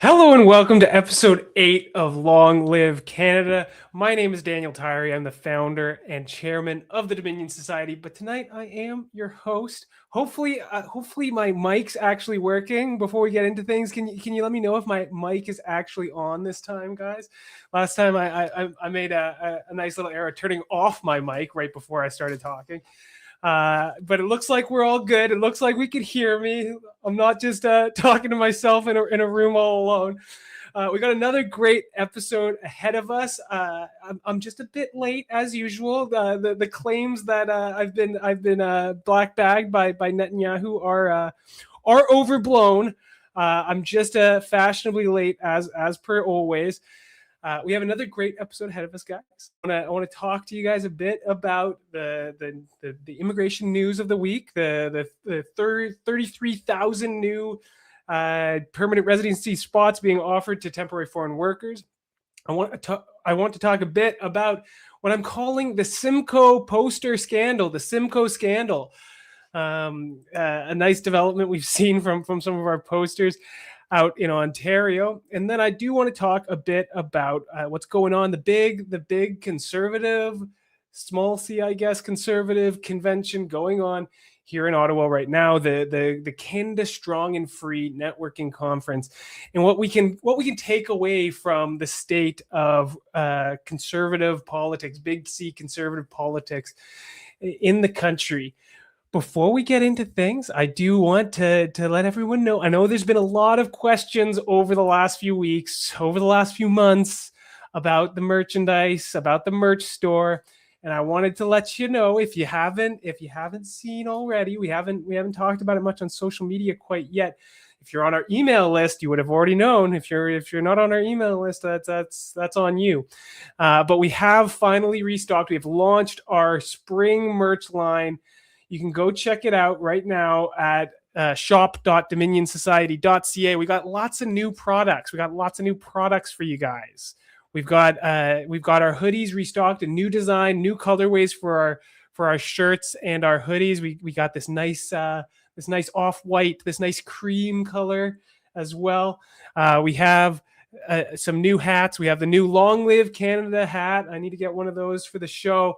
Hello and welcome to episode 8 of Long Live Canada. My name is Daniel Tyree. I'm the founder and chairman of the Dominion Society, but tonight I am your host. Hopefully my mic's actually working before we get into things. Can you let me know if my mic is actually on this time, guys? Last time I made a nice little error turning off my mic right before I started talking. But it looks like we're all good. It looks like we could hear me. I'm not just talking to myself in a room all alone. We got another great episode ahead of us. I'm just a bit late as usual. The claims that I've been black bagged by Netanyahu are overblown. I'm just fashionably late as per always. We have another great episode ahead of us, guys. I want to talk to you guys a bit about the immigration news of the week, the 33,000 new permanent residency spots being offered to temporary foreign workers. I want to talk a bit about what I'm calling the Simcoe poster scandal, the Simcoe scandal. A nice development we've seen from some of our posters out in Ontario. And then I do want to talk a bit about what's going on, the big conservative, small c, I guess, conservative convention going on here in Ottawa right now, the Canada Strong and Free Networking Conference, and what we can take away from the state of conservative politics, big C conservative politics in the country. Before we get into things, I do want to let everyone know, I know there's been a lot of questions over the last few weeks, over the last few months about the merchandise, about the merch store. And I wanted to let you know, if you haven't seen already, we haven't talked about it much on social media quite yet. If you're on our email list, you would have already known. If you're not on our email list, that's on you. But we have finally restocked. We have launched our spring merch line. You can go check it out right now at shop.dominionsociety.ca. We got lots of new products. We got lots of new products for you guys. We've got our hoodies restocked, a new design, new colorways for our shirts and our hoodies. We got this nice off-white, this nice cream color as well. We have some new hats. We have the new Long Live Canada hat. I need to get one of those for the show.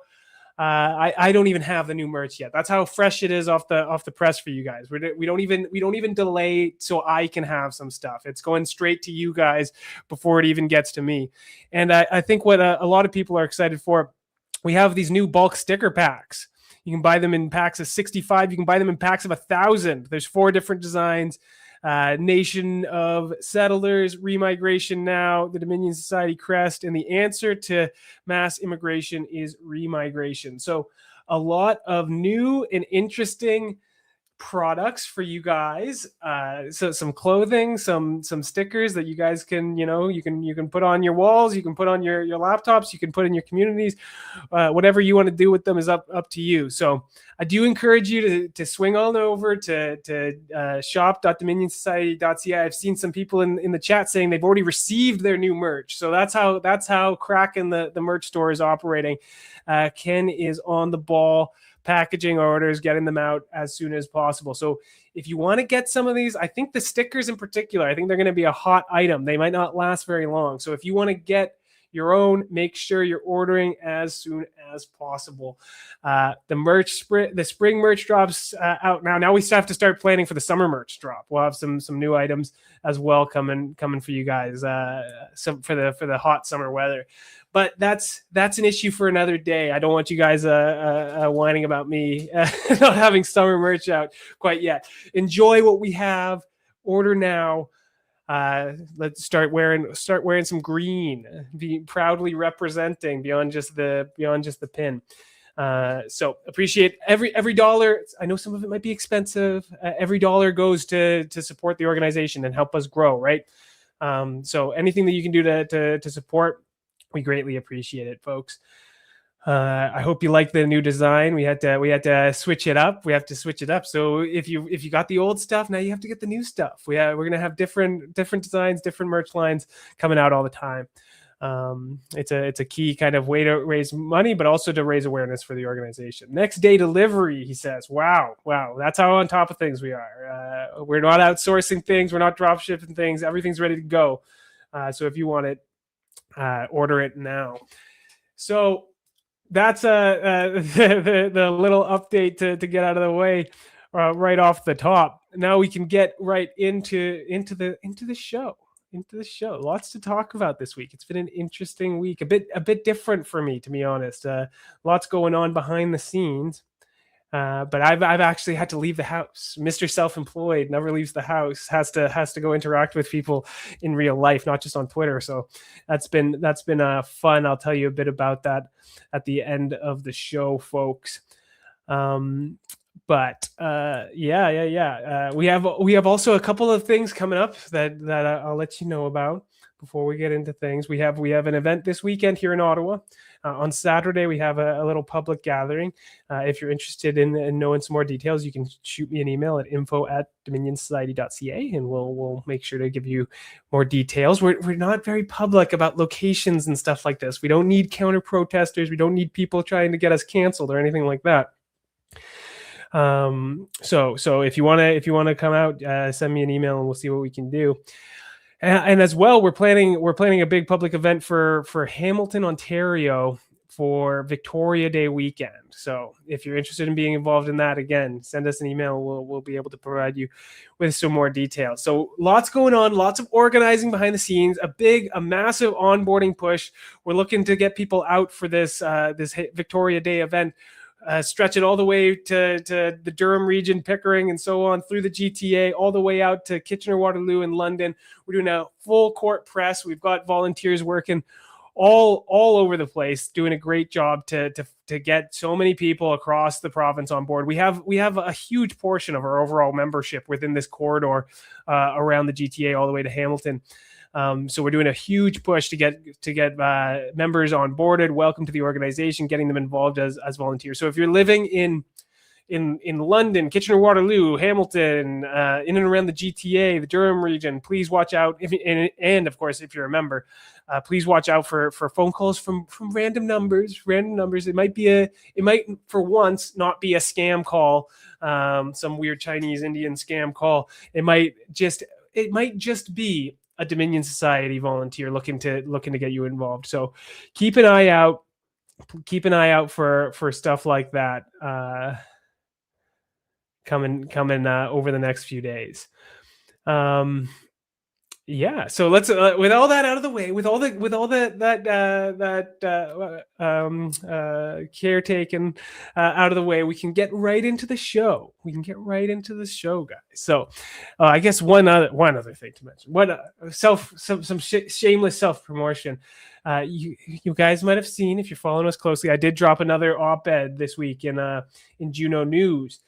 I don't even have the new merch yet. That's how fresh it is off the press for you guys. We don't even delay so I can have some stuff. It's going straight to you guys before it even gets to me. And I think what a lot of people are excited for, we have these new bulk sticker packs. You can buy them in packs of 65. You can buy them in packs of 1,000. There's 4 different designs. Nation of Settlers, Remigration Now, the Dominion Society crest, and the answer to mass immigration is remigration. So a lot of new and interesting products for you guys. So some clothing, some stickers that you guys can, you can put on your walls, you can put on your laptops, you can put in your communities. Whatever you want to do with them is up to you. So I do encourage you to swing on over to shop.dominionsociety.ca. I've seen some people in the chat saying they've already received their new merch. So that's how cracking the merch store is operating. Ken is on the ball, packaging orders, getting them out as soon as possible. So if you want to get some of these, I think the stickers in particular, I think they're going to be a hot item. They might not last very long. So if you want to get your own, make sure you're ordering as soon as possible. The spring merch drops out now. Now we still have to start planning for the summer merch drop. We'll have some new items as well coming for you guys. For the hot summer weather. But that's an issue for another day. I don't want you guys whining about me not having summer merch out quite yet. Enjoy what we have. Order now. Let's start wearing some green. Be proudly representing beyond just the pin. So appreciate every dollar. I know some of it might be expensive. Every dollar goes to support the organization and help us grow. Right. So anything that you can do to support, we greatly appreciate it, folks. I hope you like the new design. We had to switch it up. We have to switch it up. So if you got the old stuff, now you have to get the new stuff. We're gonna have different designs, different merch lines coming out all the time. It's a key kind of way to raise money, but also to raise awareness for the organization. Next day delivery, he says. Wow, that's how on top of things we are. We're not outsourcing things, we're not drop shipping things. Everything's ready to go. So if you want it, order it now. So that's the little update to get out of the way right off the top. Now we can get right into the show. Lots to talk about this week. It's been an interesting week, a bit different for me, to be honest. Lots going on behind the scenes. But I've actually had to leave the house. Mr. Self-employed never leaves the house. Has to go interact with people in real life, not just on Twitter. So that's been fun. I'll tell you a bit about that at the end of the show, folks. But we have also a couple of things coming up that I'll let you know about before we get into things. We have an event this weekend here in Ottawa. On Saturday, we have a little public gathering. If you're interested in knowing some more details, you can shoot me an email at info@dominionsociety.ca, and we'll make sure to give you more details. We're not very public about locations and stuff like this. We don't need counter protesters. We don't need people trying to get us canceled or anything like that. So if you want to come out, send me an email and we'll see what we can do. And as well, we're planning a big public event for Hamilton, Ontario for Victoria Day weekend. So if you're interested in being involved in that, again, send us an email. We'll be able to provide you with some more details. So lots going on, lots of organizing behind the scenes, a massive onboarding push. We're looking to get people out for this Victoria Day event. Stretch it all the way to the Durham region, Pickering, and so on, through the GTA, all the way out to Kitchener-Waterloo in London. We're doing a full court press. We've got volunteers working all over the place, doing a great job to get so many people across the province on board. We have a huge portion of our overall membership within this corridor around the GTA all the way to Hamilton. So we're doing a huge push to get members onboarded, welcome to the organization, getting them involved as volunteers. So if you're living in London, Kitchener-Waterloo, Hamilton, in and around the GTA, the Durham region, please watch out. And of course, if you're a member, please watch out for phone calls from random numbers. It might for once not be a scam call, some weird Chinese Indian scam call. It might just be a Dominion Society volunteer looking to get you involved. So keep an eye out for stuff like that coming over the next few days. So let's with all that out of the way, with all that caretaken out of the way, we can get right into the show. Guys. So I guess one other thing to mention, some shameless self-promotion. You guys might have seen, if you're following us closely, I did drop another op-ed this week in Juno News.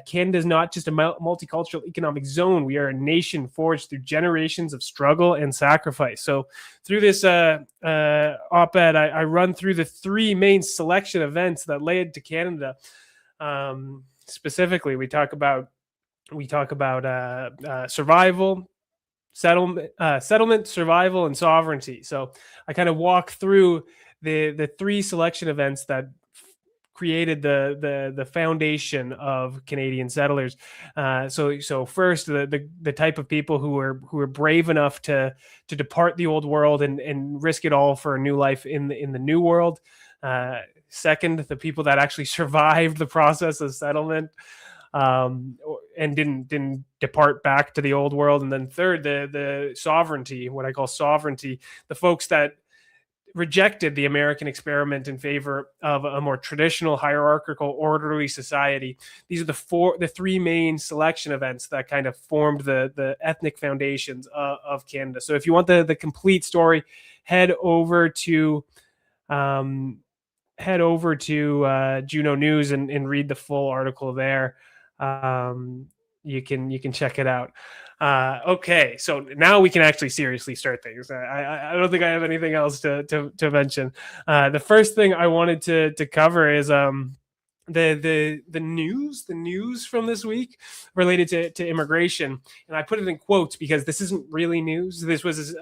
Canada is not just a multicultural economic zone. We are a nation forged through generations of struggle and sacrifice. So through this op-ed, I run through the three main selection events that led to Canada. Specifically, we talk about survival, settlement, survival, and sovereignty. So I kind of walk through the three selection events that created the foundation of Canadian settlers. So first, the type of people who are brave enough to depart the old world and risk it all for a new life in the new world. Second, the people that actually survived the process of settlement and didn't depart back to the old world. And then third, the sovereignty, what I call sovereignty, the folks that rejected the American experiment in favor of a more traditional, hierarchical, orderly society. These are the three main selection events that kind of formed the ethnic foundations of Canada. So if you want the complete story, head over to Juno News and read the full article there. You can check it out. Okay, so now we can actually seriously start things. I don't think I have anything else to mention. The first thing I wanted to cover is the news from this week related to immigration, and I put it in quotes because this isn't really news. This was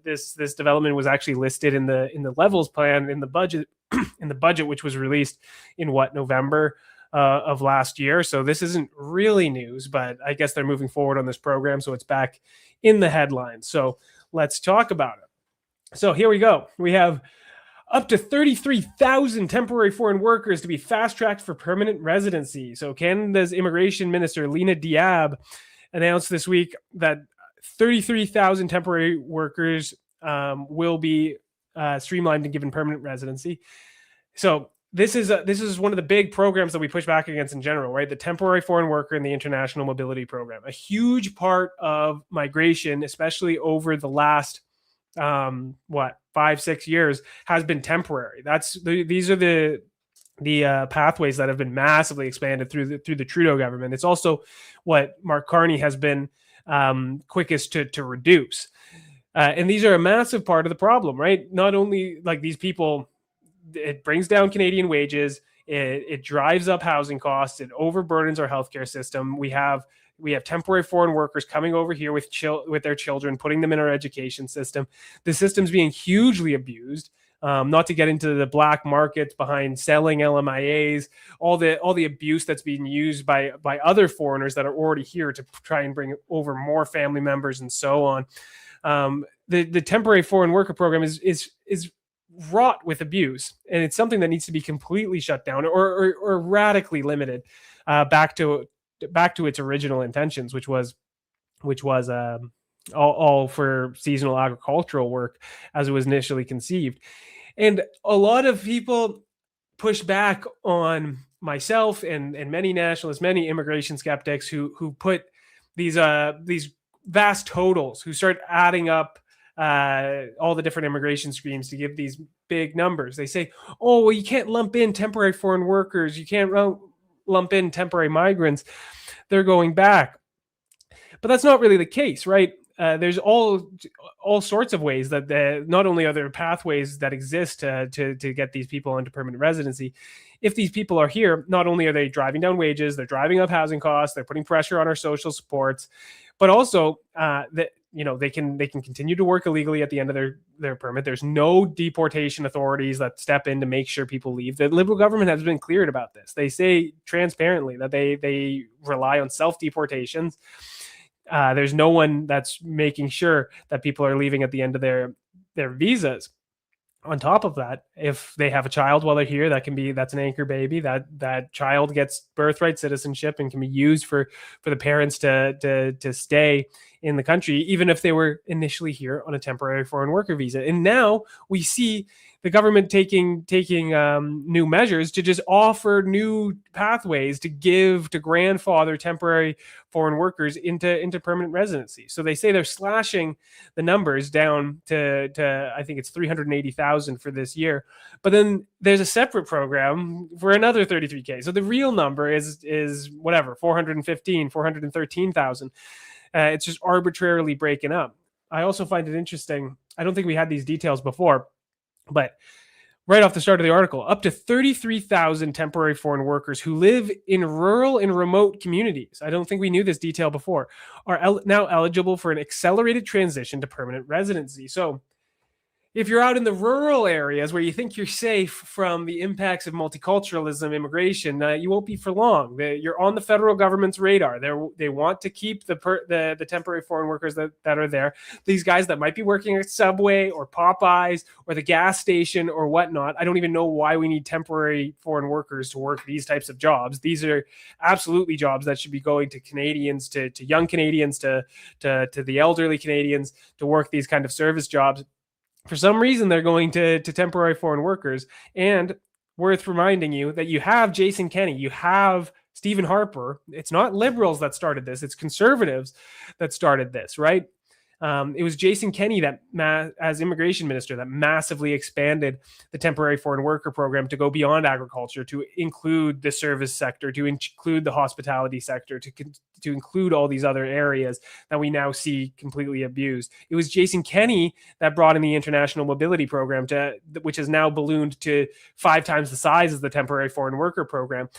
this development was actually listed in the levels plan in the budget which was released in November of last year. So this isn't really news, but I guess they're moving forward on this program, so it's back in the headlines. So let's talk about it. So here we go. We have up to 33,000 temporary foreign workers to be fast-tracked for permanent residency. So Canada's Immigration Minister, Lena Diab, announced this week that 33,000 temporary workers will be streamlined and given permanent residency. So this is one of the big programs that we push back against in general, right? The temporary foreign worker and the international mobility program. A huge part of migration, especially over the last 5-6 years, has been temporary. These are the pathways that have been massively expanded through the Trudeau government. It's also what Mark Carney has been quickest to reduce, and these are a massive part of the problem, right? Not only like these people, it brings down Canadian wages, it drives up housing costs, it overburdens our healthcare system. We have temporary foreign workers coming over here with their children, putting them in our education system. The system's being hugely abused. Not to get into the black markets behind selling LMIAs, all the abuse that's being used by other foreigners that are already here to try and bring over more family members and so on. The temporary foreign worker program is wrought with abuse, and it's something that needs to be completely shut down or radically limited back to its original intentions, which was all for seasonal agricultural work as it was initially conceived. And a lot of people push back on myself and many nationalists, many immigration skeptics who put these vast totals, who start adding up all the different immigration streams to give these big numbers. They say, oh, well, you can't lump in temporary foreign workers, you can't lump in temporary migrants, they're going back. But that's not really the case, right? There's all sorts of ways that not only are there pathways that exist to get these people into permanent residency. If these people are here, not only are they driving down wages, they're driving up housing costs, they're putting pressure on our social supports, but also that they can continue to work illegally at the end of their permit. There's no deportation authorities that step in to make sure people leave. The Liberal government has been clear about this. They say transparently that they rely on self-deportations. There's no one that's making sure that people are leaving at the end of their visas. On top of that, if they have a child while they're here, that's an anchor baby. That child gets birthright citizenship and can be used for the parents to stay in the country, even if they were initially here on a temporary foreign worker visa. And now we see the government taking new measures to just offer new pathways to grandfather temporary foreign workers into permanent residency. So they say they're slashing the numbers down to I think it's 380,000 for this year. But then there's a separate program for another 33K. So the real number is whatever, 413,000. It's just arbitrarily breaking up. I also find it interesting. I don't think we had these details before, but right off the start of the article, up to 33,000 temporary foreign workers who live in rural and remote communities, I don't think we knew this detail before, are now eligible for an accelerated transition to permanent residency. So if you're out in the rural areas where you think you're safe from the impacts of multiculturalism, immigration, you won't be for long. You're on the federal government's radar. They want to keep the temporary foreign workers that are there. These guys that might be working at Subway or Popeyes or the gas station or whatnot. I don't even know why we need temporary foreign workers to work these types of jobs. These are absolutely jobs that should be going to Canadians, to young Canadians, to the elderly Canadians, to work these kind of service jobs. For some reason, they're going to temporary foreign workers. And worth reminding you that you have Jason Kenney, you have Stephen Harper. It's not Liberals that started this. It's Conservatives that started this, right? It was Jason Kenney that, as immigration minister, that massively expanded the temporary foreign worker program to go beyond agriculture, to include the service sector, to include the hospitality sector, to include all these other areas that we now see completely abused. It was Jason Kenney that brought in the international mobility program, which has now ballooned to 5 times the size as the temporary foreign worker program.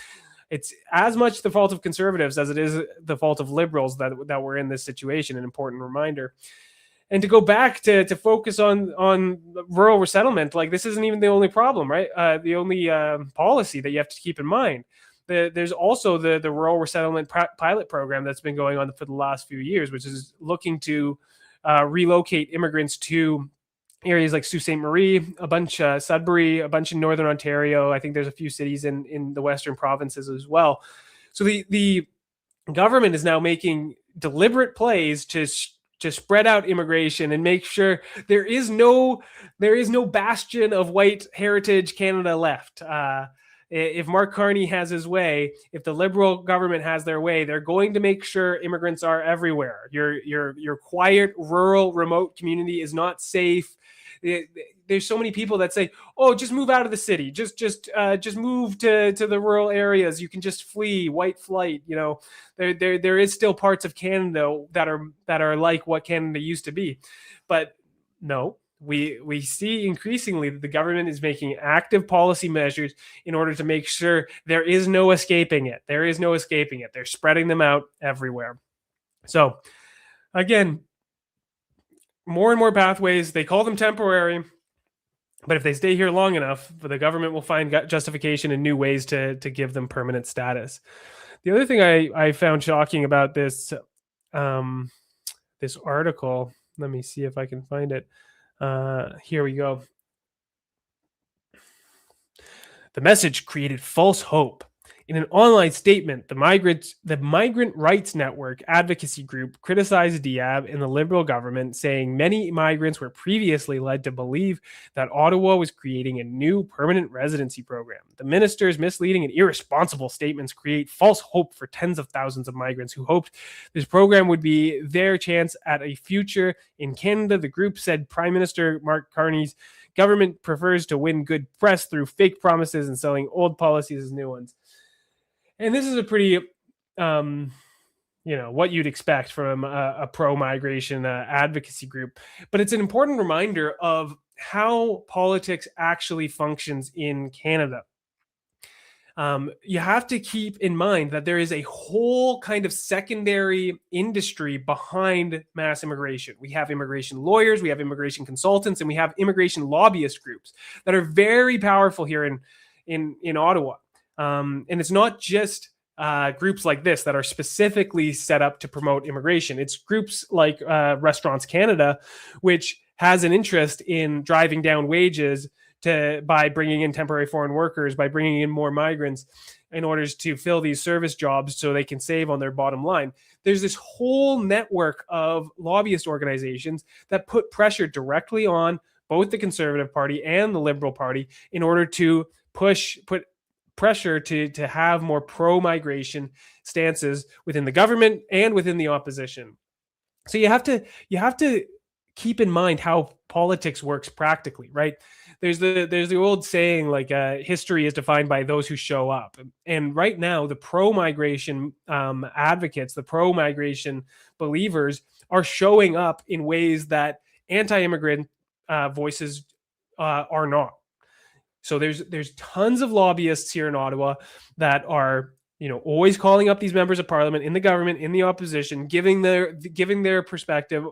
It's as much the fault of conservatives as it is the fault of liberals that we're in this situation. An important reminder. And to go back to focus on rural resettlement, like, this isn't even the only problem, right? The only policy that you have to keep in mind. There's also the rural resettlement pilot program that's been going on for the last few years, which is looking to relocate immigrants to areas like Sault Ste. Marie, a bunch Sudbury, a bunch in Northern Ontario. I think there's a few cities in the Western provinces as well. So the government is now making deliberate plays to spread out immigration and make sure there is no bastion of white heritage Canada left. If Mark Carney has his way, if the Liberal government has their way, they're going to make sure immigrants are everywhere. Your quiet, rural, remote community is not safe. There's so many people that say, "Oh, just move out of the city. Just move to the rural areas. You can just flee white flight." You know, there is still parts of Canada that are like what Canada used to be, but no. We see increasingly that the government is making active policy measures in order to make sure there is no escaping it. There is no escaping it. They're spreading them out everywhere. So, again, more and more pathways. They call them temporary, but if they stay here long enough, the government will find justification and new ways to give them permanent status. The other thing I found shocking about this this article, let me see if I can find it. Here we go. The message created false hope. In an online statement, the Migrant Rights Network advocacy group criticized Diab and the Liberal government, saying many migrants were previously led to believe that Ottawa was creating a new permanent residency program. The minister's misleading and irresponsible statements create false hope for tens of thousands of migrants who hoped this program would be their chance at a future in Canada. The group said Prime Minister Mark Carney's government prefers to win good press through fake promises and selling old policies as new ones. And this is a pretty, what you'd expect from a pro-migration advocacy group. But it's an important reminder of how politics actually functions in Canada. You have to keep in mind that there is a whole kind of secondary industry behind mass immigration. We have immigration lawyers, we have immigration consultants, and we have immigration lobbyist groups that are very powerful here in Ottawa. And it's not just groups like this that are specifically set up to promote immigration. It's groups like Restaurants Canada, which has an interest in driving down wages by bringing in temporary foreign workers, by bringing in more migrants in order to fill these service jobs so they can save on their bottom line. There's this whole network of lobbyist organizations that put pressure directly on both the Conservative Party and the Liberal Party in order to put pressure to have more pro-migration stances within the government and within the opposition. So you have to keep in mind how politics works practically, right? There's the old saying, like, history is defined by those who show up. And right now, the pro-migration advocates, the pro-migration believers are showing up in ways that anti-immigrant voices are not. So there's tons of lobbyists here in Ottawa that are, always calling up these members of parliament, in the government, in the opposition, giving their perspective,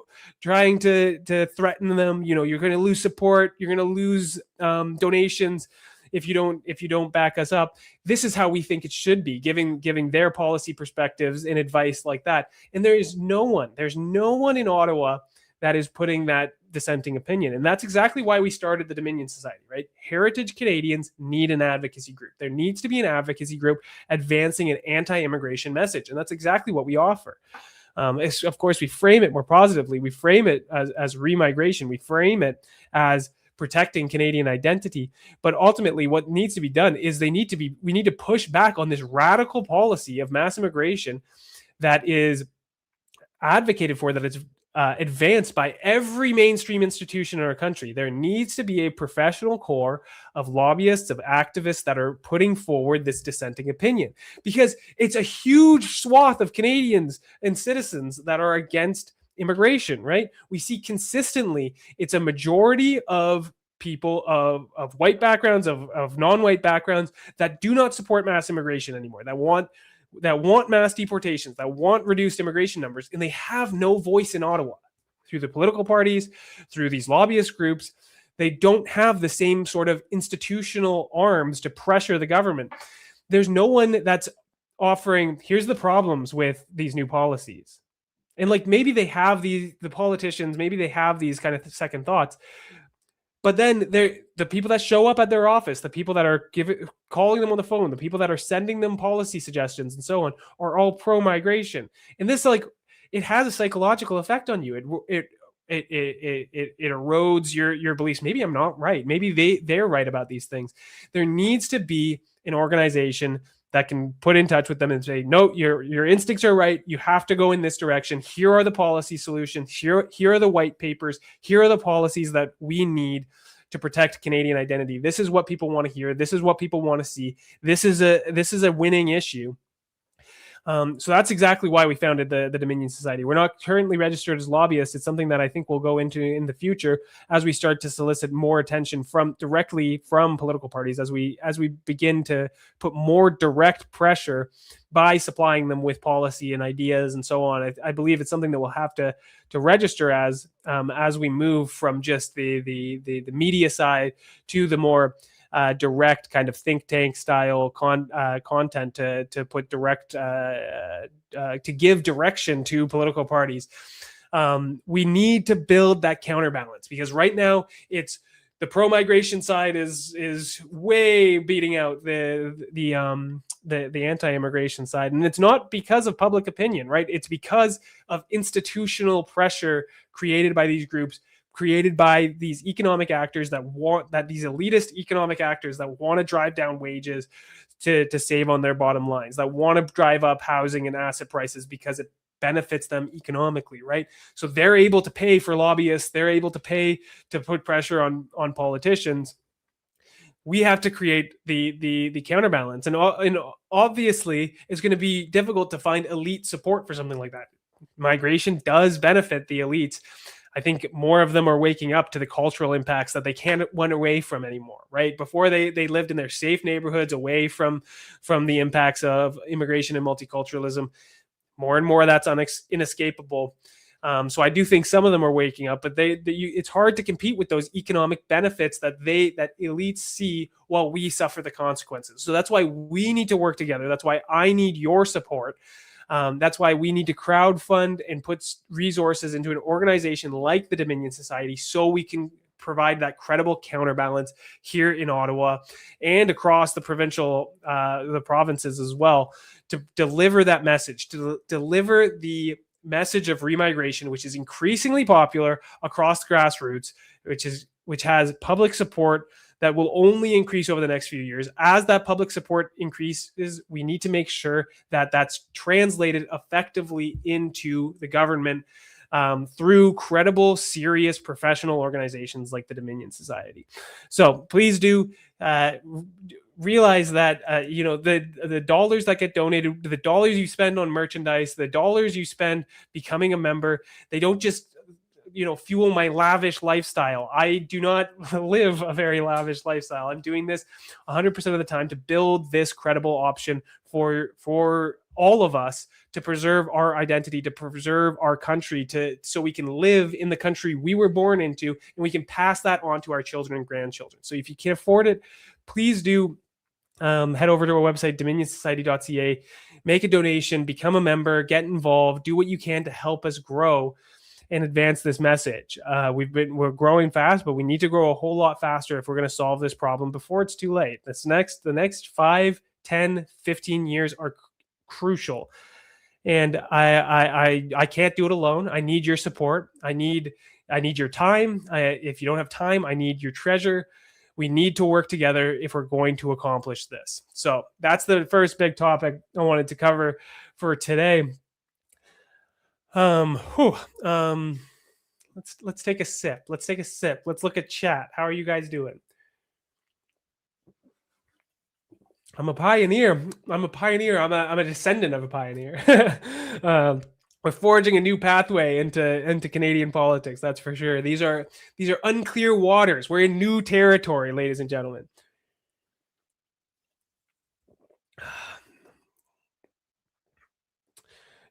trying to threaten them. You're going to lose support, you're going to lose donations if you don't back us up. This is how we think it should be, giving their policy perspectives and advice like that. And there's no one in Ottawa that is putting that dissenting opinion. And that's exactly why we started the Dominion Society, right? Heritage Canadians need an advocacy group. There needs to be an advocacy group advancing an anti-immigration message. And that's exactly what we offer. Of course, we frame it more positively. We frame it as remigration. We frame it as protecting Canadian identity. But ultimately, what needs to be done is we need to push back on this radical policy of mass immigration that is advocated for, that it's advanced by every mainstream institution in our country. There needs to be a professional core of lobbyists, of activists that are putting forward this dissenting opinion, because it's a huge swath of Canadians and citizens that are against immigration, right? We see consistently it's a majority of people of white backgrounds, of non-white backgrounds that do not support mass immigration anymore, that want mass deportations, that want reduced immigration numbers, and they have no voice in Ottawa through the political parties, through these lobbyist groups. They don't have the same sort of institutional arms to pressure the government. There's no one that's offering, here's the problems with these new policies. And like maybe they have the politicians, maybe they have these kind of second thoughts, but then the people that show up at their office, the people that are calling them on the phone, the people that are sending them policy suggestions and so on, are all pro-migration. And this, like, it has a psychological effect on you. It erodes your beliefs. Maybe I'm not right. Maybe they're right about these things. There needs to be an organization that can put in touch with them and say, no, your instincts are right. You have to go in this direction. Here are the policy solutions. Here are the white papers. Here are the policies that we need to protect Canadian identity. This is what people want to hear. This is what people want to see. This is a winning issue. So that's exactly why we founded the Dominion Society. We're not currently registered as lobbyists. It's something that I think we'll go into in the future as we start to solicit more attention directly from political parties, as we begin to put more direct pressure by supplying them with policy and ideas and so on. I believe it's something that we'll have to register as we move from just the media side to the more direct kind of think tank style content to put direct to give direction to political parties. We need to build that counterbalance, because right now it's the pro-migration side is way beating out the anti-immigration side, and it's not because of public opinion, right? It's because of institutional pressure created by these groups, created by these economic actors these elitist economic actors that want to drive down wages to save on their bottom lines, that want to drive up housing and asset prices because it benefits them economically, right? So they're able to pay for lobbyists, they're able to pay to put pressure on politicians. We have to create the counterbalance, and obviously it's going to be difficult to find elite support for something like that. Migration does benefit the elites. I think more of them are waking up to the cultural impacts that they can't run away from anymore, right? Before they lived in their safe neighborhoods away from the impacts of immigration and multiculturalism. More and more that's inescapable. So I do think some of them are waking up, but it's hard to compete with those economic benefits that elites see while we suffer the consequences. So that's why we need to work together. That's why I need your support. That's why we need to crowdfund and put resources into an organization like the Dominion Society, so we can provide that credible counterbalance here in Ottawa and across the provinces as well, to deliver that message, to deliver the message of remigration, which is increasingly popular across the grassroots, which has public support that will only increase over the next few years. As that public support increases, we need to make sure that that's translated effectively into the government through credible, serious, professional organizations like the Dominion Society. So please do realize that the dollars that get donated, the dollars you spend on merchandise, the dollars you spend becoming a member, they don't just fuel my lavish lifestyle. I do not live a very lavish lifestyle. I'm doing this 100% of the time to build this credible option for all of us, to preserve our identity, to preserve our country, so we can live in the country we were born into, and we can pass that on to our children and grandchildren. So if you can afford it, please do head over to our website, dominionsociety.ca, make a donation, become a member, get involved, do what you can to help us grow and advance this message. We're growing fast, but we need to grow a whole lot faster if we're going to solve this problem before it's too late. The next 5, 10, 15 years are crucial. And I can't do it alone. I need your support. I need your time. If you don't have time, I need your treasure. We need to work together if we're going to accomplish this. So that's the first big topic I wanted to cover for today. Whew, let's take a sip. Let's take a sip. Let's look at chat. How are you guys doing? I'm a pioneer. I'm a pioneer. I'm a descendant of a pioneer. um, we're forging a new pathway into Canadian politics. That's for sure. These are unclear waters. We're in new territory, ladies and gentlemen.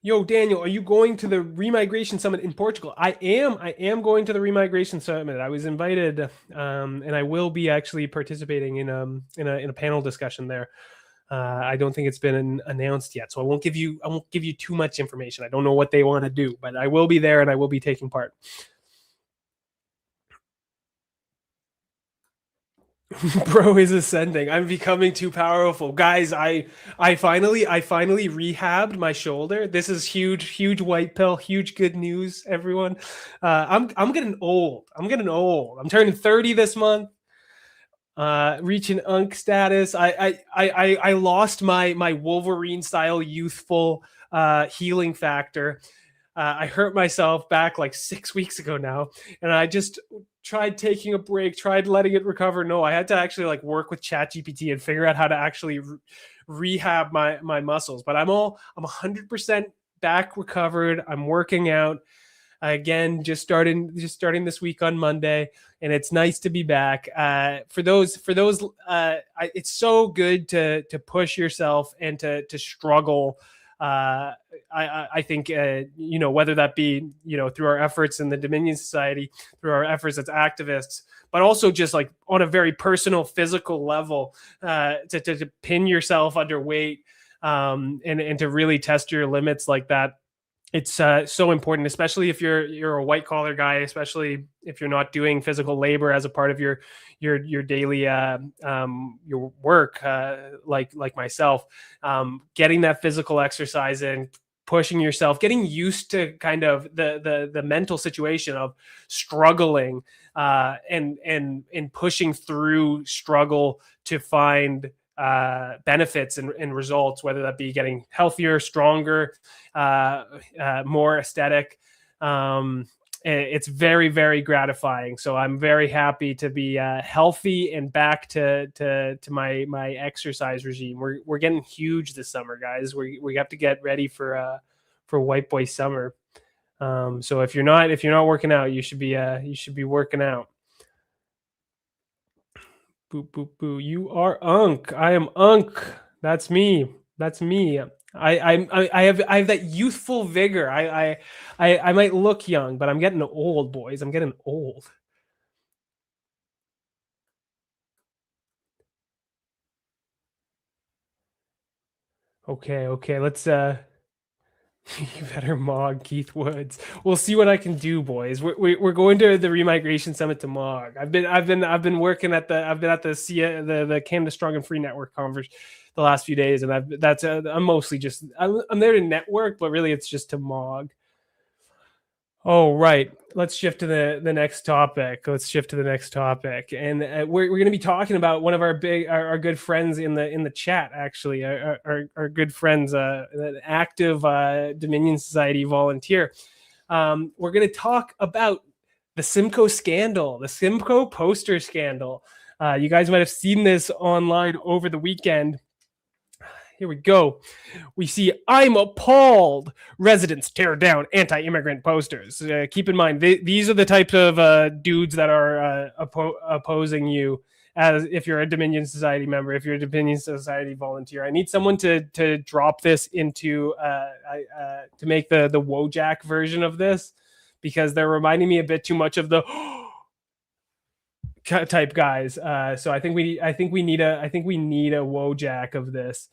Yo, Daniel, are you going to the Remigration Summit in Portugal? I am. I am going to the Remigration Summit. I was invited, and I will be actually participating in a panel discussion there. I don't think it's been announced yet, so I won't give you too much information. I don't know what they want to do, but I will be there and I will be taking part. Bro is ascending. I'm becoming too powerful, guys. I finally rehabbed my shoulder. This is huge white pill, huge good news, everyone. I'm getting old. I'm turning 30 this month. Reaching unk status. I lost my Wolverine style youthful healing factor. I hurt myself back like 6 weeks ago now, and I just tried taking a break, tried letting it recover. No, I had to actually like work with ChatGPT and figure out how to actually rehab my muscles. But I'm 100% back recovered. I'm working out again, just starting this week on Monday, and it's nice to be back. For those, it's so good to push yourself and to struggle. I think whether that be through our efforts in the Dominion Society, through our efforts as activists, but also just like on a very personal, physical level, to pin yourself under weight, and to really test your limits like that. It's so important, especially if you're a white collar guy, especially if you're not doing physical labor as a part of your daily your work, like myself. Getting that physical exercise in, pushing yourself, getting used to kind of the mental situation of struggling, and pushing through struggle to find benefits and results, whether that be getting healthier, stronger, more aesthetic. It's very, very gratifying. So I'm very happy to be healthy and back to my exercise regime. We're getting huge this summer, guys. We have to get ready for White Boy Summer. So if you're not working out, you should be working out. Boo, boo, boo. You are Unk. I am Unk. That's me. I have that youthful vigor. I might look young, but I'm getting old, boys. I'm getting old. Okay. Let's you better mog Keith Woods. We'll see what I can do, boys. We're going to the Remigration Summit to mog. I've been working at the Canada Strong and Free Network conference the last few days, and I'm mostly just I'm there to network, but really it's just to mog. Oh, right. Let's shift to the next topic. And we're going to be talking about one of our good friends in the chat. Actually, our good friends, an active Dominion Society volunteer. We're going to talk about the Simcoe scandal, the Simcoe poster scandal. You guys might have seen this online over the weekend. Here we go. We see "I'm appalled. Residents tear down anti-immigrant posters." Keep in mind, these are the types of dudes that are opposing you. As if you're a Dominion Society member, if you're a Dominion Society volunteer, I need someone to drop this into to make the Wojak version of this, because they're reminding me a bit too much of the type guys. So I think we need a Wojak of this.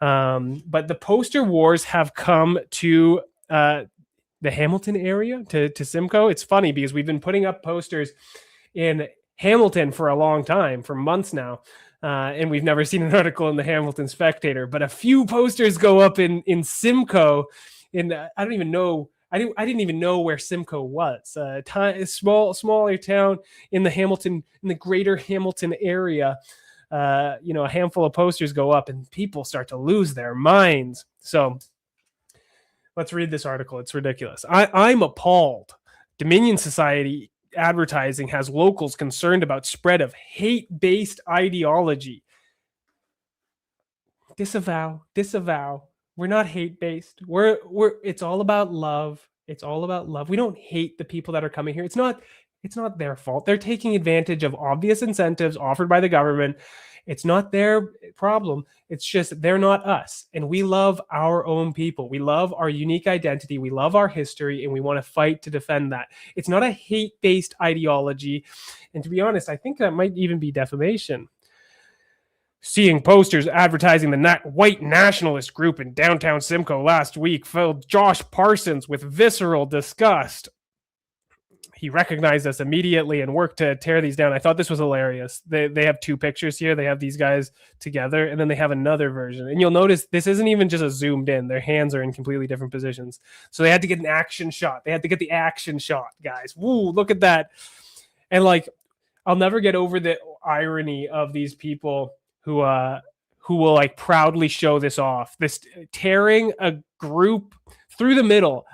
But the poster wars have come to the Hamilton area, to Simcoe. It's funny because we've been putting up posters in Hamilton for a long time, for months now, and we've never seen an article in the Hamilton Spectator. But a few posters go up in Simcoe. I don't even know. I didn't even know where Simcoe was. Smaller town in the greater Hamilton area. A handful of posters go up and people start to lose their minds. So Let's read this article. It's ridiculous. I'm appalled. Dominion Society advertising has locals concerned about spread of hate-based ideology. Disavow. We're not hate-based. It's all about love. It's all about love. We don't hate the people that are coming here. It's not their fault. They're taking advantage of obvious incentives offered by the government. It's not their problem. It's just they're not us. And we love our own people. We love our unique identity. We love our history, and we want to fight to defend that. It's not a hate-based ideology. And to be honest, I think that might even be defamation. Seeing posters advertising the white nationalist group in downtown Simcoe last week filled Josh Parsons with visceral disgust. He recognized us immediately and worked to tear these down. I thought this was hilarious. They have two pictures here. They have these guys together, and then they have another version. And you'll notice this isn't even just a zoomed in. Their hands are in completely different positions. So they had to get an action shot. They had to get the action shot, guys. Woo, look at that. And like, I'll never get over the irony of these people who will like proudly show this off. This tearing a group through the middle,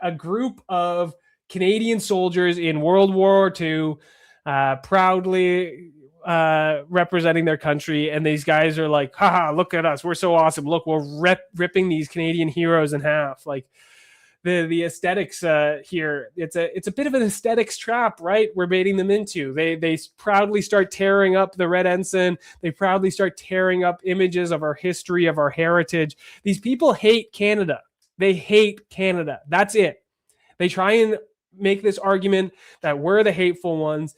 a group of Canadian soldiers in World War II, proudly representing their country, and these guys are like, haha, look at us, we're so awesome, look, we're ripping these Canadian heroes in half. Like the aesthetics here, it's a bit of an aesthetics trap, right? We're baiting them into. They proudly start tearing up the red ensign. They proudly start tearing up images of our history, of our heritage. These people hate Canada. They hate Canada. That's it. They try and make this argument that we're the hateful ones,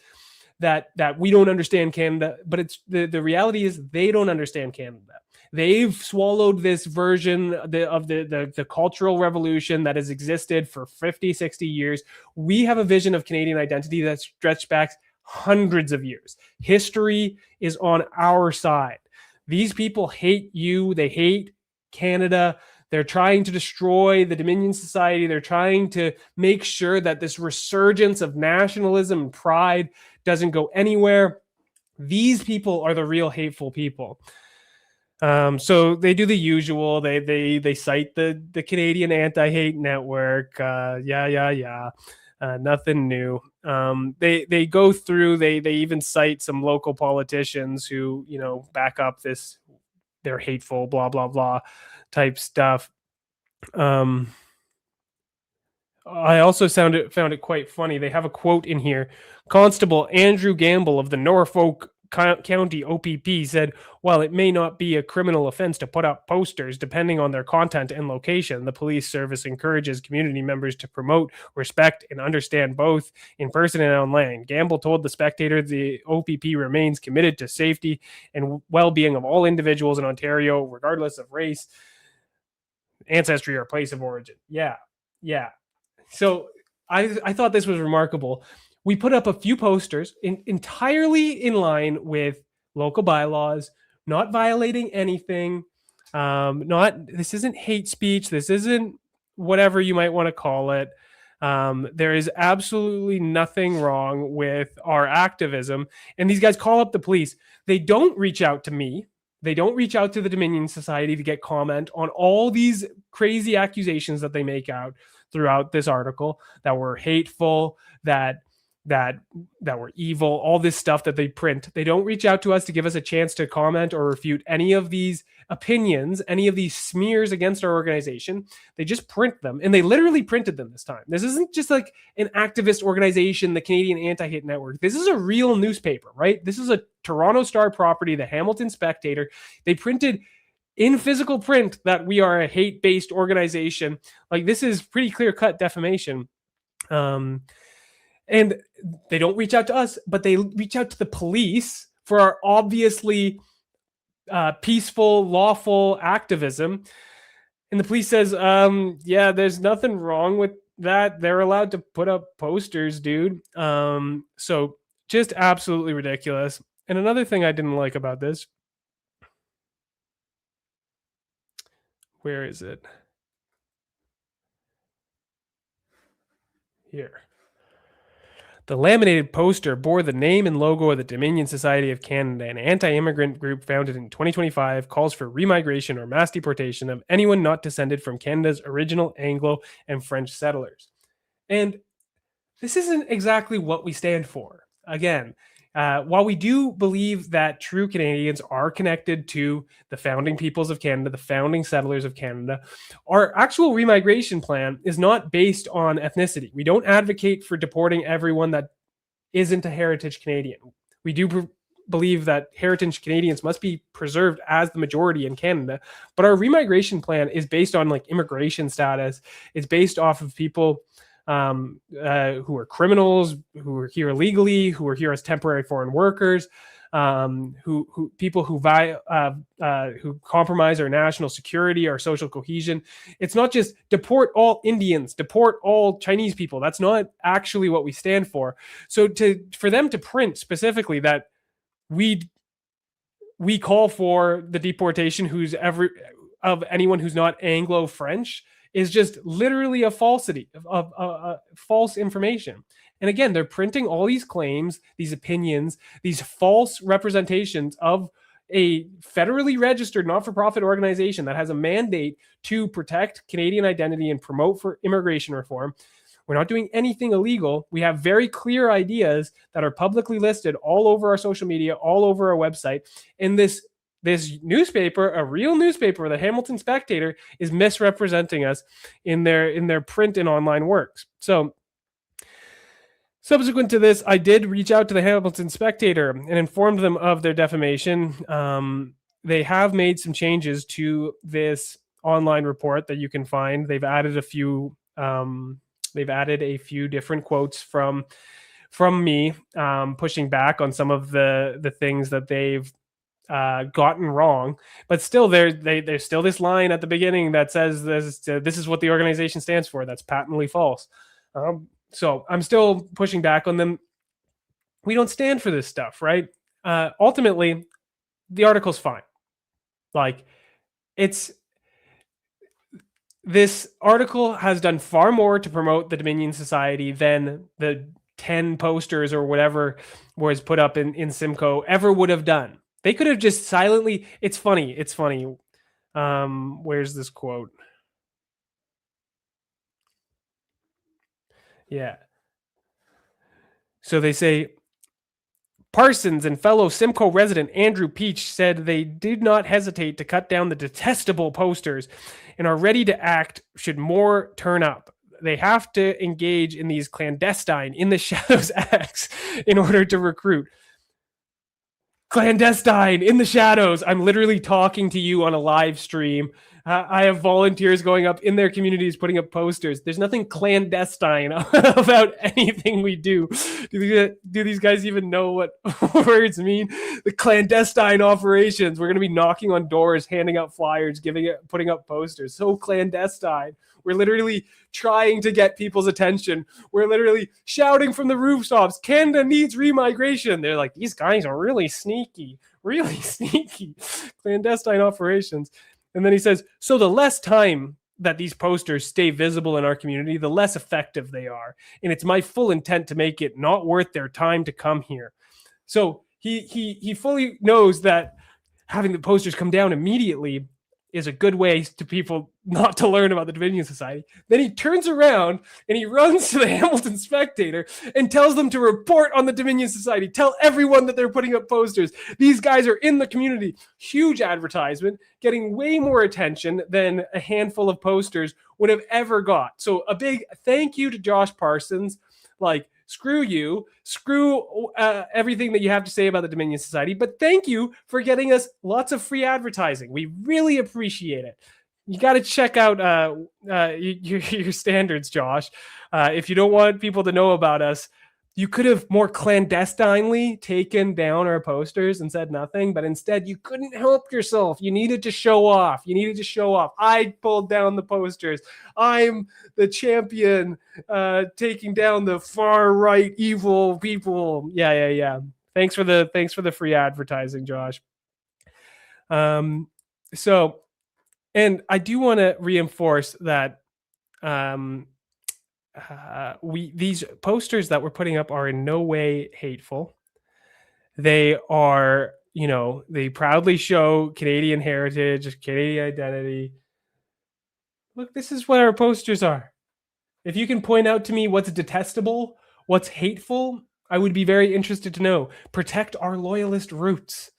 that we don't understand Canada, but it's the reality is they don't understand Canada. They've swallowed this version of the cultural revolution that has existed for 50, 60 years. We have a vision of Canadian identity that stretched back hundreds of years. History is on our side. These people hate you. They hate Canada. They're trying to destroy the Dominion Society. They're trying to make sure that this resurgence of nationalism and pride doesn't go anywhere. These people are the real hateful people. So they do the usual. They cite the Canadian Anti-Hate Network. Nothing new. They go through. They even cite some local politicians who back up their hateful blah blah blah type stuff. I also found it quite funny. They have a quote in here. Constable Andrew Gamble of the Norfolk County OPP said, while it may not be a criminal offense to put up posters, depending on their content and location, the police service encourages community members to promote, respect, and understand both in person and online. Gamble told the Spectator the OPP remains committed to safety and well-being of all individuals in Ontario, regardless of race, ancestry, or place of origin. Yeah. So I thought this was remarkable. We put up a few posters entirely in line with local bylaws, not violating anything. This isn't hate speech. This isn't whatever you might want to call it. There is absolutely nothing wrong with our activism. And these guys call up the police. They don't reach out to me. They don't reach out to the Dominion Society to get comment on all these crazy accusations that they make out throughout this article, that we're hateful, that we're evil, all this stuff that they print. They don't reach out to us to give us a chance to comment or refute any of these opinions, any of these smears against our organization. They just print them, and they literally printed them this time. This isn't just like an activist organization, the Canadian Anti-Hate Network. This is a real newspaper, right? This is a Toronto Star property, the Hamilton Spectator. They printed in physical print that we are a hate-based organization. Like, this is pretty clear-cut defamation. And they don't reach out to us, but they reach out to the police for our obviously peaceful, lawful activism. And the police says, yeah, there's nothing wrong with that. They're allowed to put up posters, dude. So just absolutely ridiculous. And another thing I didn't like about this, where is it? Here. The laminated poster bore the name and logo of the Dominion Society of Canada, an anti-immigrant group founded in 2025, calls for remigration or mass deportation of anyone not descended from Canada's original Anglo and French settlers. And this isn't exactly what we stand for. Again, while we do believe that true Canadians are connected to the founding peoples of Canada, the founding settlers of Canada, our actual remigration plan is not based on ethnicity. We don't advocate for deporting everyone that isn't a heritage Canadian. We do believe that heritage Canadians must be preserved as the majority in Canada, but our remigration plan is based on like immigration status. It's based off of people who are criminals, who are here illegally, who are here as temporary foreign workers, who people who compromise our national security, our social cohesion. It's not just deport all Indians, deport all Chinese people. That's not actually what we stand for. So for them to print specifically that we call for the deportation of anyone who's not Anglo-French is just literally a falsity of false information. And again, they're printing all these claims, these opinions, these false representations of a federally registered not-for-profit organization that has a mandate to protect Canadian identity and promote for immigration reform. We're not doing anything illegal. We have very clear ideas that are publicly listed all over our social media, all over our website. And this newspaper, a real newspaper, the Hamilton Spectator, is misrepresenting us in their print and online works. So subsequent to this, I did reach out to the Hamilton Spectator and informed them of their defamation. They have made some changes to this online report that you can find. They've added a few different quotes from me, pushing back on some of the things that they've gotten wrong, but still there's still this line at the beginning that says this is what the organization stands for. That's patently false. So I'm still pushing back on them. We don't stand for this stuff, right? Ultimately, the article's fine. Like, this article has done far more to promote the Dominion Society than the 10 posters or whatever was put up in Simcoe ever would have done. They could have just silently. It's funny. Where's this quote? Yeah. So they say, Parsons and fellow Simcoe resident Andrew Peach said they did not hesitate to cut down the detestable posters and are ready to act should more turn up. They have to engage in these clandestine, in the shadows acts in order to recruit. Clandestine, in the shadows. I'm literally talking to you on a live stream. I have volunteers going up in their communities, putting up posters. There's nothing clandestine about anything we do. Do these guys even know what words mean? The clandestine operations. We're going to be knocking on doors, handing out flyers, putting up posters. So clandestine. We're literally trying to get people's attention. We're literally shouting from the rooftops, Canada needs remigration. They're like, these guys are really sneaky. Clandestine operations. And then he says, so the less time that these posters stay visible in our community, the less effective they are. And it's my full intent to make it not worth their time to come here. So he fully knows that having the posters come down immediately is a good way to people not to learn about the Dominion Society. Then he turns around and he runs to the Hamilton Spectator and tells them to report on the Dominion Society. Tell everyone that they're putting up posters. These guys are in the community. Huge advertisement, getting way more attention than a handful of posters would have ever got. So a big thank you to Josh Parsons. Like, screw you, screw everything that you have to say about the Dominion Society, but thank you for getting us lots of free advertising. We really appreciate it. You got to check out your standards, Josh. If you don't want people to know about us, you could have more clandestinely taken down our posters and said nothing, but instead you couldn't help yourself. You needed to show off. I pulled down the posters. I'm the champion, taking down the far right evil people. Yeah. Thanks for the free advertising, Josh. So, and I do want to reinforce that these posters that we're putting up are in no way hateful. They are, they proudly show Canadian heritage, Canadian identity. Look, this is what our posters are. If you can point out to me what's detestable, what's hateful, I would be very interested to know. Protect our loyalist roots.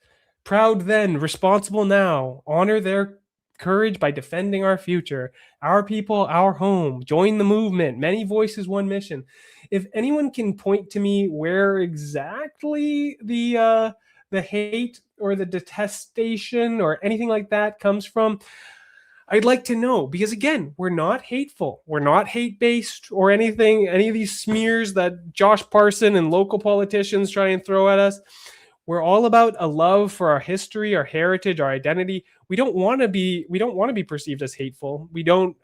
Proud then, responsible now. Honor their courage by defending our future. Our people, our home. Join the movement. Many voices, one mission. If anyone can point to me where exactly the hate or the detestation or anything like that comes from, I'd like to know, because again, we're not hateful. We're not hate-based or anything, any of these smears that Josh Parson and local politicians try and throw at us. We're all about a love for our history, our heritage, our identity. We don't want to be perceived as hateful. We don't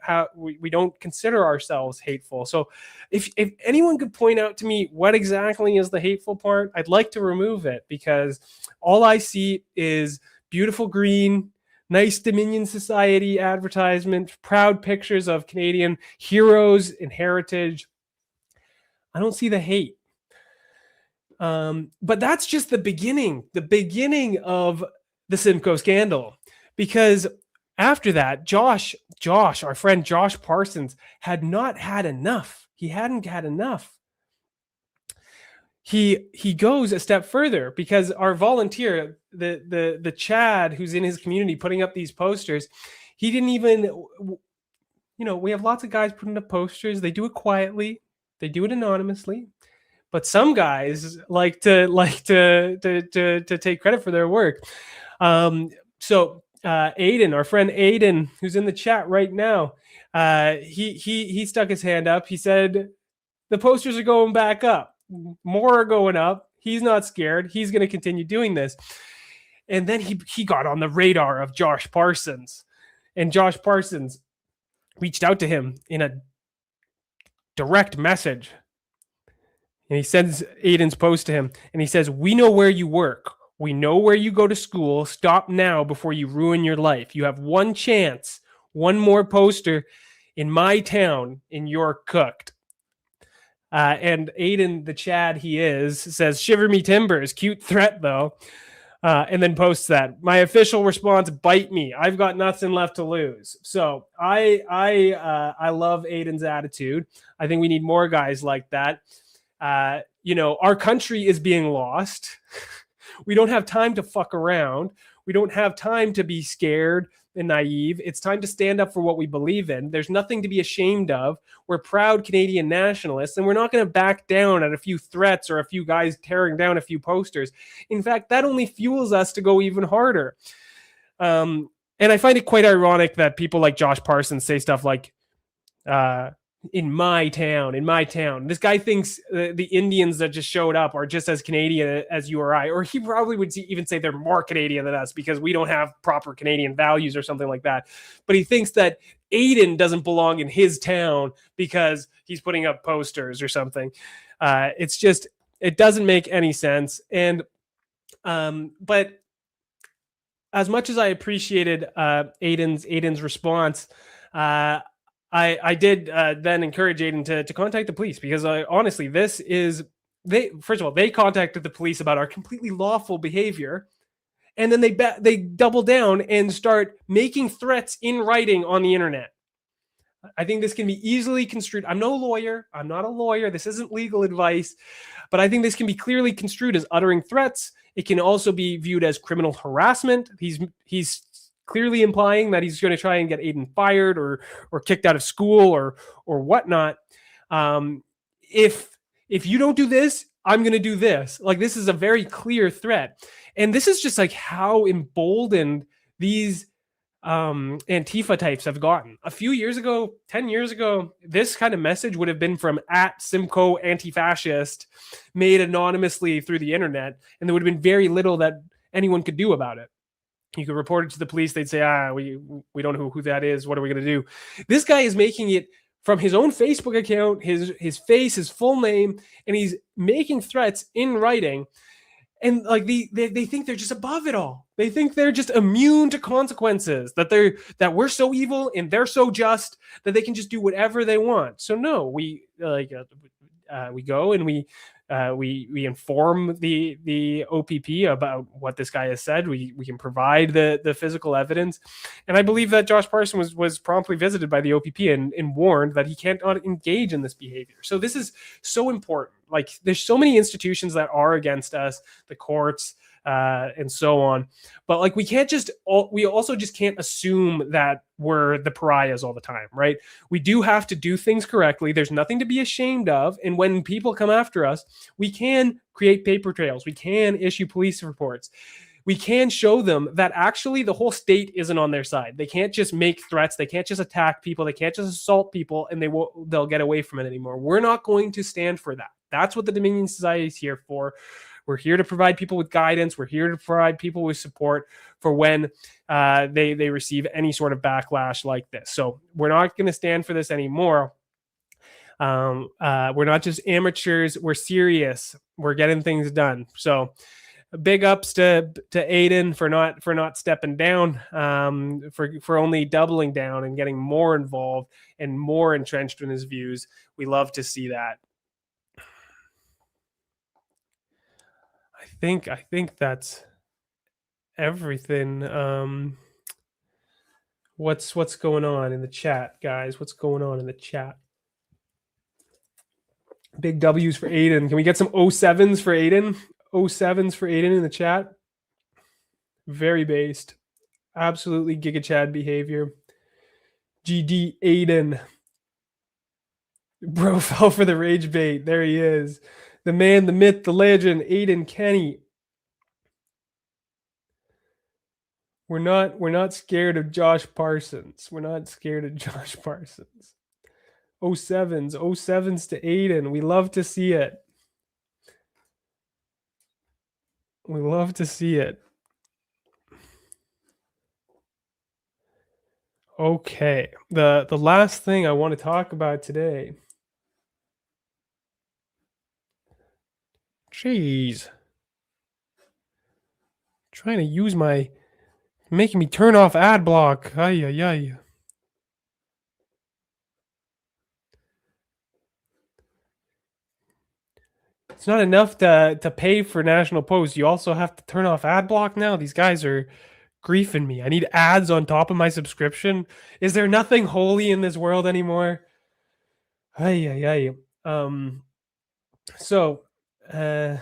consider ourselves hateful. So if anyone could point out to me what exactly is the hateful part, I'd like to remove it, because all I see is beautiful green, nice Dominion Society advertisement, proud pictures of Canadian heroes and heritage. I don't see the hate. But that's just the beginning of the Simcoe scandal. Because after that, Josh, our friend Josh Parsons, had not had enough. He hadn't had enough. He goes a step further, because our volunteer, the Chad who's in his community putting up these posters, he didn't even, we have lots of guys putting up posters. They do it quietly. They do it anonymously. But some guys like to take credit for their work. So Aiden, our friend Aiden, who's in the chat right now, he stuck his hand up. He said the posters are going back up. More are going up. He's not scared. He's going to continue doing this. And then he got on the radar of Josh Parsons, and Josh Parsons reached out to him in a direct message. And he sends Aiden's post to him, and he says, "We know where you work. We know where you go to school. Stop now before you ruin your life. You have one chance, one more poster in my town, and you're cooked." And Aiden, the Chad he is, says, "Shiver me timbers. Cute threat, though." And then posts that. My official response: "Bite me. I've got nothing left to lose." So I love Aiden's attitude. I think we need more guys like that. Our country is being lost. We don't have time to fuck around. We don't have time to be scared and naive. It's time to stand up for what we believe in. There's nothing to be ashamed of. We're proud Canadian nationalists, and we're not going to back down at a few threats or a few guys tearing down a few posters. In fact, that only fuels us to go even harder. And I find it quite ironic that people like Josh Parsons say stuff like, in my town. This guy thinks the Indians that just showed up are just as Canadian as you or I, or he probably would even say they're more Canadian than us because we don't have proper Canadian values or something like that. But he thinks that Aiden doesn't belong in his town because he's putting up posters or something. It's just, it doesn't make any sense. And, but as much as I appreciated Aiden's response, I did then encourage Aiden to contact the police, because honestly, first of all, they contacted the police about our completely lawful behavior. And then they double down and start making threats in writing on the internet. I think this can be easily construed. I'm no lawyer. I'm not a lawyer. This isn't legal advice. But I think this can be clearly construed as uttering threats. It can also be viewed as criminal harassment. He's clearly implying that he's going to try and get Aiden fired or kicked out of school or whatnot. If you don't do this, I'm going to do this. Like, this is a very clear threat. And this is just like how emboldened these Antifa types have gotten. A few years ago, 10 years ago, this kind of message would have been from @Simcoe anti-fascist, made anonymously through the internet, and there would have been very little that anyone could do about it. You could report it to the police. They'd say, we don't know who that is. What are we going to do? This guy is making it from his own Facebook account, his face, his full name, and he's making threats in writing. and like they think they're just above it all. They think they're just immune to consequences, that we're so evil and they're so just that they can just do whatever they want. So no, we go and we inform the OPP about what this guy has said. We can provide the physical evidence, and I believe that Josh Parson was promptly visited by the OPP and warned that he can't engage in this behavior. So this is so important. Like, there's so many institutions that are against us, the courts, and so on. But like, we also just can't assume that we're the pariahs all the time, right? We do have to do things correctly. There's nothing to be ashamed of. And when people come after us, we can create paper trails. We can issue police reports. We can show them that actually the whole state isn't on their side. They can't just make threats. They can't just attack people. They can't just assault people and they'll get away from it anymore. We're not going to stand for that. That's what the Dominion Society is here for. We're here to provide people with guidance. We're here to provide people with support for when they receive any sort of backlash like this. So we're not going to stand for this anymore. We're not just amateurs. We're serious. We're getting things done. So big ups to Aiden for not stepping down, for only doubling down and getting more involved and more entrenched in his views. We love to see that. I think that's everything. What's going on in the chat, guys? What's going on in the chat? Big W's for Aiden. Can we get some 07s for Aiden? 07s for Aiden in the chat. Very based. Absolutely Giga Chad behavior. GD Aiden. Bro fell for the rage bait. There he is. The man, the myth, the legend, Aiden Kenny. We're not scared of Josh Parsons. We're not scared of Josh Parsons. 07s to Aiden. We love to see it. We love to see it. Okay. The last thing I want to talk about today. Jeez. Trying to use making me turn off ad block. Ay, ay, ay. It's not enough to pay for National Post. You also have to turn off ad block now. These guys are griefing me. I need ads on top of my subscription. Is there nothing holy in this world anymore? Ay, ay, ay. So, this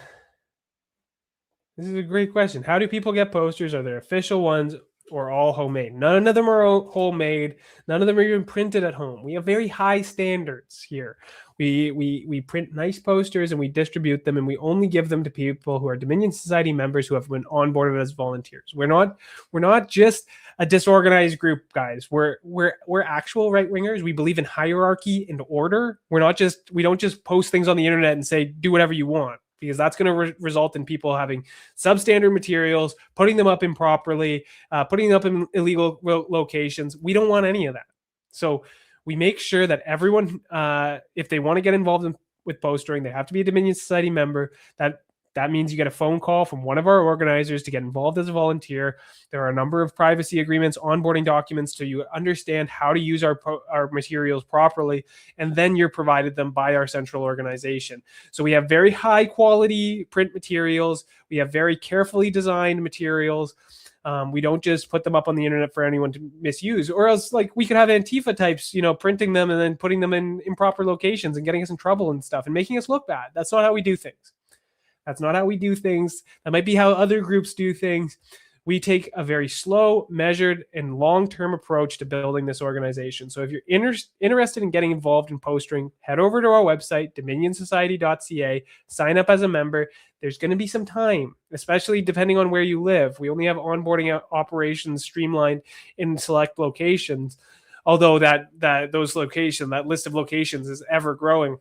is a great question. How do people get posters? Are there official ones or all homemade? None of them are homemade. None of them are even printed at home. We have very high standards here. We print nice posters and we distribute them, and we only give them to people who are Dominion Society members who have been onboarded as volunteers. We're not just a disorganized group, guys. We're actual right wingers. We believe in hierarchy and order. We don't just post things on the internet and say do whatever you want, because that's going to result in people having substandard materials, putting them up improperly, putting them up in illegal locations. We don't want any of that. So we make sure that everyone, if they want to get involved with postering, they have to be a Dominion Society member. That means you get a phone call from one of our organizers to get involved as a volunteer. There are a number of privacy agreements, onboarding documents, so you understand how to use our materials properly, and then you're provided them by our central organization. So we have very high quality print materials. We have very carefully designed materials. We don't just put them up on the internet for anyone to misuse, or else like we could have Antifa types, printing them and then putting them in improper locations and getting us in trouble and stuff and making us look bad. That's not how we do things. That's not how we do things. That might be how other groups do things. We take a very slow, measured, and long-term approach to building this organization. So if you're interested in getting involved in postering, head over to our website, dominionsociety.ca, sign up as a member. There's going to be some time, especially depending on where you live. We only have onboarding operations streamlined in select locations, although that list of locations is ever growing.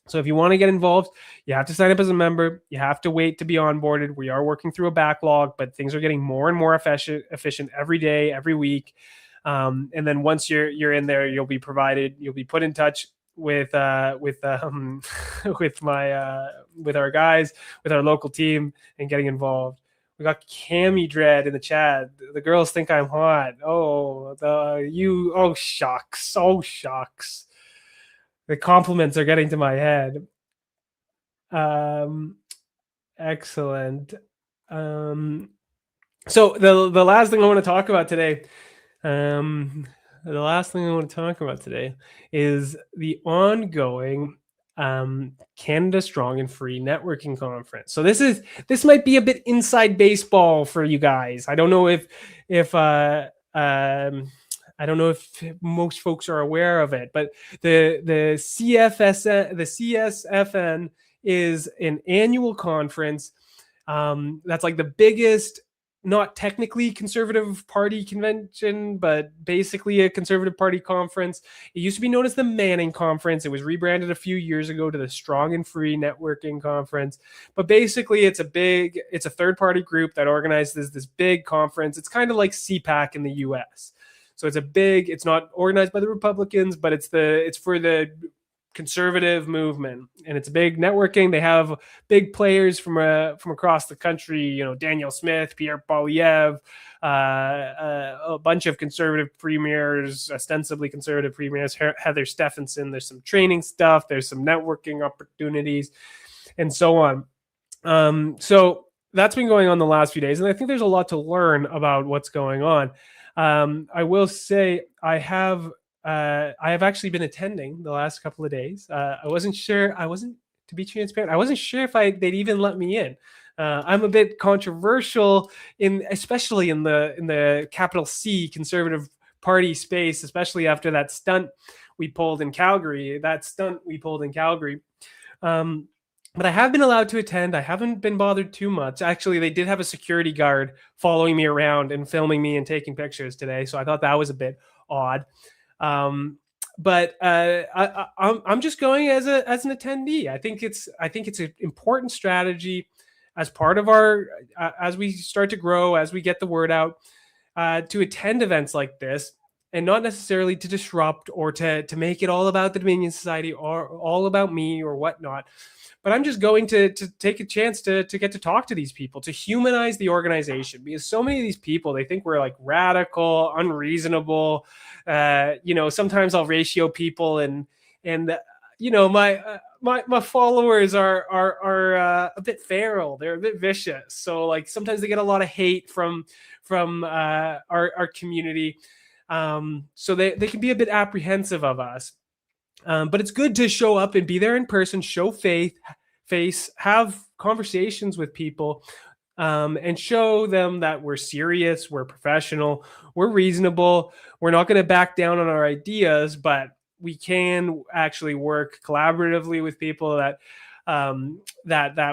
So if you want to get involved, you have to sign up as a member. You have to wait to be onboarded. We are working through a backlog, but things are getting more and more efficient every day, every week. And then once you're in there, you'll be put in touch with with my with our guys, with our local team, and getting involved. We got Cammy Dread in the chat. The girls think I'm hot. Oh shucks. Oh shucks. The compliments are getting to my head. Excellent. So the last thing I want to talk about today, is the ongoing Canada Strong and Free Networking Conference. So this might be a bit inside baseball for you guys. I don't know if I don't know if most folks are aware of it, but the CSFN is an annual conference that's like the biggest, not technically Conservative Party convention, but basically a Conservative Party conference. It used to be known as the Manning Conference. It was rebranded a few years ago to the Strong and Free Networking Conference. But basically, it's a third-party group that organizes this big conference. It's kind of like CPAC in the U.S. So it's not organized by the Republicans, but it's for the conservative movement, and it's a big networking. They have big players from across the country, Daniel Smith, Pierre Poilievre, a bunch of conservative premiers, ostensibly conservative premiers, Heather Stephenson. There's some training stuff, there's some networking opportunities, and so on. So that's been going on the last few days, and I think there's a lot to learn about what's going on. I will say I have actually been attending the last couple of days. To be transparent, I wasn't sure if they'd even let me in. I'm a bit controversial especially in the capital C Conservative Party space, especially after that stunt we pulled in Calgary. But I have been allowed to attend. I haven't been bothered too much. Actually, they did have a security guard following me around and filming me and taking pictures today, so I thought that was a bit odd. But I'm just going as an attendee. I think it's an important strategy as part of as we start to grow, as we get the word out, to attend events like this, and not necessarily to disrupt or to make it all about the Dominion Society or all about me or whatnot. But I'm just going to take a chance to get to talk to these people, to humanize the organization, because so many of these people, they think we're like radical, unreasonable. Sometimes I'll ratio people, and my followers are a bit feral. They're a bit vicious. So like sometimes they get a lot of hate from our community. So they can be a bit apprehensive of us. But it's good to show up and be there in person, show face, have conversations with people, and show them that we're serious, we're professional, we're reasonable, we're not going to back down on our ideas, but we can actually work collaboratively with people that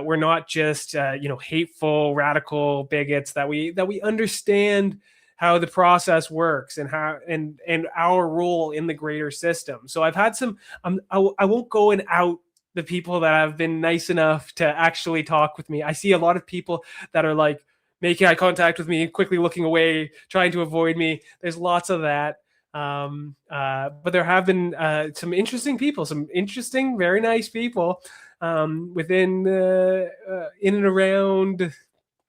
we're not just hateful, radical bigots, that we understand how the process works and how and our role in the greater system. So I've had some. I won't go and out the people that have been nice enough to actually talk with me. I see a lot of people that are like making eye contact with me, quickly looking away, trying to avoid me. There's lots of that. But there have been some interesting people, some interesting, very nice people within in and around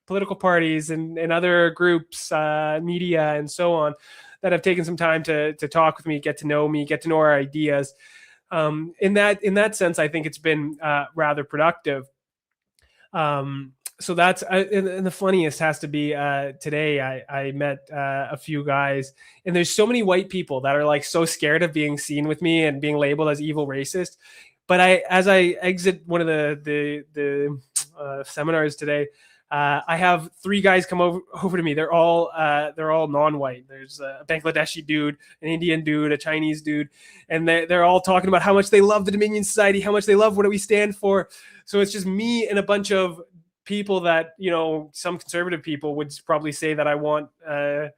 political parties and other groups, media, and so on, that have taken some time to talk with me, get to know our ideas. In that sense, I think it's been rather productive. So that's and the funniest has to be today. I met a few guys, and there's so many white people that are like so scared of being seen with me and being labeled as evil racist. But as I exit one of the seminars today, I have 3 guys come over to me. They're all non-white. There's a Bangladeshi dude, an Indian dude, a Chinese dude, and they're all talking about how much they love the Dominion Society, how much they love what we stand for. So it's just me and a bunch of people that some conservative people would probably say that I want to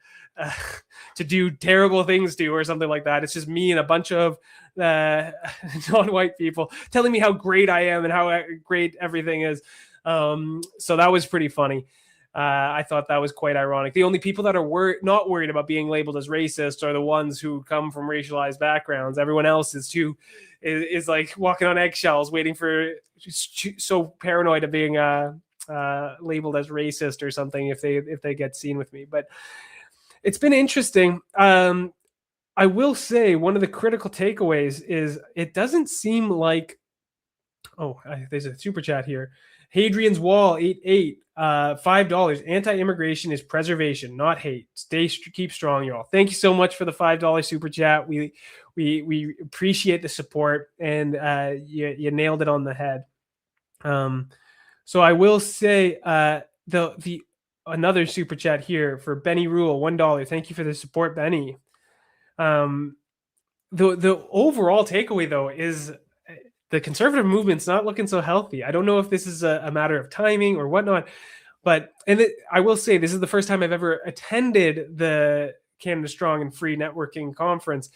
do terrible things to, or something like that. It's just me and a bunch of non-white people telling me how great I am and how great everything is. So that was pretty funny. I thought that was quite ironic. The only people that are not worried about being labeled as racist are the ones who come from racialized backgrounds. Everyone else is like walking on eggshells, waiting for, so paranoid of being labeled as racist or something if they get seen with me. But it's been interesting. I will say one of the critical takeaways is it doesn't seem like. Oh, there's a super chat here. Hadrian's Wall 88, $5. Anti-immigration is preservation, not hate. Keep strong, y'all. Thank you so much for the $5 super chat. We appreciate the support, and you nailed it on the head. So I will say the another super chat here for Benny Rule, $1. Thank you for the support, Benny. The overall takeaway though is the conservative movement's not looking so healthy. I don't know if this is a matter of timing or whatnot, but I will say this is the first time I've ever attended the Canada Strong and Free Networking Conference.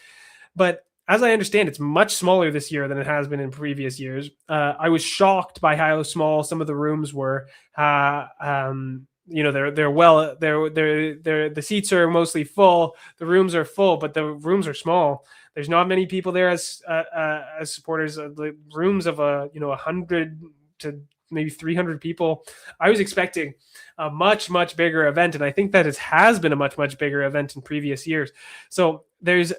But as I understand, it's much smaller this year than it has been in previous years. I was shocked by how small some of the rooms were. The seats are mostly full. The rooms are full, but the rooms are small. There's not many people there as supporters. The rooms of 100 to maybe 300 people. I was expecting a much bigger event, and I think that it has been a much bigger event in previous years. So there's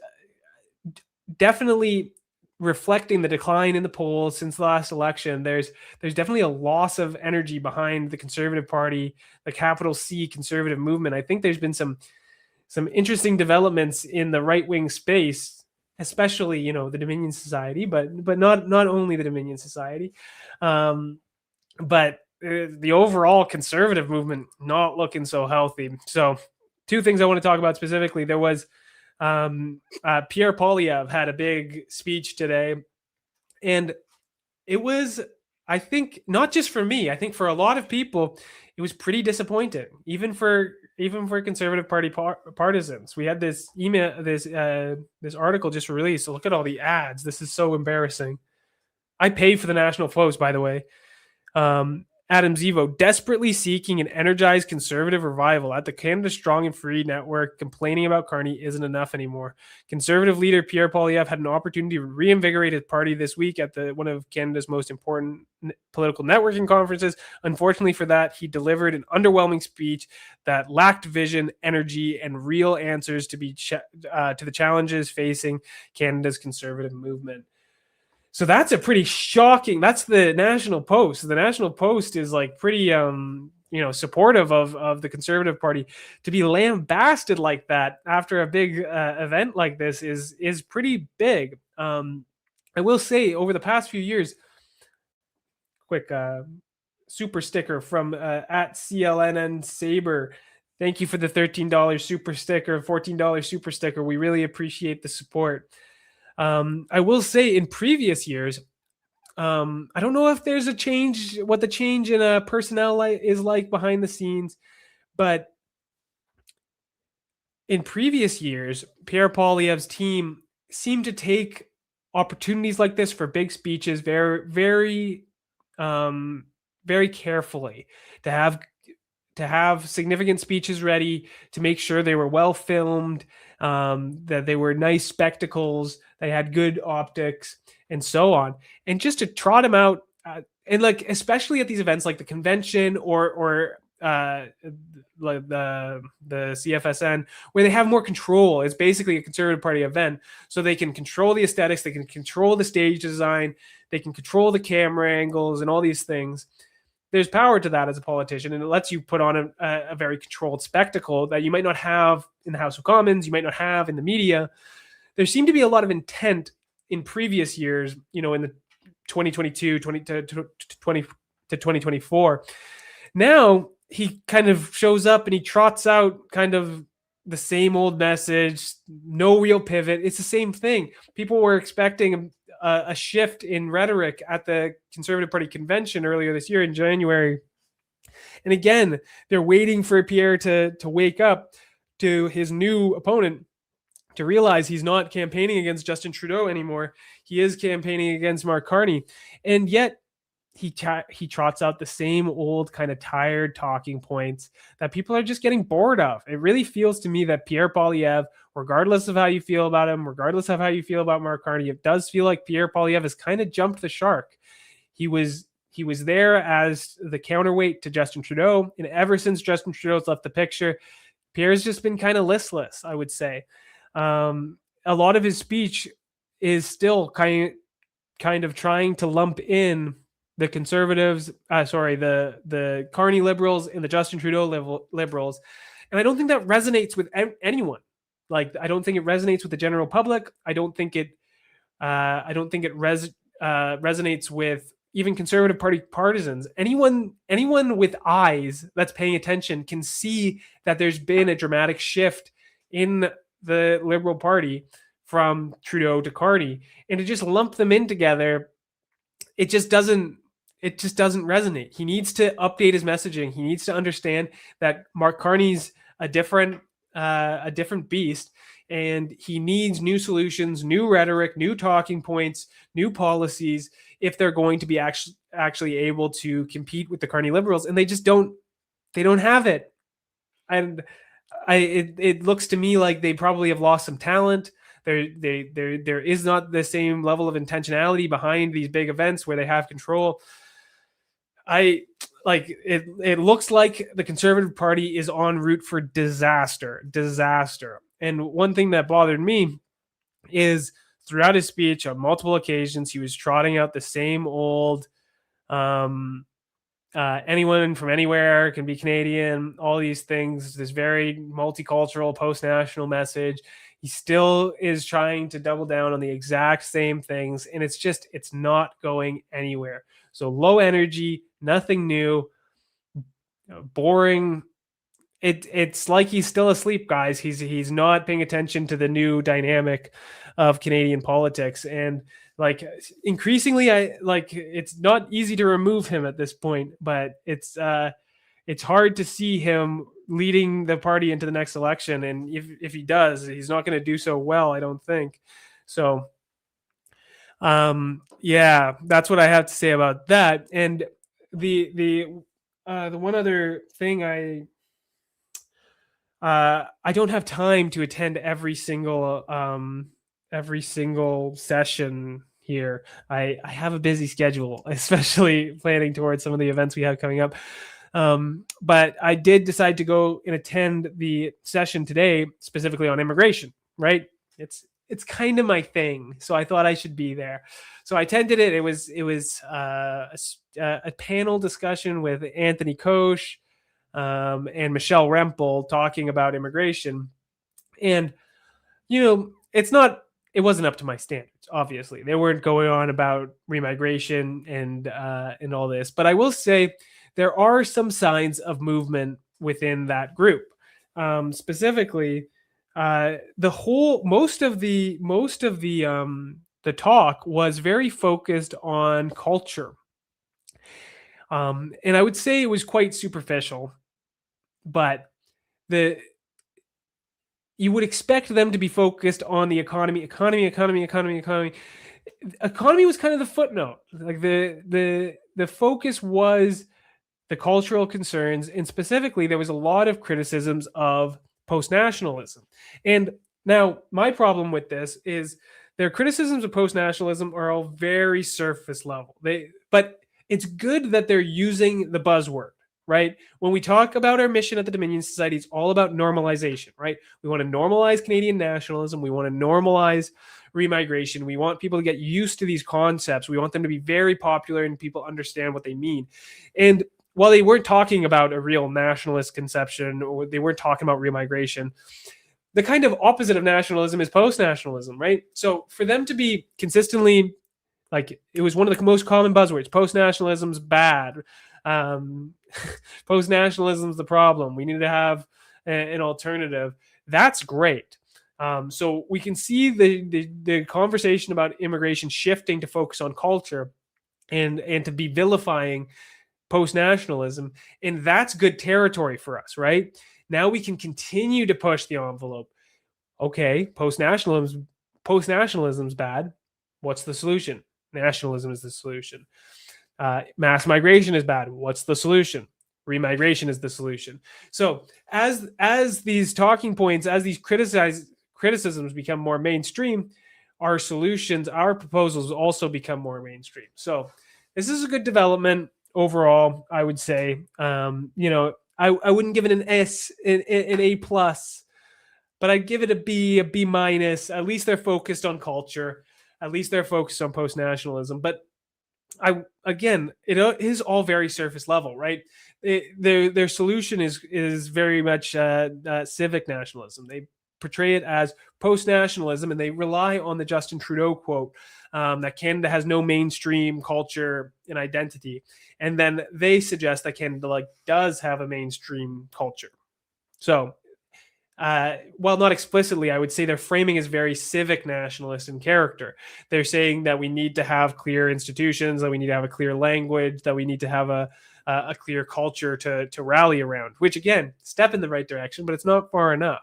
definitely, reflecting the decline in the polls since the last election, there's definitely a loss of energy behind the Conservative Party, the capital C conservative movement. I think there's been some interesting developments in the right-wing space, especially the Dominion Society, but not only the Dominion Society, but the overall conservative movement not looking so healthy. So two things I want to talk about specifically. There was Pierre Poilievre had a big speech today, and it was, I think, not just for me, I think for a lot of people, it was pretty disappointing, even for Conservative Party partisans. We had this email, this article just released. So look at all the ads. This is so embarrassing. I paid for the National Post, by the way. Adam Zivo, desperately seeking an energized conservative revival at the Canada Strong and Free Network. Complaining about Carney isn't enough anymore. Conservative leader Pierre Poilievre had an opportunity to reinvigorate his party this week at one of Canada's most important political networking conferences. Unfortunately for that, he delivered an underwhelming speech that lacked vision, energy, and real answers to the challenges facing Canada's conservative movement. So that's a pretty shocking. That's the National Post. The National Post is like pretty, supportive of the Conservative Party. To be lambasted like that after a big event like this is pretty big. I will say, over the past few years, quick super sticker from at CLNN Saber. Thank you for the $13 super sticker, $14 super sticker. We really appreciate the support. I will say, in previous years, I don't know if there's a change, what the change in personnel is like behind the scenes, but in previous years, Pierre Poilievre's team seemed to take opportunities like this for big speeches very, very, very carefully, to have significant speeches ready, to make sure they were well filmed, that they were nice spectacles, they had good optics, and so on. And just to trot them out, and like especially at these events like the convention or like the CFSN, where they have more control. It's basically a Conservative Party event, so they can control the aesthetics, they can control the stage design, they can control the camera angles and all these things. There's power to that as a politician, and it lets you put on a very controlled spectacle that you might not have in the House of Commons, you might not have in the media. There seemed to be a lot of intent in previous years, in the 2022, 2024. Now he kind of shows up and he trots out kind of the same old message, no real pivot. It's the same thing. People were expecting a shift in rhetoric at the Conservative Party convention earlier this year in January. And again, they're waiting for Pierre to wake up to his new opponent, to realize he's not campaigning against Justin Trudeau anymore. He is campaigning against Mark Carney. And yet he trots out the same old kind of tired talking points that people are just getting bored of. It really feels to me that Pierre Poilievre, regardless of how you feel about him, regardless of how you feel about Mark Carney, it does feel like Pierre Poilievre has kind of jumped the shark. He was there as the counterweight to Justin Trudeau, and ever since Justin Trudeau's left the picture, Pierre's just been kind of listless, I would say. A lot of his speech is still kind of trying to lump in the Conservatives, the Carney Liberals and the Justin Trudeau Liberals, and I don't think that resonates with anyone. Like, I don't think it resonates with the general public. I don't think it resonates with even Conservative Party partisans. Anyone with eyes that's paying attention can see that there's been a dramatic shift in the Liberal Party from Trudeau to Carney, and to just lump them in together, it just doesn't resonate. He needs to update his messaging. He needs to understand that Mark Carney's a different beast, and he needs new solutions, new rhetoric, new talking points, new policies if they're going to be actually able to compete with the Carney Liberals, and they don't have it. And it looks to me like they probably have lost some talent. There is not the same level of intentionality behind these big events where they have control. It looks like the Conservative Party is en route for disaster. And one thing that bothered me is throughout his speech on multiple occasions, he was trotting out the same old anyone from anywhere can be Canadian, all these things, this very multicultural post-national message. He still is trying to double down on the exact same things, and it's not going anywhere. So low energy, nothing new, boring. It's like he's still asleep, guys. He's not paying attention to the new dynamic of Canadian politics, and like increasingly, it's not easy to remove him at this point, but it's hard to see him leading the party into the next election. And if he does, he's not going to do so well, I don't think. So, yeah, that's what I have to say about that. And the one other thing I don't have time to attend every single session here. I have a busy schedule, especially planning towards some of the events we have coming up. But I did decide to go and attend the session today, specifically on immigration, right? It's kind of my thing, so I thought I should be there. So I attended it. It was a panel discussion with Anthony Koch and Michelle Rempel talking about immigration. And, it wasn't up to my standards, obviously. They weren't going on about remigration and all this. But I will say there are some signs of movement within that group. Specifically, most of the talk was very focused on culture. And I would say it was quite superficial, but you would expect them to be focused on the economy. Economy was kind of the footnote. Like the focus was the cultural concerns, and specifically there was a lot of criticisms of post-nationalism. And now my problem with this is their criticisms of post-nationalism are all very surface level. But it's good that they're using the buzzword, right? When we talk about our mission at the Dominion Society, it's all about normalization, right? We want to normalize Canadian nationalism. We want to normalize remigration. We want people to get used to these concepts. We want them to be very popular and people understand what they mean. And while they weren't talking about a real nationalist conception, or they weren't talking about remigration, the kind of opposite of nationalism is post-nationalism, right? So for them to be consistently, like, it was one of the most common buzzwords, post-nationalism's bad. Post-nationalism's the problem. We need to have an alternative. That's great. So we can see the conversation about immigration shifting to focus on culture and to be vilifying post-nationalism, and that's good territory for us, right? Now we can continue to push the envelope. Okay, post-nationalism's bad. What's the solution? Nationalism is the solution. Mass migration is bad. What's the solution? Remigration is the solution. So as these talking points, as these criticisms become more mainstream, our solutions, our proposals also become more mainstream. So this is a good development overall, I would say. I wouldn't give it an S, an A plus, but I'd give it a B minus. At least they're focused on culture. At least they're focused on post nationalism. But it is all very surface level, right? Their solution is very much civic nationalism. They portray it as post nationalism, and they rely on the Justin Trudeau quote that Canada has no mainstream culture and identity, and then they suggest that Canada does have a mainstream culture. So while not explicitly, I would say their framing is very civic nationalist in character. They're saying that we need to have clear institutions, that we need to have a clear language, that we need to have a clear culture to rally around, which again, step in the right direction, but it's not far enough.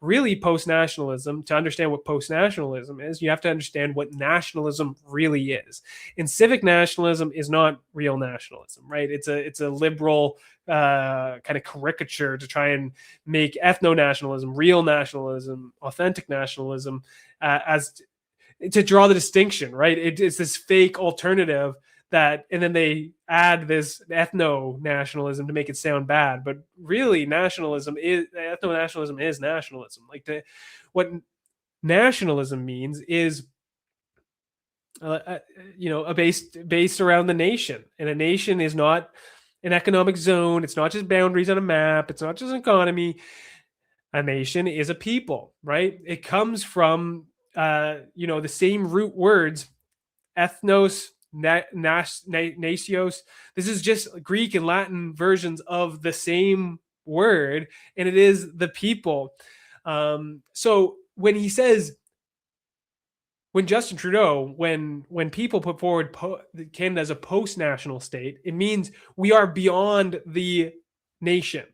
Really, post-nationalism, to understand what post-nationalism is, you have to understand what nationalism really is. And civic nationalism is not real nationalism, right? It's a liberal kind of caricature to try and make ethno-nationalism, real nationalism, authentic nationalism, as to draw the distinction, right? It's this fake alternative and then they add this ethno-nationalism to make it sound bad, but really ethno-nationalism is nationalism. What nationalism means is based around the nation, and a nation is not an economic zone. It's not just boundaries on a map. It's not just an economy. A nation is a people, right? It comes from the same root words, ethnos, nasios. This is just Greek and Latin versions of the same word, and it is the people. So when he says, when Justin Trudeau, when people put forward Canada as a post-national state, it means we are beyond the nation.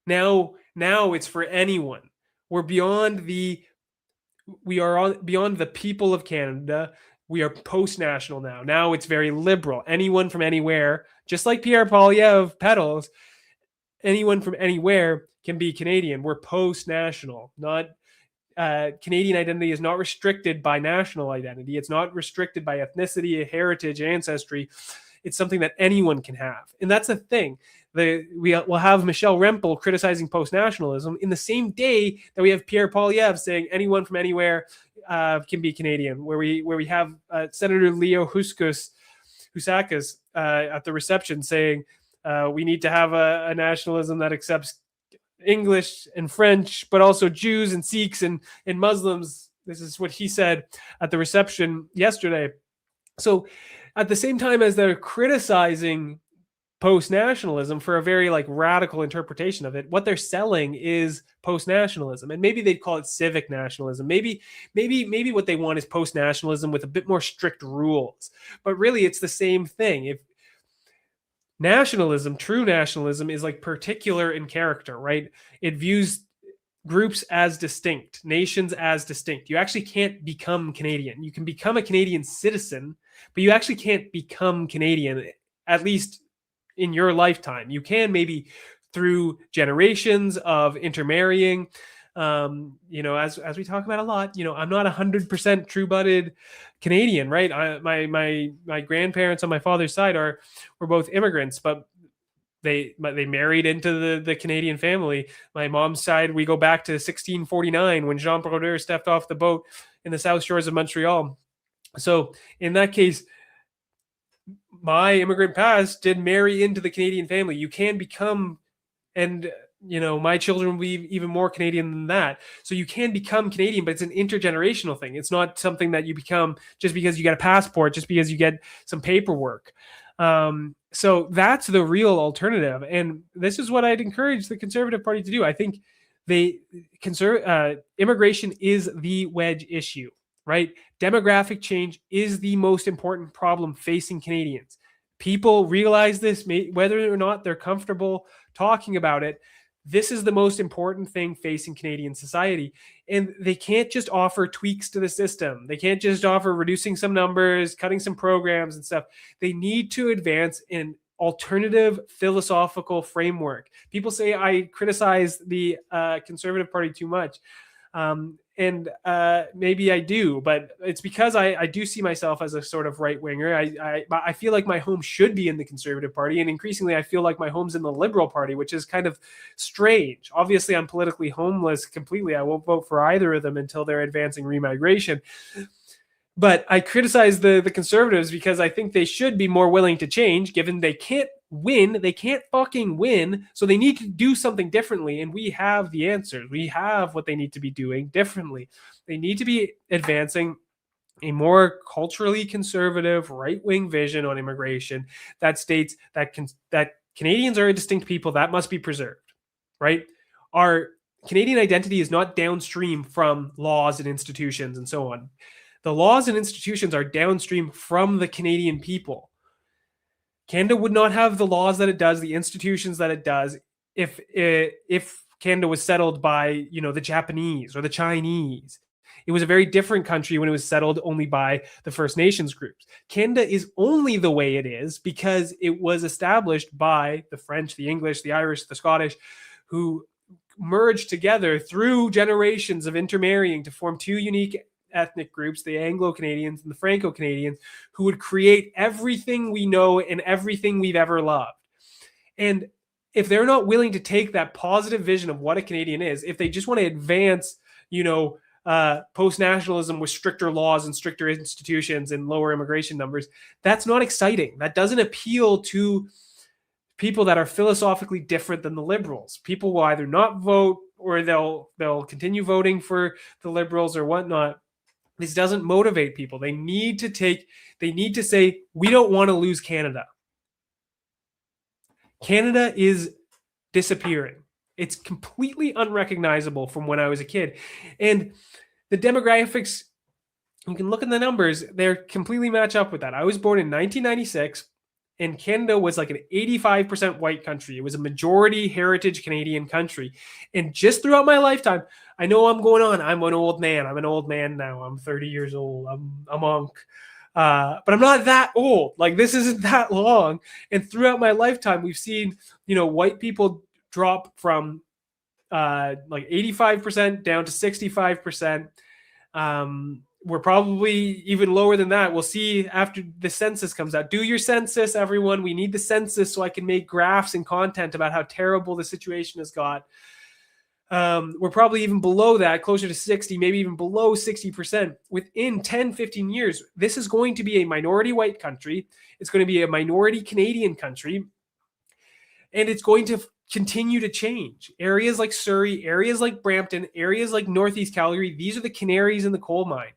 Now it's for anyone. Beyond the people of Canada. We are post-national now. Now it's very liberal. Anyone from anywhere, just like Pierre Poilievre peddles, anyone from anywhere can be Canadian. We're post-national. Not Canadian identity is not restricted by national identity. It's not restricted by ethnicity, heritage, ancestry. It's something that anyone can have. And that's the thing. We'll have Michelle Rempel criticizing post-nationalism in the same day that we have Pierre Poilievre saying anyone from anywhere can be Canadian, where we have Senator Leo Housakos at the reception saying we need to have a nationalism that accepts English and French, but also Jews and Sikhs and Muslims. This is what he said at the reception yesterday. So at the same time as they're criticizing post-nationalism for a very radical interpretation of it, what they're selling is post-nationalism, and maybe they'd call it civic nationalism. Maybe what they want is post-nationalism with a bit more strict rules, but really it's the same thing. If nationalism, true nationalism, is particular in character, right? It views groups as distinct, nations as distinct. You actually can't become Canadian. You can become a Canadian citizen, but you actually can't become Canadian, at least in your lifetime. You can maybe through generations of intermarrying. As we talk about a lot, I'm not 100% true-blooded Canadian, right? My grandparents on my father's side were both immigrants, but they married into the Canadian family. My mom's side, we go back to 1649 when Jean Brodeur stepped off the boat in the South Shores of Montreal. So in that case, my immigrant past did marry into the Canadian family. You can become, and my children will be even more Canadian than that. So you can become Canadian, but it's an intergenerational thing. It's not something that you become just because you get a passport, just because you get some paperwork. So that's the real alternative. And this is what I'd encourage the Conservative Party to do. I think immigration is the wedge issue, right? Demographic change is the most important problem facing Canadians. People realize this, whether or not they're comfortable talking about it. This is the most important thing facing Canadian society. And they can't just offer tweaks to the system. They can't just offer reducing some numbers, cutting some programs and stuff. They need to advance an alternative philosophical framework. People say I criticize the Conservative Party too much. And maybe I do, but it's because I do see myself as a sort of right winger. I feel like my home should be in the Conservative Party, and increasingly I feel like my home's in the Liberal Party, which is kind of strange. Obviously, I'm politically homeless completely. I won't vote for either of them until they're advancing remigration. But I criticize the Conservatives because I think they should be more willing to change, given they can't win. They can't fucking win. So they need to do something differently. And we have the answers. We have what they need to be doing differently. They need to be advancing a more culturally conservative right-wing vision on immigration that states that Canadians are a distinct people that must be preserved, right? Our Canadian identity is not downstream from laws and institutions and so on. The laws and institutions are downstream from the Canadian people. Canada would not have the laws that it does, the institutions that it does, if Canada was settled by, the Japanese or the Chinese. It was a very different country when it was settled only by the First Nations groups. Canada is only the way it is because it was established by the French, the English, the Irish, the Scottish, who merged together through generations of intermarrying to form two unique ethnic groups, the Anglo-Canadians and the Franco-Canadians, who would create everything we know and everything we've ever loved. And if they're not willing to take that positive vision of what a Canadian is, if they just want to advance, post-nationalism with stricter laws and stricter institutions and lower immigration numbers, that's not exciting. That doesn't appeal to people that are philosophically different than the Liberals. People will either not vote or they'll continue voting for the Liberals or whatnot. This doesn't motivate people. They need to say, we don't want to lose Canada. Canada is disappearing. It's completely unrecognizable from when I was a kid. And the demographics, you can look at the numbers, they're completely match up with that. I was born in 1996, and Canada was like an 85% white country. It was a majority heritage Canadian country. And just throughout my lifetime, I know I'm going on. I'm an old man. I'm an old man now. I'm 30 years old. I'm a monk. But I'm not that old. Like, this isn't that long. And throughout my lifetime, we've seen, white people drop from like 85% down to 65%. We're probably even lower than that. We'll see after the census comes out. Do your census, everyone. We need the census so I can make graphs and content about how terrible the situation has got. We're probably even below that, closer to 60, maybe even below 60%. Within 10, 15 years, this is going to be a minority white country. It's going to be a minority Canadian country. And it's going to continue to change. Areas like Surrey, areas like Brampton, areas like Northeast Calgary, these are the canaries in the coal mine.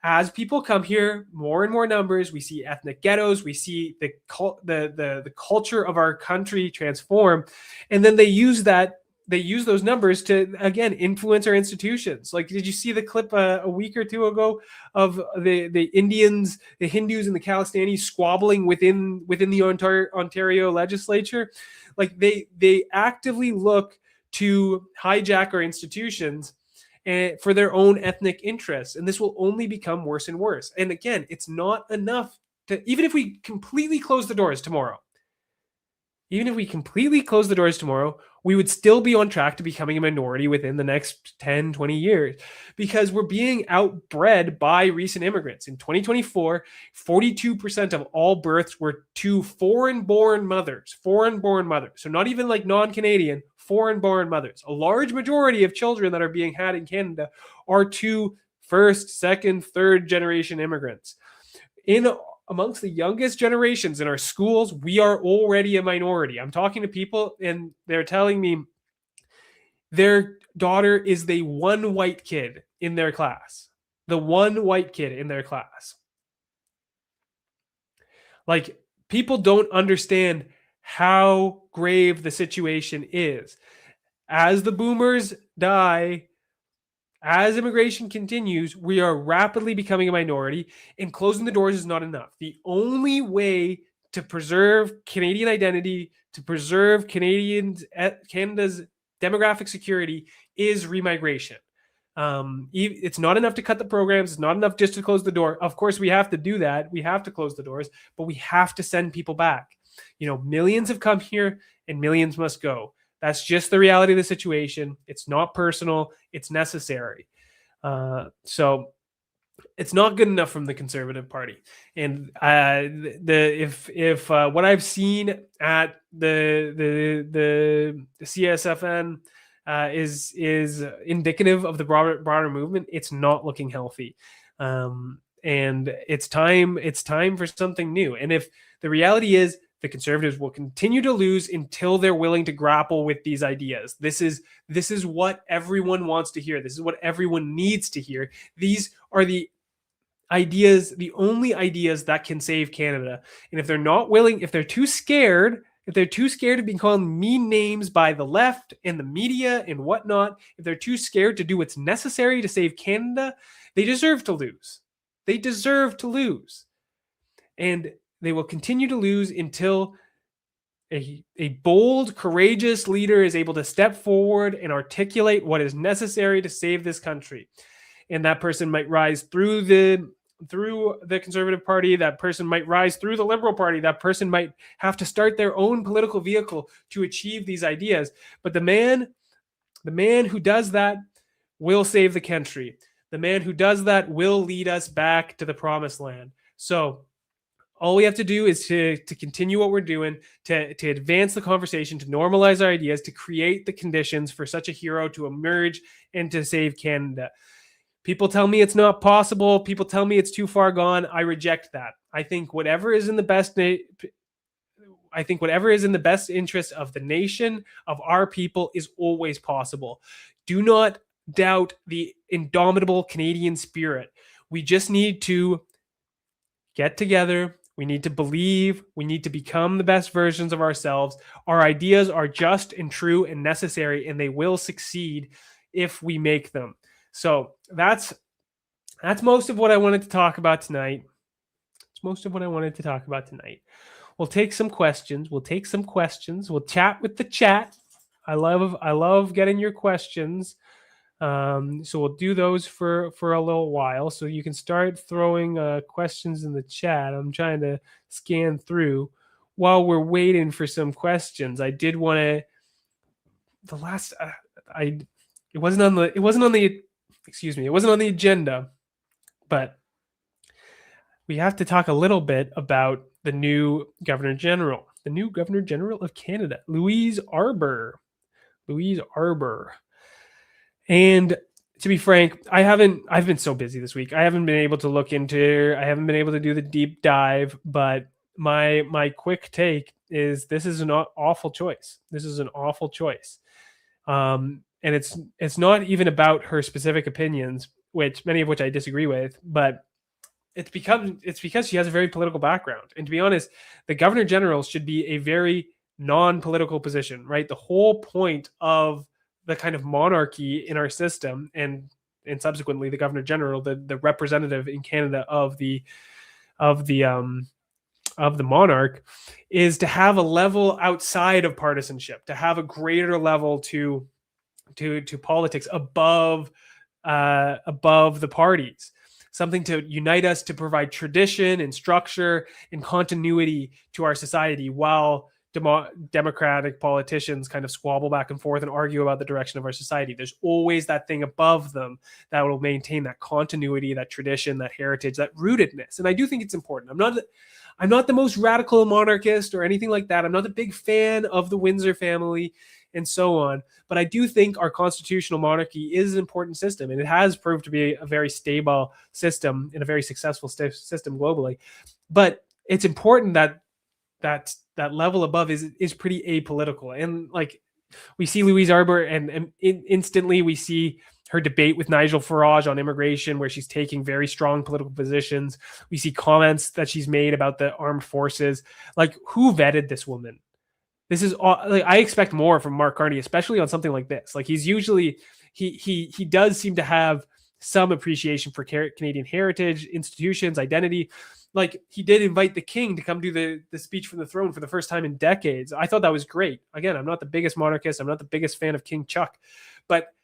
As people come here, more and more numbers, we see ethnic ghettos, we see the culture of our country transform, and then they use those numbers to, again, influence our institutions. Like, did you see the clip a week or two ago of the Indians, the Hindus, and the Khalistanis squabbling within the Ontario legislature? Like, they actively look to hijack our institutions and for their own ethnic interests, and this will only become worse and worse. And again, it's not enough to, even if we completely close the doors tomorrow, we would still be on track to becoming a minority within the next 10, 20 years, because we're being outbred by recent immigrants. In 2024, 42% of all births were to foreign-born mothers. So not even like non-Canadian, foreign-born mothers. A large majority of children that are being had in Canada are to first, second, third generation immigrants. Amongst the youngest generations in our schools, we are already a minority. I'm talking to people and they're telling me their daughter is the one white kid in their class. Like, people don't understand how grave the situation is. As the boomers die, as immigration continues, we are rapidly becoming a minority, and closing the doors is not enough. The only way to preserve Canadian identity, to preserve Canada's demographic security is remigration. It's not enough to cut the programs. It's not enough just to close the door. Of course, we have to do that. We have to close the doors, but we have to send people back. Millions have come here and millions must go. That's just the reality of the situation. It's not personal. It's necessary. So it's not good enough from the Conservative Party. And if what I've seen at the CSFN is indicative of the broader movement, it's not looking healthy. And it's time for something new. And if the reality is the Conservatives will continue to lose until they're willing to grapple with these ideas. This is what everyone wants to hear. This is what everyone needs to hear. These are the ideas, the only ideas that can save Canada. And if they're not willing, if they're too scared of being called mean names by the left and the media and whatnot, if they're too scared to do what's necessary to save Canada, they deserve to lose. They deserve to lose. And they will continue to lose until a bold, courageous leader is able to step forward and articulate what is necessary to save this country. And that person might rise through the Conservative Party. That person might rise through the Liberal Party. That person might have to start their own political vehicle to achieve these ideas. But the man who does that will save the country. The man who does that will lead us back to the promised land. So all we have to do is to continue what we're doing, to advance the conversation, to normalize our ideas, to create the conditions for such a hero to emerge and to save Canada. People tell me it's not possible. People tell me it's too far gone. I reject that. I think whatever is in the best interest of the nation, of our people, is always possible. Do not doubt the indomitable Canadian spirit. We just need to get together. We need to believe. We need to become the best versions of ourselves. Our ideas are just and true and necessary, and they will succeed if we make them. So that's most of what I wanted to talk about tonight. We'll take some questions. We'll chat with the chat. I love getting your questions. So we'll do those for a little while. So you can start throwing questions in the chat. I'm trying to scan through while we're waiting for some questions. I did want to. It wasn't on the agenda, but we have to talk a little bit about the new Governor General of Canada, Louise Arbour. And to be frank, I've been so busy this week. I haven't been able to do the deep dive, but my quick take is this is an awful choice. And it's not even about her specific opinions, many of which I disagree with, but it's because she has a very political background. And to be honest, the Governor General should be a very non-political position, right? The whole point of the kind of monarchy in our system, and subsequently the Governor General, the representative in Canada of the monarch, is to have a level outside of partisanship, to have a greater level to politics above the parties, something to unite us, to provide tradition and structure and continuity to our society, while democratic politicians kind of squabble back and forth and argue about the direction of our society. There's always that thing above them that will maintain that continuity, that tradition, that heritage, that rootedness. And I do think it's important. I'm not the most radical monarchist or anything like that. I'm not a big fan of the Windsor family and so on. But I do think our constitutional monarchy is an important system, and it has proved to be a very stable system and a very successful system globally. But it's important that level above is pretty apolitical. And like we see Louise Arbour, and instantly we see her debate with Nigel Farage on immigration, where she's taking very strong political positions. We see comments that she's made about the armed forces. Like, who vetted this woman? This is like, I expect more from Mark Carney, especially on something like this. Like, he's usually he does seem to have some appreciation for Canadian heritage, institutions, identity. like he did invite the king to come do the speech from the throne for the first time in decades. I thought that was great. Again, I'm not the biggest monarchist. I'm not the biggest fan of King Chuck, but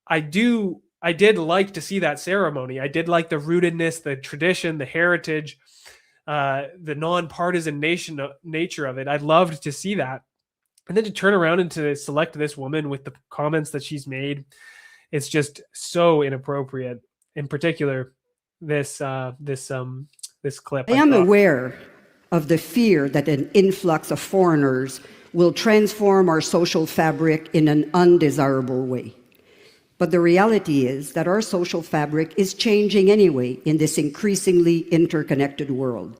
I did like to see that ceremony. I did like the rootedness, the tradition, the heritage, the nonpartisan nature of it. I loved to see that. And then to turn around and to select this woman with the comments that she's made, it's just so inappropriate. In particular, this clip. I am aware of the fear that an influx of foreigners will transform our social fabric in an undesirable way. But the reality is that our social fabric is changing anyway in this increasingly interconnected world.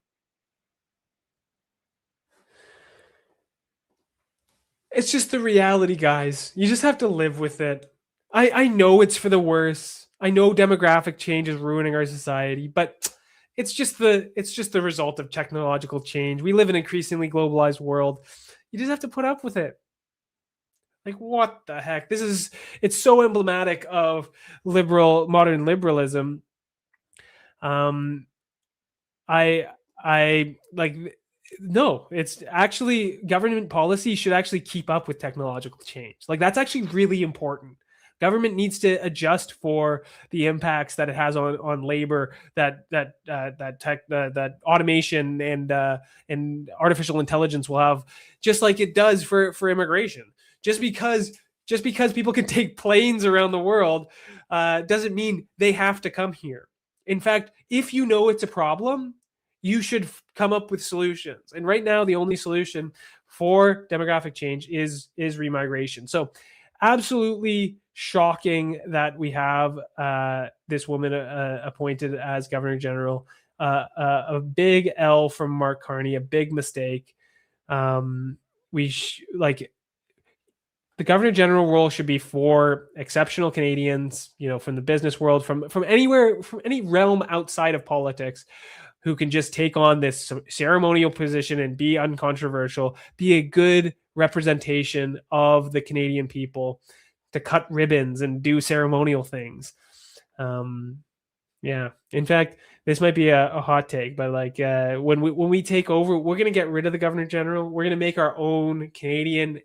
It's just the reality, guys. You just have to live with it. I know it's for the worse. I know demographic change is ruining our society, but it's just the result of technological change. We live in an increasingly globalized world. You just have to put up with it. Like, what the heck? It's so emblematic of modern liberalism. I like, no, it's actually, government policy should actually keep up with technological change. Like, that's actually really important. Government needs to adjust for the impacts that it has on labor, that automation and artificial intelligence will have, just like it does for immigration. Just because people can take planes around the world doesn't mean they have to come here. In fact, if you know it's a problem, you should come up with solutions. And right now, the only solution for demographic change is remigration. So absolutely shocking that we have this woman appointed as Governor General. A big L from Mark Carney, a big mistake. The Governor General role should be for exceptional Canadians, from the business world, from anywhere, from any realm outside of politics, who can just take on this ceremonial position and be uncontroversial, be a good representation of the Canadian people, to cut ribbons and do ceremonial things. Yeah. In fact, this might be a hot take, but when we take over, we're going to get rid of the Governor General. We're going to make our own Canadian,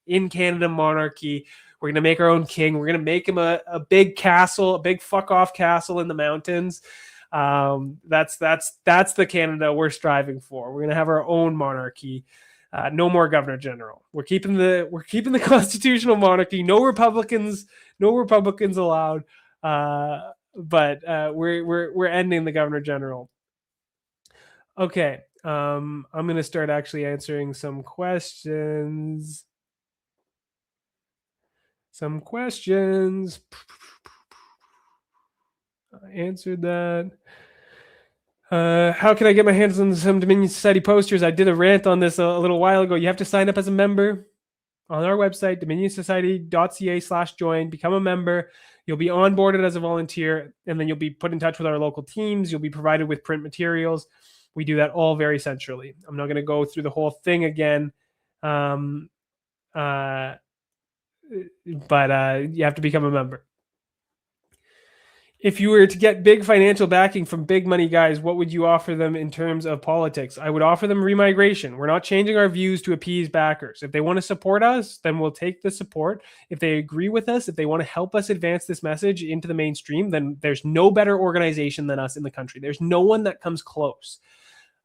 in Canada, monarchy. We're going to make our own king. We're going to make him a big castle, a big fuck off castle in the mountains. That's the Canada we're striving for. We're going to have our own monarchy. No more Governor General. We're keeping the constitutional monarchy. No Republicans allowed. But we're ending the Governor General. Okay. I'm going to start actually answering some questions. I answered that. How can I get my hands on some Dominion Society posters? I did a rant on this a little while ago. You have to sign up as a member on our website, dominionsociety.ca/join. Become a member. You'll be onboarded as a volunteer, and then you'll be put in touch with our local teams. You'll be provided with print materials. We do that all very centrally. I'm not going to go through the whole thing again. But you have to become a member. If you were to get big financial backing from big money guys, what would you offer them in terms of politics? I would offer them remigration. We're not changing our views to appease backers. If they want to support us, then we'll take the support. If they agree with us, if they want to help us advance this message into the mainstream, then there's no better organization than us in the country. There's no one that comes close.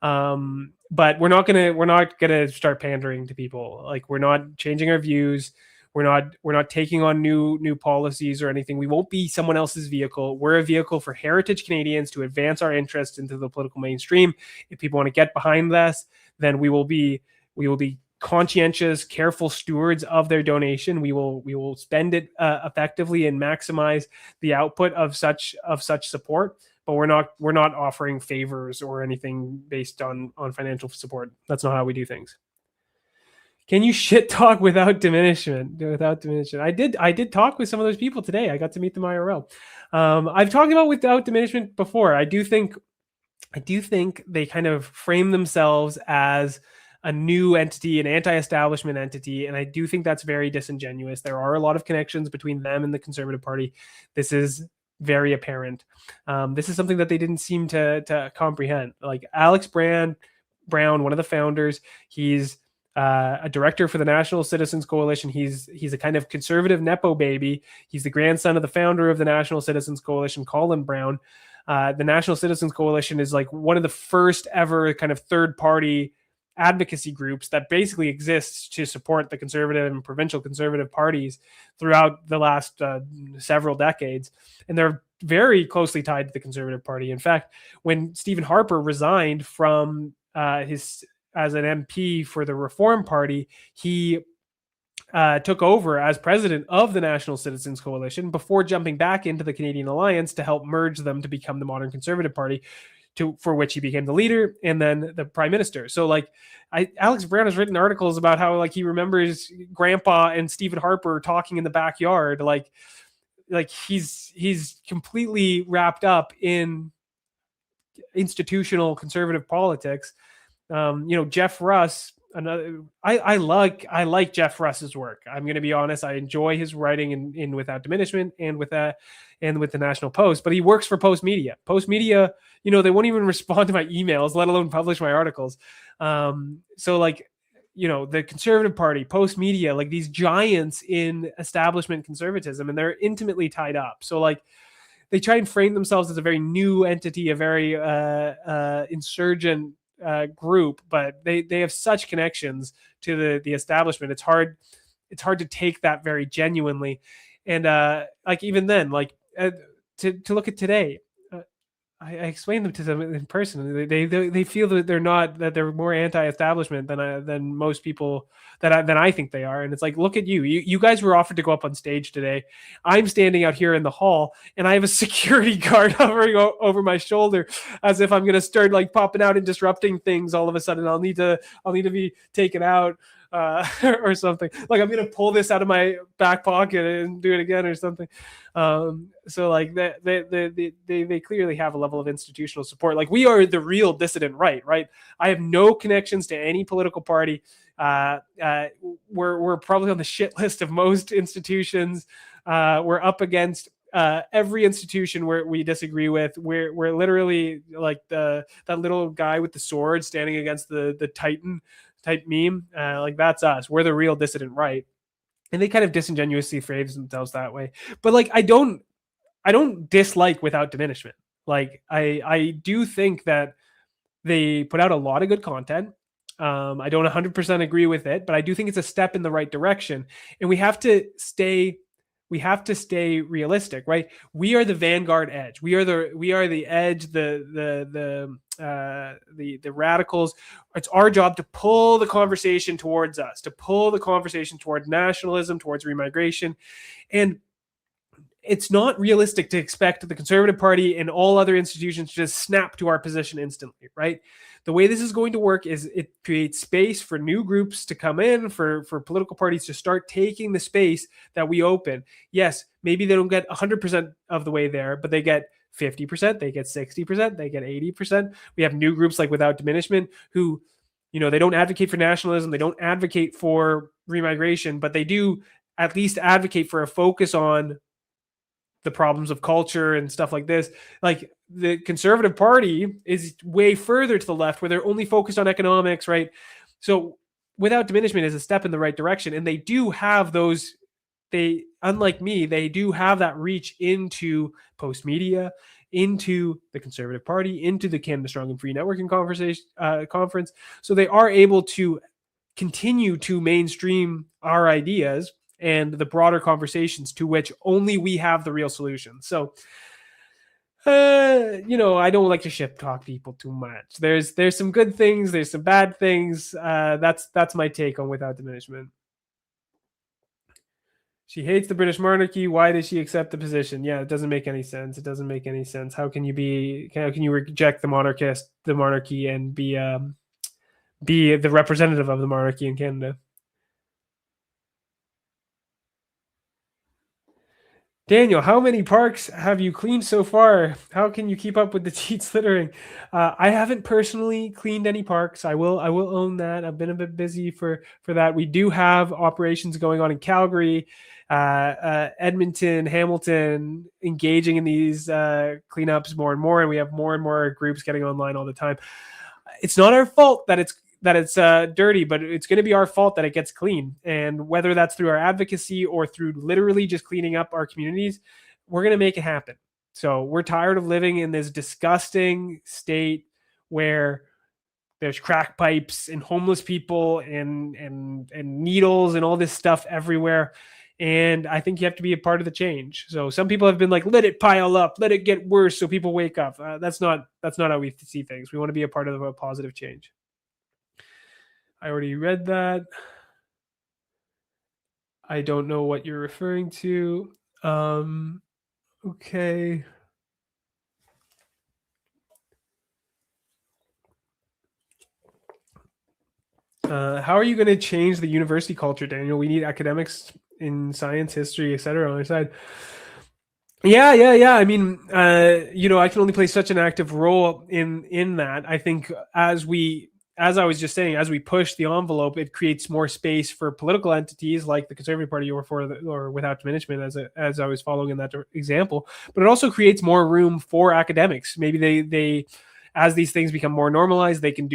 But we're not gonna start pandering to people. Like, we're not changing our views. We're not taking on new policies or anything. We won't be someone else's vehicle. We're a vehicle for heritage Canadians to advance our interests into the political mainstream. If people want to get behind us, then we will be conscientious, careful stewards of their donation. We will spend it effectively and maximize the output of such support. But we're not offering favors or anything based on financial support. That's not how we do things. Can you shit talk without diminishment? I did talk with some of those people today. I got to meet them IRL. I've talked about without diminishment before. I do think they kind of frame themselves as a new entity, an anti-establishment entity, and I do think that's very disingenuous. There are a lot of connections between them and the Conservative Party. This is very apparent. This is something that they didn't seem to comprehend. Like Alex Brown, one of the founders, he's a director for the National Citizens Coalition. He's a kind of conservative nepo baby. He's the grandson of the founder of the National Citizens Coalition, Colin Brown. The National Citizens Coalition is like one of the first ever kind of third party advocacy groups that basically exists to support the conservative and provincial conservative parties throughout the last several decades. And they're very closely tied to the Conservative Party. In fact, when Stephen Harper resigned from his as an MP for the Reform Party, he took over as president of the National Citizens Coalition before jumping back into the Canadian Alliance to help merge them to become the modern Conservative Party, for which he became the leader and then the prime minister. So like Alex Brown has written articles about how like he remembers Grandpa and Stephen Harper talking in the backyard. Like he's completely wrapped up in institutional conservative politics. Jeff Russ, I like Jeff Russ's work. I'm going to be honest. I enjoy his writing in Without Diminishment and with the National Post, but he works for Post Media. Post Media, they won't even respond to my emails, let alone publish my articles. So like, the Conservative Party, Post Media, like these giants in establishment conservatism, and they're intimately tied up. So like, they try and frame themselves as a very new entity, a very insurgent group, but they have such connections to the establishment. It's hard to take that very genuinely. And like even then, like to look at today, I explained them to them in person. They feel that they're more anti-establishment than most people than I think they are. And it's like, look at you guys were offered to go up on stage today. I'm standing out here in the hall and I have a security guard hovering over my shoulder as if I'm going to start like popping out and disrupting things. All of a sudden I'll need to be taken out or something. Like I'm going to pull this out of my back pocket and do it again or something. So like they clearly have a level of institutional support. Like we are the real dissident right? I have no connections to any political party. We're probably on the shit list of most institutions. We're up against every institution where we disagree with. We're literally like that little guy with the sword standing against the Titan type meme. Like that's us. We're the real dissident right. And they kind of disingenuously phrase themselves that way. But like I don't dislike Without Diminishment. Like I do think that they put out a lot of good content. I don't 100% agree with it, but I do think it's a step in the right direction. And we have to stay realistic, right? We are the vanguard edge. We are the edge, the radicals. It's our job to pull the conversation towards us, to pull the conversation toward nationalism, towards remigration. And it's not realistic to expect the Conservative Party and all other institutions to just snap to our position instantly, right? The way this is going to work is it creates space for new groups to come in, for political parties to start taking the space that we open. Yes, maybe they don't get 100% of the way there, but they get 50%, they get 60%, they get 80%. We have new groups like Without Diminishment who, they don't advocate for nationalism, they don't advocate for remigration, but they do at least advocate for a focus on the problems of culture and stuff like this. Like the Conservative Party is way further to the left where they're only focused on economics, right? So Without Diminishment is a step in the right direction. And they do have those, unlike me, they do have that reach into Post Media, into the Conservative Party, into the Canada Strong and Free Networking Conference. So they are able to continue to mainstream our ideas and the broader conversations to which only we have the real solution. So, I don't like to ship talk people too much. There's some good things, there's some bad things. That's my take on Without Diminishment. She hates the British monarchy. Why does she accept the position? Yeah, it doesn't make any sense. It doesn't make any sense. How can you reject the monarchy and be the representative of the monarchy in Canada? Daniel, how many parks have you cleaned so far? How can you keep up with the teats littering? I haven't personally cleaned any parks. I will own that. I've been a bit busy for that. We do have operations going on in Calgary Edmonton, Hamilton engaging in these cleanups more and more, and we have more and more groups getting online all the time. It's not our fault that it's dirty, but it's going to be our fault that it gets clean. And whether that's through our advocacy or through literally just cleaning up our communities, we're going to make it happen. So we're tired of living in this disgusting state where there's crack pipes and homeless people and needles and all this stuff everywhere. And I think you have to be a part of the change. So some people have been like, let it pile up, let it get worse so people wake up. That's not how we see things. We want to be a part of a positive change. I already read that. I don't know what you're referring to. Okay. How are you going to change the university culture, Daniel? We need academics in science, history, etc. on our side. Yeah. I mean, I can only play such an active role in that. I think as I was just saying, as we push the envelope, it creates more space for political entities like the Conservative Party or Without Diminishment, as I was following in that example. But it also creates more room for academics. Maybe they as these things become more normalized, they can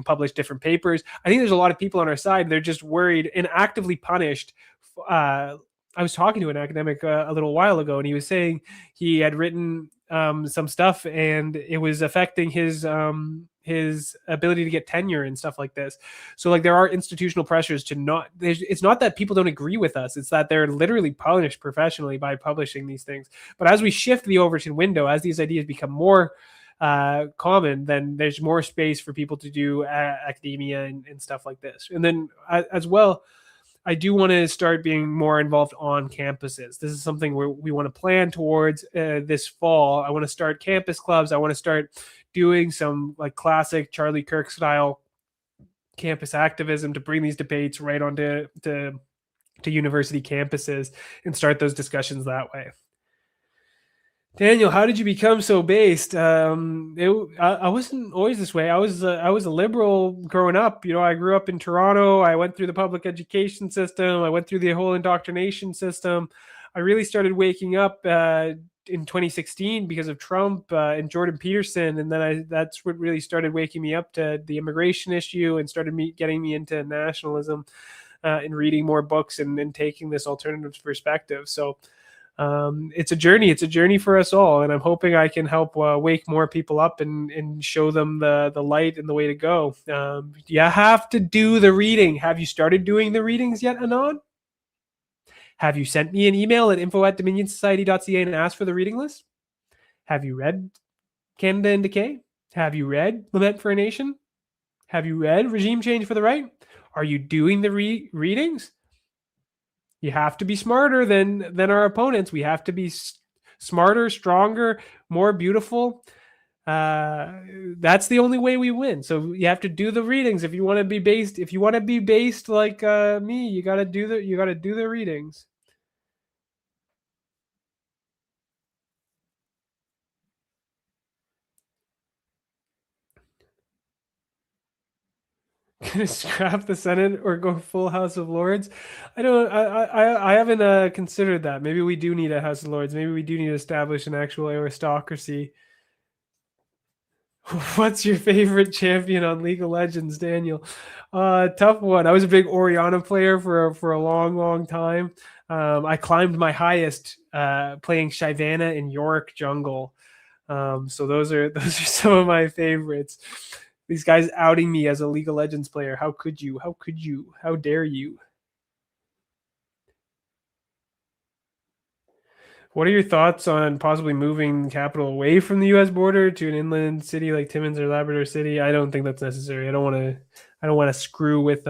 publish different papers. I think there's a lot of people on our side. They're just worried and actively punished. I was talking to an academic a little while ago, and he was saying he had written some stuff, and it was affecting his ability to get tenure and stuff like this. So like there are institutional pressures to not. It's not that people don't agree with us; it's that they're literally punished professionally by publishing these things. But as we shift the Overton window, as these ideas become more common, then there's more space for people to do academia and stuff like this. And then as well, I do want to start being more involved on campuses. This is something where we want to plan towards this fall. I want to start campus clubs. I want to start doing some like classic Charlie Kirk style campus activism to bring these debates right onto to university campuses and start those discussions that way. Daniel, how did you become so based? I wasn't always this way. I was a liberal growing up. I grew up in Toronto. I went through the public education system. I went through the whole indoctrination system. I really started waking up in 2016 because of Trump and Jordan Peterson, and then that's what really started waking me up to the immigration issue and started getting me into nationalism and reading more books and taking this alternative perspective. So it's a journey. It's a journey for us all, and I'm hoping I can help wake more people up and show them the light and the way to go. You have to do the reading. Have you started doing the readings yet, Anon? Have you sent me an email at info@dominionsociety.ca and asked for the reading list? Have you read Canada in Decay? Have you read Lament for a Nation? Have you read Regime Change for the Right? Are you doing the readings? You have to be smarter than our opponents. We have to be smarter, stronger, more beautiful. That's the only way we win. So you have to do the readings if you want to be based. If you want to be based like me, you got to do the readings. Gonna scrap the Senate or go full House of Lords? I don't. I haven't considered that. Maybe we do need a House of Lords. Maybe we do need to establish an actual aristocracy. What's your favorite champion on League of Legends, Daniel? Tough one. I was a big Orianna player for a long time. I climbed my highest playing Shyvana in Yorick jungle. So those are some of my favorites. These guys outing me as a League of Legends player. How could you? How could you? How dare you? What are your thoughts on possibly moving capital away from the U.S. border to an inland city like Timmins or Labrador City? I don't think that's necessary. I don't want to. I don't want to screw with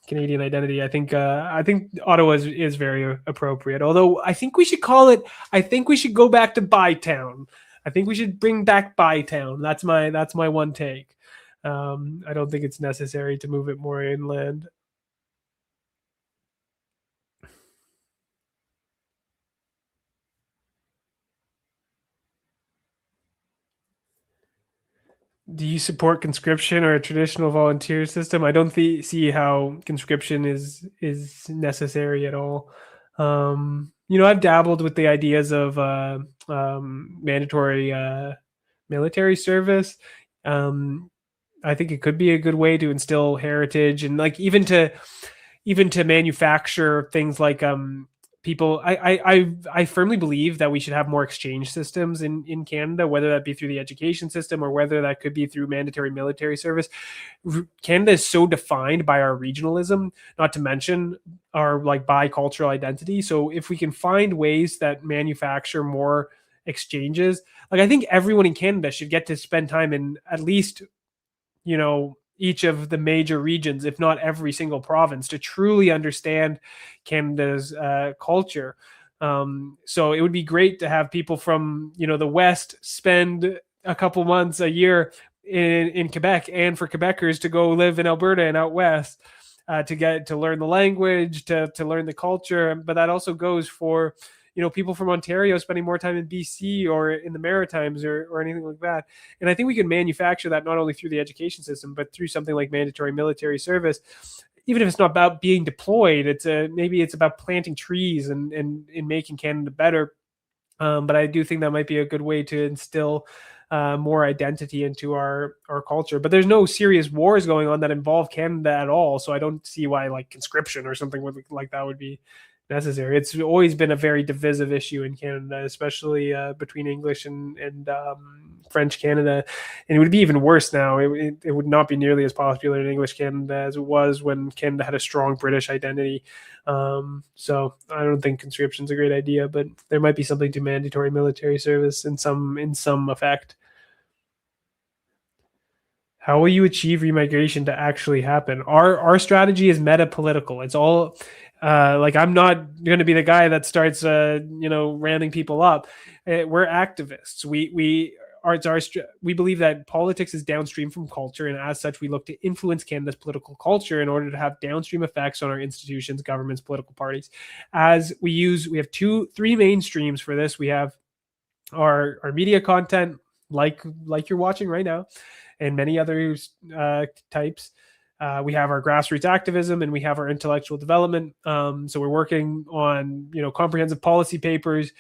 Canadian identity. I think Ottawa is very appropriate. Although I think we should call it. I think we should go back to Bytown. I think we should bring back Bytown. That's my one take. I don't think it's necessary to move it more inland. Do you support conscription or a traditional volunteer system? I don't see how conscription is necessary at all. I've dabbled with the ideas of mandatory military service. Um, I think it could be a good way to instill heritage and like even to manufacture things like people. I firmly believe that we should have more exchange systems in Canada, whether that be through the education system or whether that could be through mandatory military service. Canada is so defined by our regionalism, not to mention our like bicultural identity. So if we can find ways that manufacture more exchanges, like I think everyone in Canada should get to spend time in at least each of the major regions, if not every single province, to truly understand Canada's culture. So it would be great to have people from the West spend a couple months a year in Quebec, and for Quebecers to go live in Alberta and out west to get to learn the language, to learn the culture. But that also goes for people from Ontario spending more time in BC or in the Maritimes or anything like that. And I think we can manufacture that not only through the education system, but through something like mandatory military service. Even if it's not about being deployed, maybe it's about planting trees and making Canada better. But I do think that might be a good way to instill more identity into our culture. But there's no serious wars going on that involve Canada at all, so I don't see why like conscription or something like that would be necessary. It's always been a very divisive issue in Canada, especially between English and French Canada, and it would be even worse now. It would not be nearly as popular in English Canada as it was when Canada had a strong British identity. So I don't think conscription is a great idea, but there might be something to mandatory military service in some effect. How will you achieve remigration to actually happen? Our strategy is meta political. It's all like I'm not going to be the guy that starts ramming people up. We're activists. We believe that politics is downstream from culture, and as such, we look to influence Canada's political culture in order to have downstream effects on our institutions, governments, political parties. We have three main streams for this. We have our media content, like you're watching right now, and many other types. We have our grassroots activism, and we have our intellectual development. So we're working on comprehensive policy papers,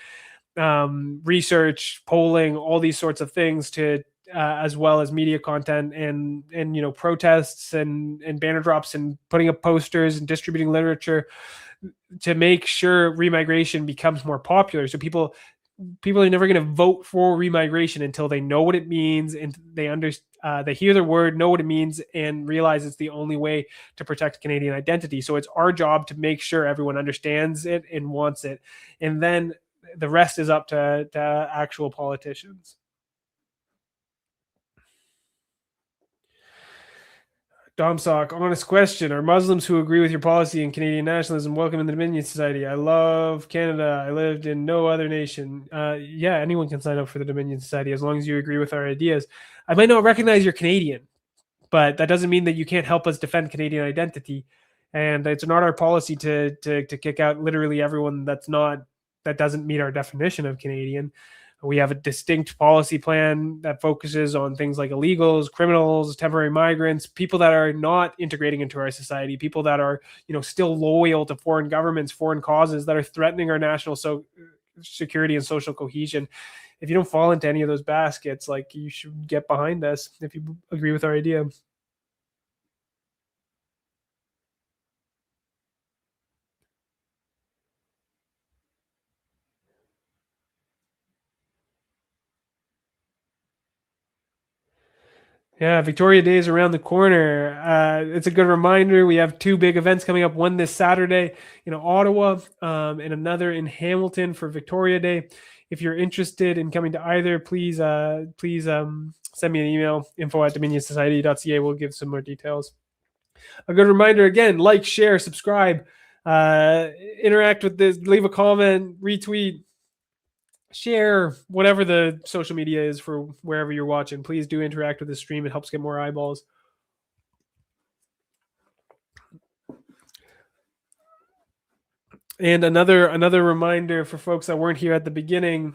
research, polling, all these sorts of things to as well as media content and protests and banner drops and putting up posters and distributing literature to make sure remigration becomes more popular. So people are never going to vote for remigration until they know what it means and they hear the word, know what it means, and realize it's the only way to protect Canadian identity. So it's our job to make sure everyone understands it and wants it, and then the rest is up to actual politicians. Domsock, honest question. Are Muslims who agree with your policy and Canadian nationalism welcome in the Dominion Society? I love Canada. I lived in no other nation. Yeah, anyone can sign up for the Dominion Society as long as you agree with our ideas. I might not recognize you're Canadian, but that doesn't mean that you can't help us defend Canadian identity. And it's not our policy to kick out literally everyone that doesn't meet our definition of Canadian. We have a distinct policy plan that focuses on things like illegals, criminals, temporary migrants, people that are not integrating into our society, people that are, still loyal to foreign governments, foreign causes that are threatening our national security and social cohesion. If you don't fall into any of those baskets, like, you should get behind us if you agree with our idea. Yeah, Victoria Day is around the corner. It's a good reminder. We have two big events coming up. One this Saturday in Ottawa, and another in Hamilton for Victoria Day. If you're interested in coming to either, please send me an email, info@dominionsociety.ca. We'll give some more details. A good reminder again: like, share, subscribe, interact with this, leave a comment, retweet, share, whatever the social media is for wherever you're watching. Please do interact with the stream. It helps get more eyeballs. And another reminder for folks that weren't here at the beginning,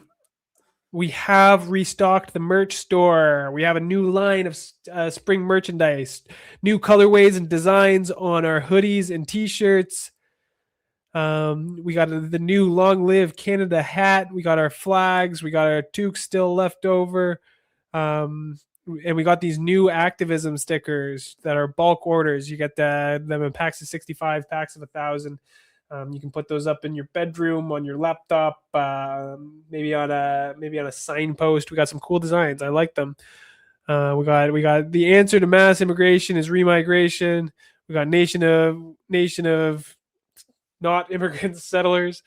we have restocked the merch store. We have a new line of spring merchandise, new colorways and designs on our hoodies and t-shirts. We got the new Long Live Canada hat. We got our flags. We got our toques still left over. And we got these new Activism stickers that are bulk orders. You get them in packs of 65, packs of 1,000. You can put those up in your bedroom, on your laptop, maybe on a signpost. We got some cool designs. I like them. We got the answer to mass immigration is remigration. We got nation of not immigrant settlers.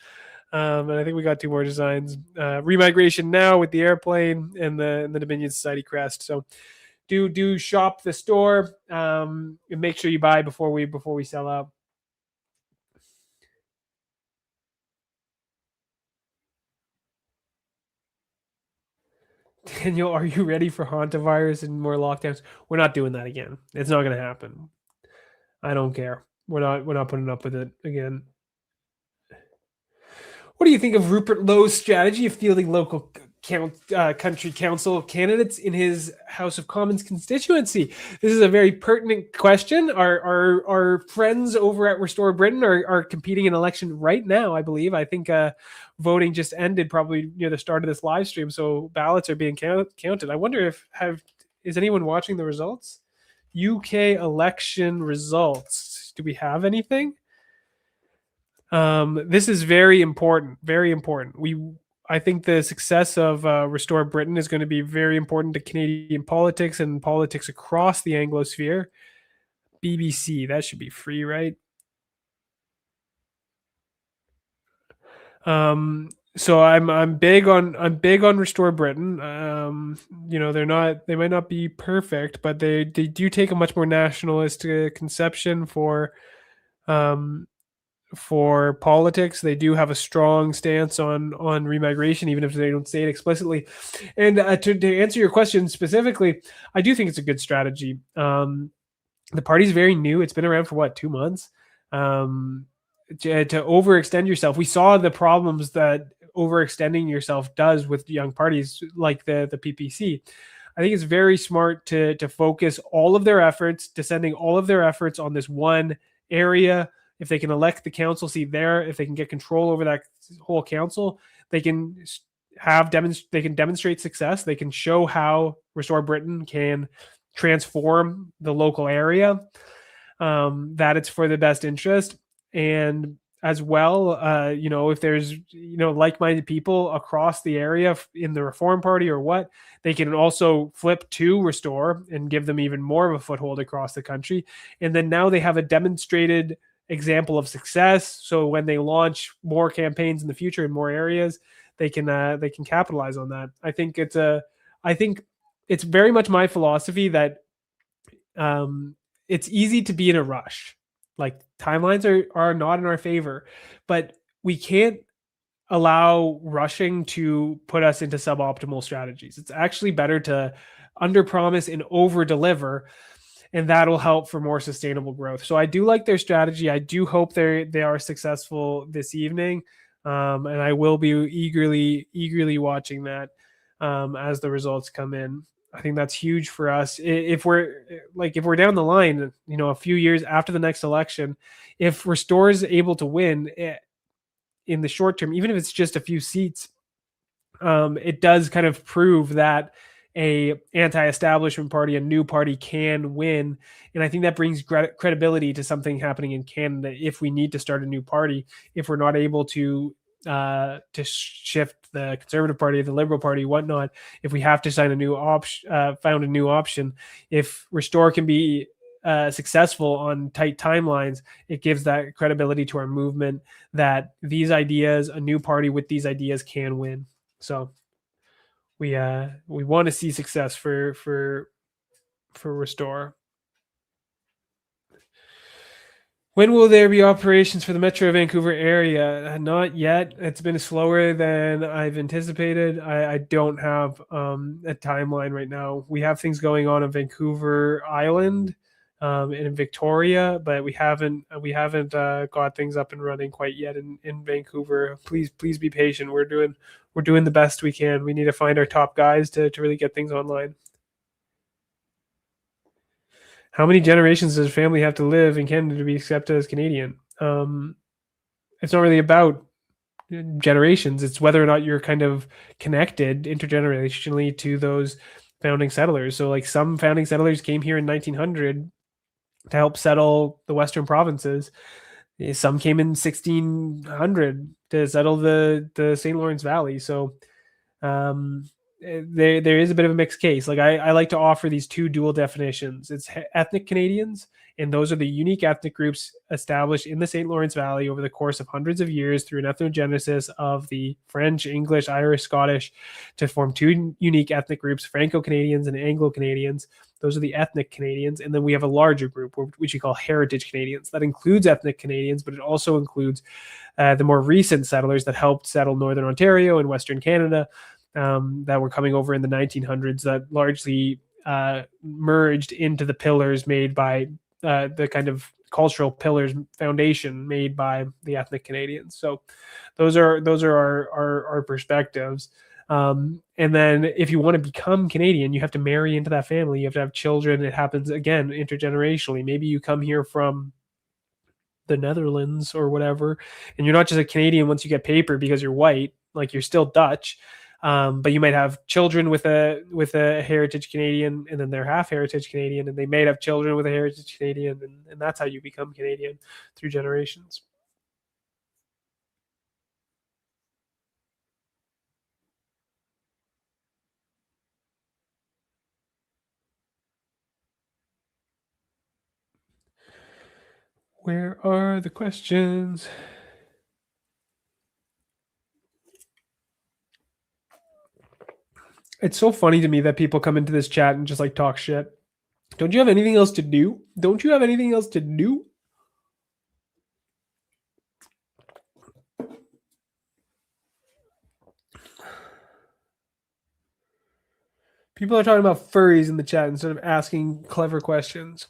And I think we got 2 more designs. Remigration now with the airplane and the Dominion Society crest. So do shop the store, and make sure you buy before we sell out. Daniel, are you ready for hantavirus and more lockdowns? We're not doing that again. It's not going to happen. I don't care. We're not putting up with it again. What do you think of Rupert Lowe's strategy of fielding local country council candidates in his House of Commons constituency? This is a very pertinent question. Our friends over at Restore Britain are competing in an election right now, I believe. I think voting just ended probably near the start of this live stream, so ballots are being counted. I wonder is anyone watching the results? UK election results. Do we have anything? This is very important. Very important. I think the success of Restore Britain is going to be very important to Canadian politics and politics across the Anglosphere. BBC, that should be free, right? So I'm big on Restore Britain. They might not be perfect, but they do take a much more nationalist conception for politics. They do have a strong stance on remigration, even if they don't say it explicitly. And to answer your question specifically, I do think it's a good strategy. The party's very new. It's been around for 2 months. To overextend yourself, we saw the problems that overextending yourself does with young parties like the PPC. I think it's very smart to focus all of their efforts, descending all of their efforts on this one area. If they can elect the council seat there, if they can get control over that whole council, they can demonstrate success. They can show how Restore Britain can transform the local area, that it's for the best interest. And as well, if there's, like-minded people across the area in the Reform Party or what, they can also flip to Restore and give them even more of a foothold across the country. And then now they have a demonstrated example of success. So when they launch more campaigns in the future in more areas, they can capitalize on that. I think it's very much my philosophy that it's easy to be in a rush. Like, timelines are not in our favor, but we can't allow rushing to put us into suboptimal strategies. It's actually better to underpromise and overdeliver, and that'll help for more sustainable growth. So I do like their strategy. I do hope they are successful this evening, and I will be eagerly watching that as the results come in. I think that's huge for us. If we're down the line, a few years after the next election, if Restore is able to win in the short term, even if it's just a few seats, it does kind of prove that a anti-establishment party, a new party, can win. And I think that brings credibility to something happening in Canada. If we need to start a new party, if we're not able to shift the Conservative Party, the Liberal Party, whatnot, if we have to sign a new found a new option, if Restore can be successful on tight timelines, it gives that credibility to our movement that these ideas, a new party with these ideas, can win. So we want to see success for Restore. When will there be operations for the Metro Vancouver area? Not yet. It's been slower than I've anticipated. I don't have a timeline right now. We have things going on Vancouver Island. in Victoria, but we haven't got things up and running quite yet in Vancouver. Please be patient. We're doing the best we can. We need to find our top guys to really get things online. How many generations does a family have to live in Canada to be accepted as Canadian? It's not really about generations. It's whether or not you're kind of connected intergenerationally to those founding settlers. So like some founding settlers came here in 1900 to help settle the western provinces. Some came in 1600 to settle the St. Lawrence Valley. So um, there is a bit of a mixed case. Like I like to offer these two dual definitions. It's ethnic Canadians, and those are the unique ethnic groups established in the St. Lawrence Valley over the course of hundreds of years through an ethnogenesis of the French, English, Irish, Scottish to form two unique ethnic groups, Franco-Canadians and Anglo-Canadians. Those are the ethnic Canadians. And then we have a larger group, which we call heritage Canadians. That includes ethnic Canadians, but it also includes the more recent settlers that helped settle Northern Ontario and Western Canada, that were coming over in the 1900s that largely merged into the pillars made by the kind of cultural pillars foundation made by the ethnic Canadians. So those are our perspectives. And then if you want to become Canadian, you have to marry into that family. You have to have children. It happens again intergenerationally. Maybe you come here from the Netherlands or whatever, and you're not just a Canadian once you get paper because you're white. Like you're still Dutch. But you might have children with a heritage Canadian, and then they're half heritage Canadian, and they might have children with a heritage Canadian, and that's how you become Canadian through generations. Where are the questions? It's so funny to me that people come into this chat and just like talk shit. Don't you have anything else to do? Don't you have anything else to do? People are talking about furries in the chat instead of asking clever questions.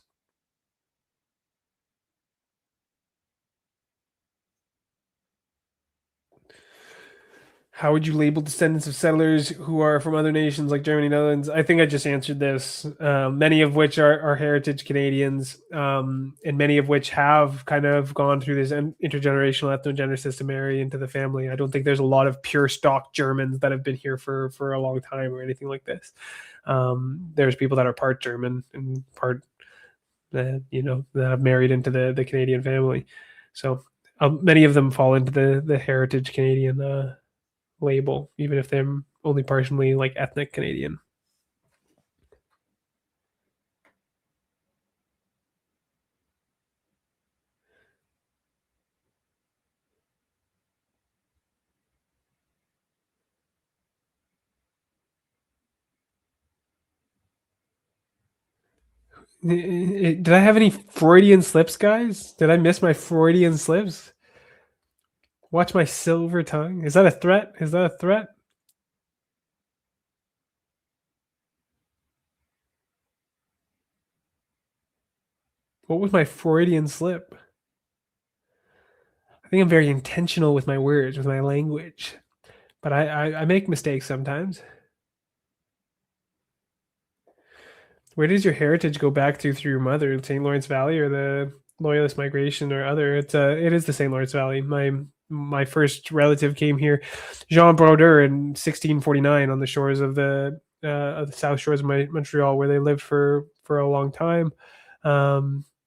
How would you label descendants of settlers who are from other nations like Germany, Netherlands? I think I just answered this. Many of which are heritage Canadians, and many of which have kind of gone through this intergenerational ethnogenesis to marry into the family. I don't think there's a lot of pure stock Germans that have been here for a long time or anything like this. There's people that are part German and part, that have married into the Canadian family. So many of them fall into the heritage Canadian label, even if they're only partially like ethnic Canadian. Did I have any Freudian slips, guys? Did I miss my Freudian slips? Watch my silver tongue. Is that a threat? Is that a threat? What was my Freudian slip? I think I'm very intentional with my words, with my language, but I make mistakes sometimes. Where does your heritage go back to through your mother? St. Lawrence Valley or the Loyalist migration or other? It is the St. Lawrence Valley. My first relative came here, Jean Brodeur, in 1649 on the shores of the south shores of Montreal, where they lived for a long time.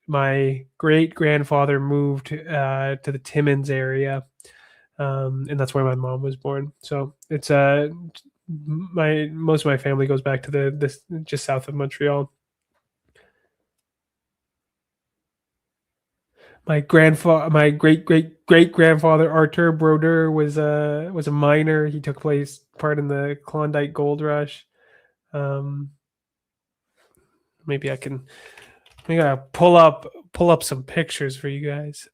My great grandfather moved to the Timmins area, and that's where my mom was born. So it's most of my family goes back to this just south of Montreal. My great grandfather Arthur Brodeur was a miner. He took part in the Klondike Gold Rush. Um, maybe I can pull up some pictures for you guys.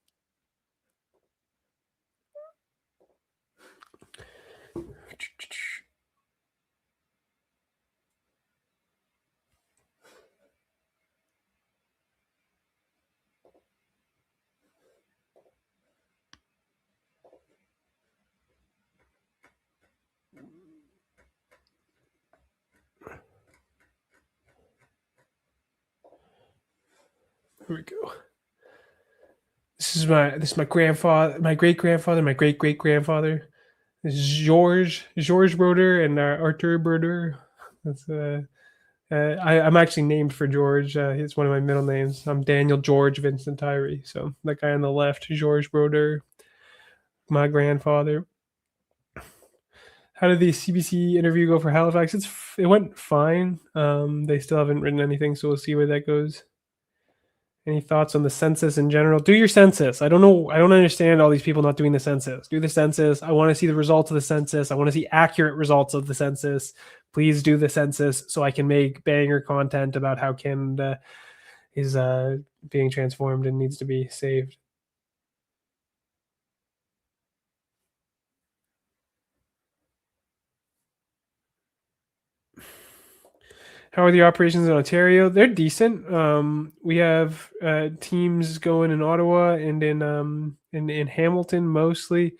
Here we go. This is my grandfather, my great grandfather, my great great grandfather. This is George Broder and Arthur Broder. That's I'm actually named for George. It's one of my middle names. I'm Daniel George Vincent Tyree. So that guy on the left, George Broder, my grandfather. How did the CBC interview go for Halifax? It went fine. They still haven't written anything, so we'll see where that goes. Any thoughts on the census in general? Do your census. I don't know. I don't understand all these people not doing the census. Do the census. I want to see the results of the census. I want to see accurate results of the census. Please do the census so I can make banger content about how Canada is being transformed and needs to be saved. How are the operations in Ontario? They're decent. We have teams going in Ottawa and in Hamilton mostly.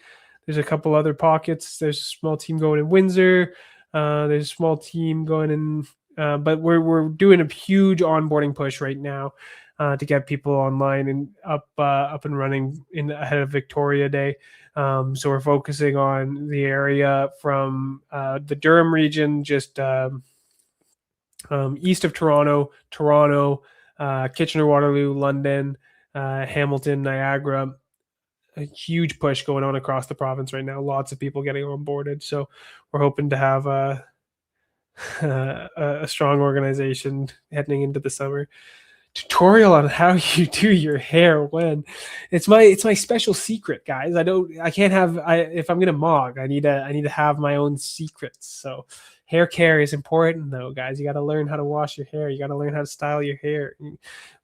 There's a couple other pockets. There's a small team going in Windsor. There's a small team going in, but we're doing a huge onboarding push right now to get people online and up and running ahead of Victoria Day. So we're focusing on the area from the Durham region, just east of Toronto, Kitchener-Waterloo, London, Hamilton, Niagara. A huge push going on across the province right now. Lots of people getting onboarded. So we're hoping to have a strong organization heading into the summer. Tutorial on how you do your hair when it's my special secret, guys. I can't have if I'm gonna mog, I need to have my own secrets. So hair care is important though, guys. You got to learn how to wash your hair. You got to learn how to style your hair.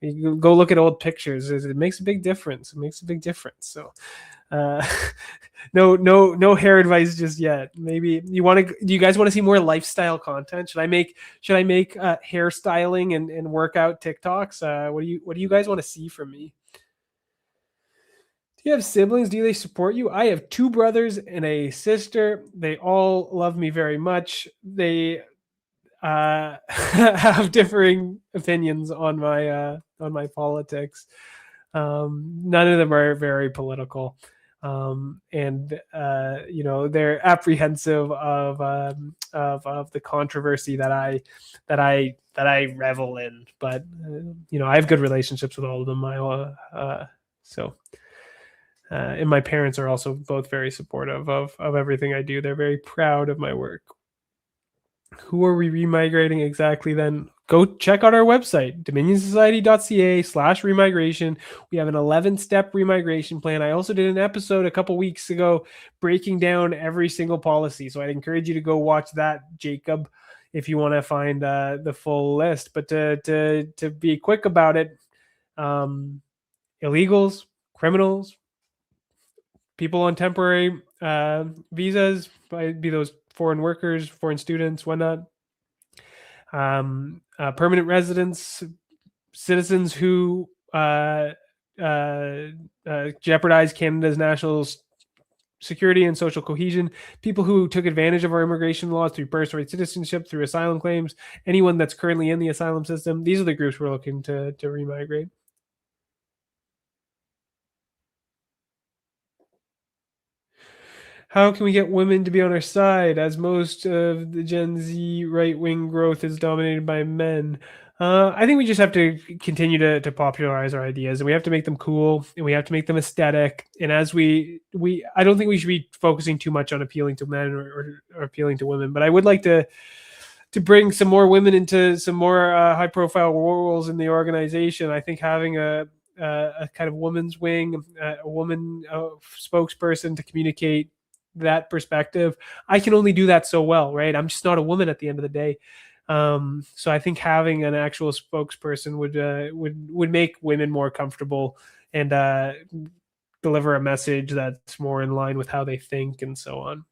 You go look at old pictures. It makes a big difference. It makes a big difference. So no hair advice just yet. Maybe do you guys want to see more lifestyle content? Should I make hairstyling and workout TikToks? What do you guys want to see from me? Do you have siblings? Do they support you? I have 2 brothers and a sister. They all love me very much. They have differing opinions on my politics. None of them are very political, and they're apprehensive of the controversy that I revel in. But I have good relationships with all of them. And my parents are also both very supportive of everything I do. They're very proud of my work. Who are we remigrating exactly then? Go check out our website, dominionsociety.ca/remigration. We have an 11-step remigration plan. I also did an episode a couple weeks ago breaking down every single policy. So I'd encourage you to go watch that, Jacob, if you want to find the full list. But to be quick about it, illegals, criminals, people on temporary visas, be those foreign workers, foreign students, whatnot, permanent residents, citizens who jeopardize Canada's national security and social cohesion, people who took advantage of our immigration laws through birthright citizenship, through asylum claims, anyone that's currently in the asylum system. These are the groups we're looking to remigrate. How can we get women to be on our side, as most of the Gen Z right-wing growth is dominated by men? I think we just have to continue to popularize our ideas, and we have to make them cool, and we have to make them aesthetic. And as I don't think we should be focusing too much on appealing to men or appealing to women, but I would like to bring some more women into some more high-profile roles in the organization. I think having a kind of woman's wing, a woman spokesperson to communicate that perspective. I can only do that so well, right? I'm just not a woman at the end of the day. So I think having an actual spokesperson would make women more comfortable and deliver a message that's more in line with how they think and so on.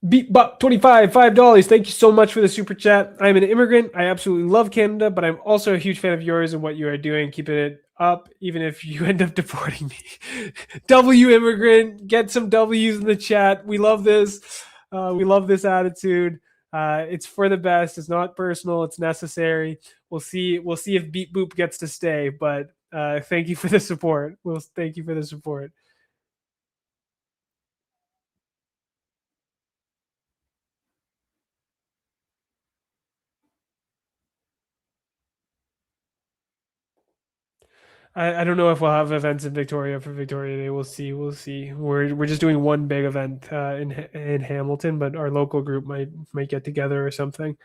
Beatbot 25, $5. Thank you so much for the super chat. I'm an immigrant. I absolutely love Canada, but I'm also a huge fan of yours and what you are doing. Keep it up, even if you end up deporting me. W immigrant, get some W's in the chat. We love this. We love this attitude. It's for the best. It's not personal. It's necessary. We'll see. We'll see if Beat Boop gets to stay. But thank you for the support. We'll thank you for the support. I don't know if we'll have events in Victoria for Victoria Day. We'll see. We'll see. We're just doing one big event in Hamilton, but our local group might get together or something.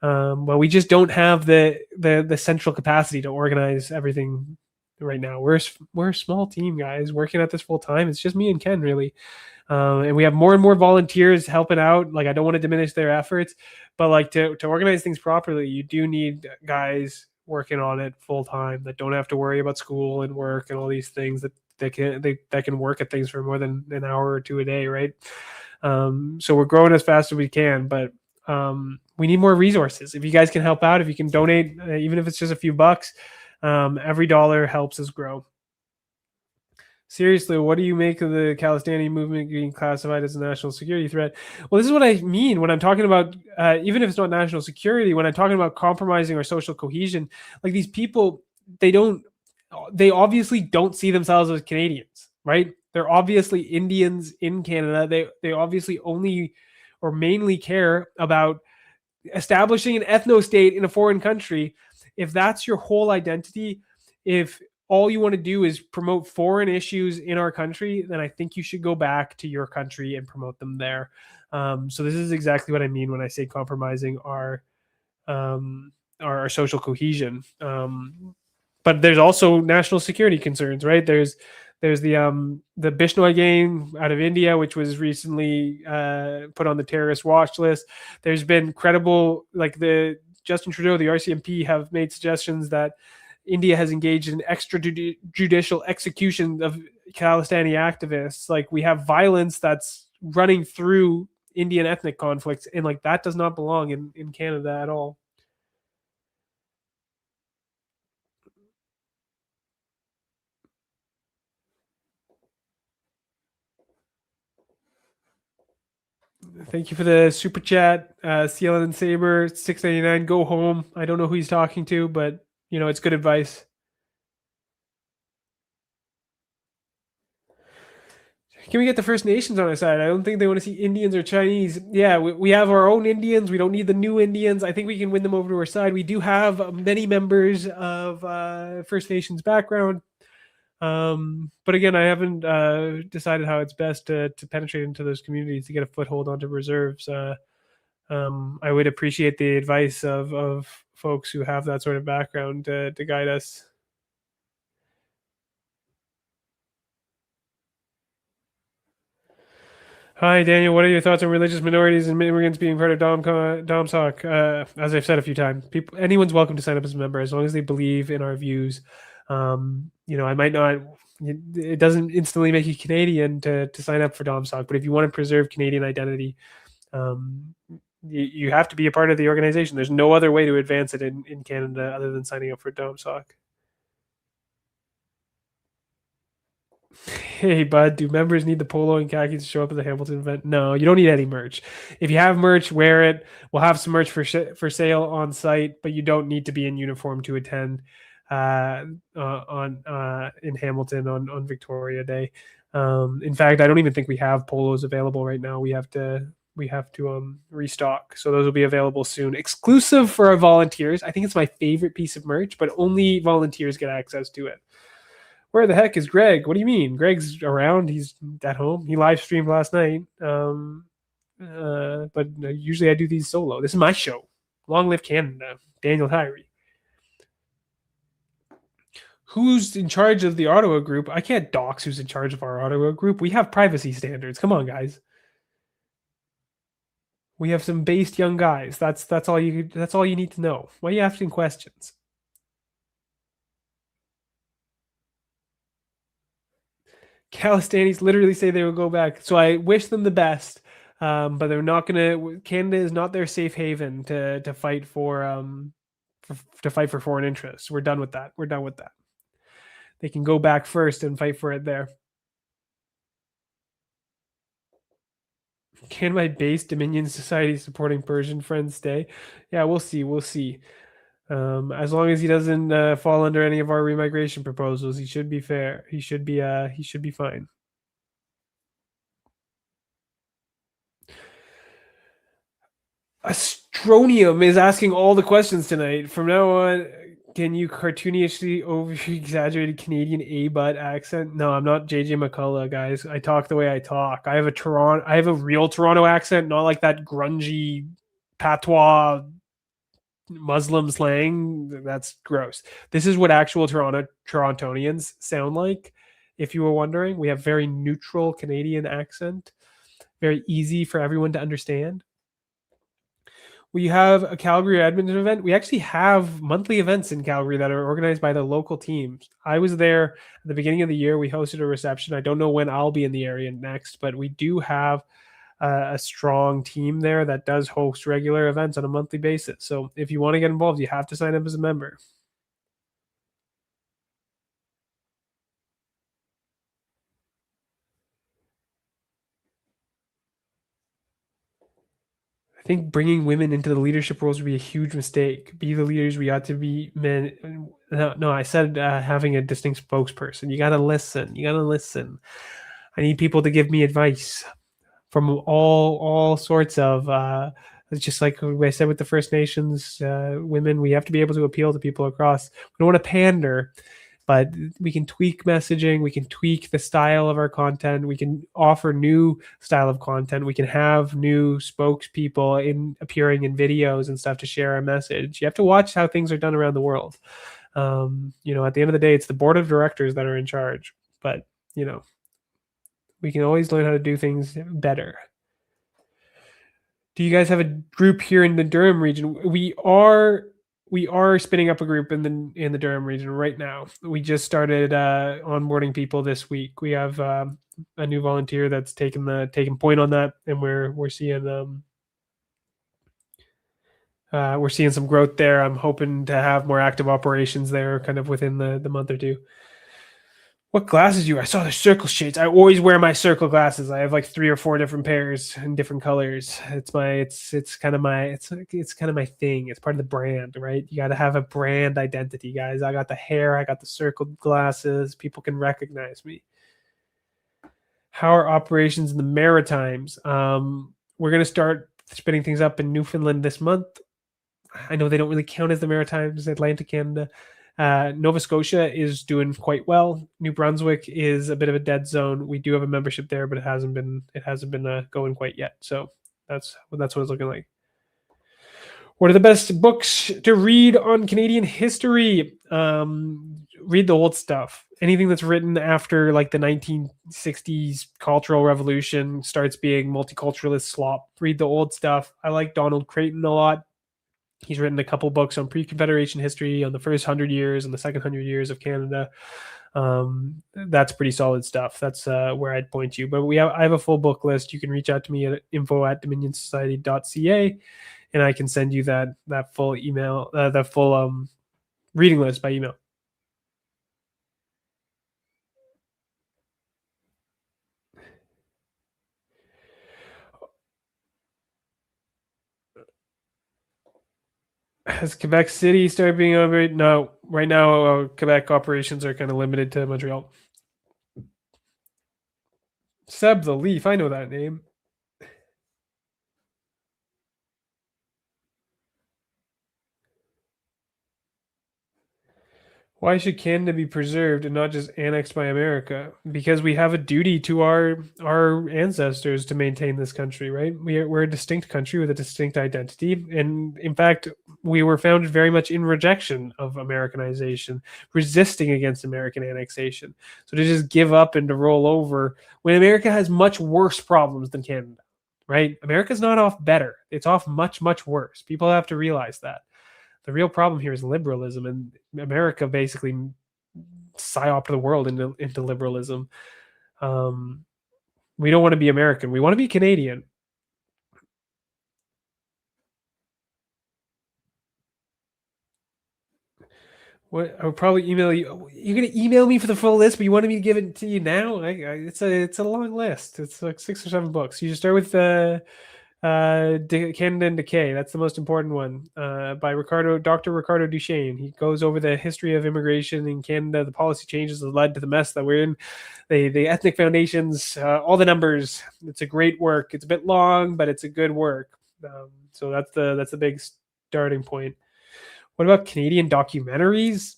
But we just don't have the central capacity to organize everything right now. We're a small team, guys, working at this full time. It's just me and Ken, really. And we have more and more volunteers helping out. Like, I don't want to diminish their efforts, but like to organize things properly, you do need guys working on it full time that don't have to worry about school and work and all these things that can work at things for more than an hour or two a day, right? So we're growing as fast as we can, but we need more resources. If you guys can help out, if you can donate, even if it's just a few bucks, every dollar helps us grow. Seriously, what do you make of the Khalistani movement being classified as a national security threat? Well, this is what I mean when I'm talking about, even if it's not national security, when I'm talking about compromising our social cohesion, like these people, they obviously don't see themselves as Canadians, right? They're obviously Indians in Canada. They obviously only or mainly care about establishing an ethno state in a foreign country. If that's your whole identity, if all you want to do is promote foreign issues in our country, then I think you should go back to your country and promote them there. So this is exactly what I mean when I say compromising our social cohesion. But there's also national security concerns, right? There's the Bishnoi gang out of India, which was recently put on the terrorist watch list. There's been credible, like the Justin Trudeau, the RCMP have made suggestions that India has engaged in extrajudicial execution of Khalistani activists. Like, we have violence that's running through Indian ethnic conflicts, and like that does not belong in Canada at all. Thank you for the super chat, CLN and Saber 699. Go home. I don't know who he's talking to, but it's good advice. Can we get the First Nations on our side? I don't think they want to see Indians or Chinese. Yeah, we have our own Indians. We don't need the new Indians. I think we can win them over to our side. We do have many members of First Nations background. But again, I haven't decided how it's best to penetrate into those communities to get a foothold onto reserves. I would appreciate the advice of folks who have that sort of background to guide us. Hi, Daniel. What are your thoughts on religious minorities and immigrants being part of DomSoc? As I've said a few times, anyone's welcome to sign up as a member as long as they believe in our views. I might not. It doesn't instantly make you Canadian to sign up for DomSoc, but if you want to preserve Canadian identity, you have to be a part of the organization. There's no other way to advance it in Canada other than signing up for DomSoc. Hey, bud, do members need the polo and khakis to show up at the Hamilton event? No, you don't need any merch. If you have merch, wear it. We'll have some merch for sale on site, but you don't need to be in uniform to attend in Hamilton on Victoria Day. In fact, I don't even think we have polos available right now. We have to restock, so those will be available soon, exclusive for our volunteers. I think it's my favorite piece of merch, but only volunteers get access to it. Where the heck is Greg? What do you mean? Greg's around. He's at home. He live streamed last night. But usually I do these solo. This is my show. Long live Canada. Daniel Tyree. Who's in charge of the Ottawa group? I can't dox who's in charge of our Ottawa group. We have privacy standards. Come on, guys. We have some based young guys. That's all you need to know. Why are you asking questions? Calistanis literally say they will go back. So I wish them the best. But they're not gonna. Canada is not their safe haven to fight for foreign interests. We're done with that. We're done with that. They can go back first and fight for it there. Can my base Dominion society supporting Persian friend stay? Yeah, we'll see. We'll see. As long as he doesn't fall under any of our remigration proposals, he should be fair. He should be fine. Astronium is asking all the questions tonight. From now on, can you cartoonishly over exaggerated Canadian A butt accent? No, I'm not JJ McCullough, guys. I talk the way I talk. I have a real Toronto accent, not like that grungy patois Muslim slang. That's gross. This is what actual Torontonians sound like. If you were wondering, we have very neutral Canadian accent, very easy for everyone to understand. We have a Calgary or Edmonton event. We actually have monthly events in Calgary that are organized by the local teams. I was there at the beginning of the year. We hosted a reception. I don't know when I'll be in the area next, but we do have a strong team there that does host regular events on a monthly basis. So if you want to get involved, you have to sign up as a member. I think bringing women into the leadership roles would be a huge mistake. Be the leaders we ought to be, men. No, I said having a distinct spokesperson. You got to listen. You got to listen. I need people to give me advice from all sorts of. Just like I said with the First Nations women, we have to be able to appeal to people across. We don't want to pander, but we can tweak messaging. We can tweak the style of our content. We can offer new style of content. We can have new spokespeople appearing in videos and stuff to share our message. You have to watch how things are done around the world. At the end of the day, it's the board of directors that are in charge, but we can always learn how to do things better. Do you guys have a group here in the Durham region? We are spinning up a group in the Durham region right now. We just started onboarding people this week. We have a new volunteer that's taken point on that, and we're seeing some growth there. I'm hoping to have more active operations there kind of within the month or two. What glasses you? I saw the circle shades. I always wear my circle glasses. I have like 3 or 4 different pairs in different colors. It's kind of my thing. It's part of the brand, right? You got to have a brand identity, guys. I got the hair. I got the circle glasses. People can recognize me. How are operations in the Maritimes? We're gonna start spinning things up in Newfoundland this month. I know they don't really count as the Maritimes, Atlantic Canada. Nova Scotia is doing quite well. New Brunswick is a bit of a dead zone. We do have a membership there, but it hasn't been going quite yet. So that's what it's looking like. What are the best books to read on Canadian history? Read the old stuff. Anything that's written after like the 1960s Cultural Revolution starts being multiculturalist slop. Read the old stuff. I like Donald Creighton a lot. He's written a couple books on pre-Confederation history, on the first 100 years and the second 100 years of Canada. That's pretty solid stuff. That's where I'd point you. But I have a full book list. You can reach out to me at info@dominionsociety.ca, and I can send you that full email, that full reading list by email. Has Quebec City started being operated? No, right now Quebec operations are kind of limited to Montreal. Seb the Leaf, I know that name. Why should Canada be preserved and not just annexed by America? Because we have a duty to our ancestors to maintain this country, right? We're a distinct country with a distinct identity, and in fact, we were founded very much in rejection of Americanization, resisting against American annexation. So to just give up and to roll over when America has much worse problems than Canada, right? America's not off better; it's off much, much worse. People have to realize that. The real problem here is liberalism, and America basically psyoped the world into liberalism. We don't want to be American. We want to be Canadian. What I would probably email you. You're gonna email me for the full list, but you wanted me to give it to you now. It's a long list. It's like 6 or 7 books. You should start with Canada and Decay. That's the most important one. By Dr. Ricardo Duchesne. He goes over the history of immigration in Canada, the policy changes that led to the mess that we're in, the ethnic foundations, all the numbers. It's a great work. It's a bit long, but it's a good work. So that's the big starting point. What about Canadian documentaries?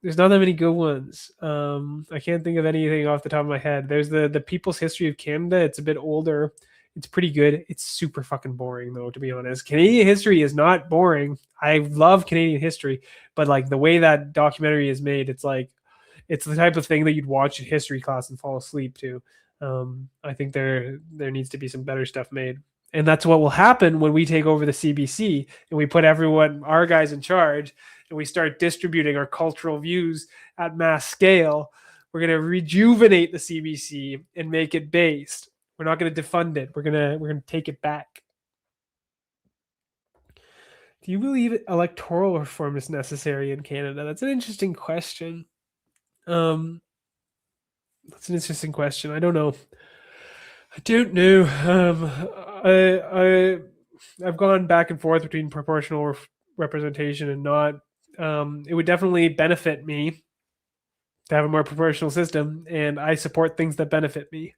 There's not that many good ones. I can't think of anything off the top of my head. There's the People's History of Canada. It's a bit older. It's pretty good. It's super fucking boring though, to be honest. Canadian history is not boring. I love Canadian history, but like the way that documentary is made, it's like it's the type of thing that you'd watch in history class and fall asleep to. I think there needs to be some better stuff made. And that's what will happen when we take over the CBC and we put our guys in charge, and we start distributing our cultural views at mass scale. We're going to rejuvenate the CBC and make it based. We're not going to defund it. We're going to take it back. Do you believe electoral reform is necessary in Canada? That's an interesting question. That's an interesting question. I don't know. I don't know. I've gone back and forth between proportional representation and not. It would definitely benefit me to have a more proportional system, and I support things that benefit me.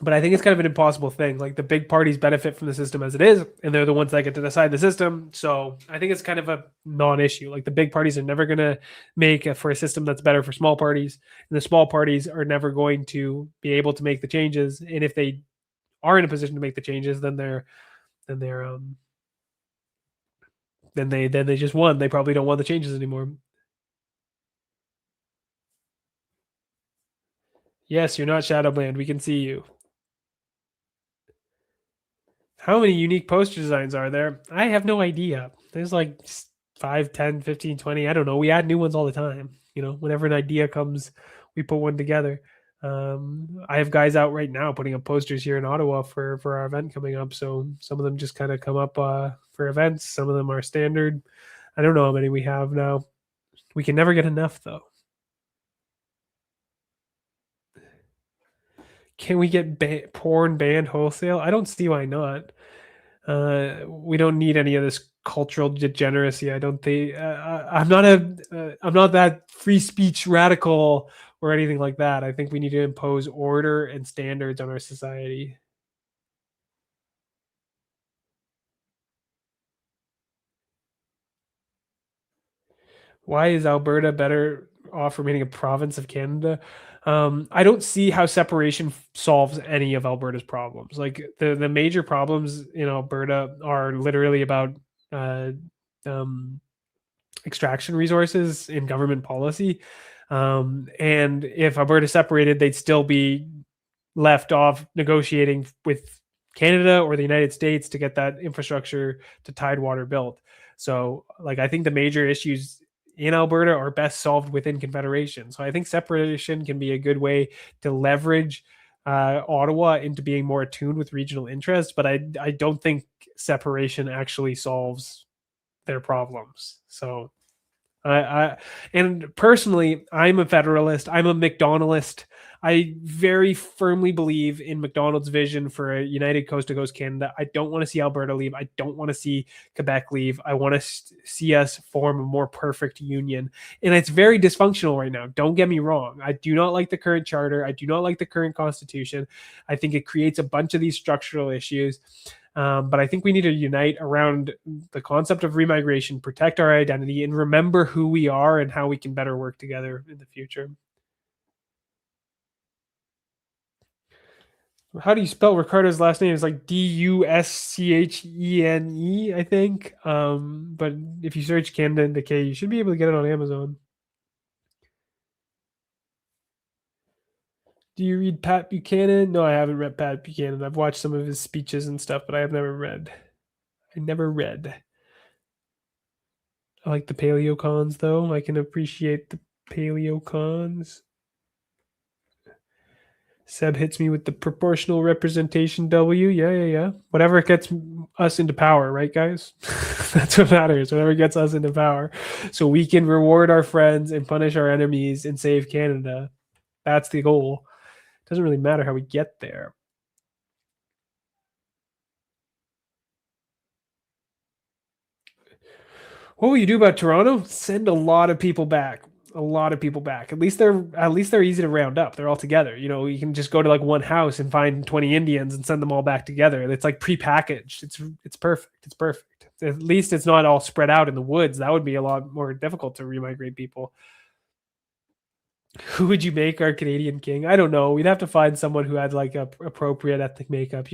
But I think it's kind of an impossible thing. Like the big parties benefit from the system as it is, and they're the ones that get to decide the system. So I think it's kind of a non-issue. Like the big parties are never going to make for a system that's better for small parties, and the small parties are never going to be able to make the changes. And if they are in a position to make the changes, then they just won. They probably don't want the changes anymore. Yes, you're not Shadowbland. We can see you. How many unique poster designs are there? I have no idea. There's like 5, 10, 15, 20. I don't know. We add new ones all the time. Whenever an idea comes, we put one together. I have guys out right now putting up posters here in Ottawa for our event coming up. So some of them just kind of come up for events. Some of them are standard. I don't know how many we have now. We can never get enough though. Can we get porn banned wholesale? I don't see why not. We don't need any of this cultural degeneracy. I don't think I'm not that free speech radical or anything like that. I think we need to impose order and standards on our society. Why is Alberta better off remaining a province of Canada? I don't see how separation solves any of Alberta's problems. Like the major problems in Alberta are literally about uh, um, extraction resources in government policy. And if Alberta separated, they'd still be left off negotiating with Canada or the United States to get that infrastructure to Tidewater built. So, like, I think the major issues in Alberta are best solved within Confederation. So I think separation can be a good way to leverage Ottawa into being more attuned with regional interests, but I don't think separation actually solves their problems. So and personally, I'm a federalist. I'm a McDonaldist. I very firmly believe in McDonald's vision for a united coast to coast Canada. I don't want to see Alberta leave. I don't want to see Quebec leave. I want to see us form a more perfect union. And it's very dysfunctional right now. Don't get me wrong. I do not like the current charter. I do not like the current constitution. I think it creates a bunch of these structural issues. But I think we need to unite around the concept of remigration, protect our identity, and remember who we are and how we can better work together in the future. How do you spell Ricardo's last name? It's like Duschene, I think. But if you search Canada and Decay, you should be able to get it on Amazon. Do you read Pat Buchanan? No, I haven't read Pat Buchanan. I've watched some of his speeches and stuff, but I have never read. I never read. I like the paleocons, though. I can appreciate the paleocons. Seb hits me with the proportional representation W. Yeah. Whatever gets us into power, right, guys? That's what matters. Whatever gets us into power. So we can reward our friends and punish our enemies and save Canada. That's the goal. It doesn't really matter how we get there. What will you do about Toronto? Send a lot of people back. A lot of people back. At least they're easy to round up. They're all together. You know, you can just go to like one house and find 20 Indians and send them all back together. It's like prepackaged. It's perfect. It's perfect. At least it's not all spread out in the woods. That would be a lot more difficult to remigrate people. Who would you make our Canadian king? I don't know. We'd have to find someone who had like a appropriate ethnic makeup.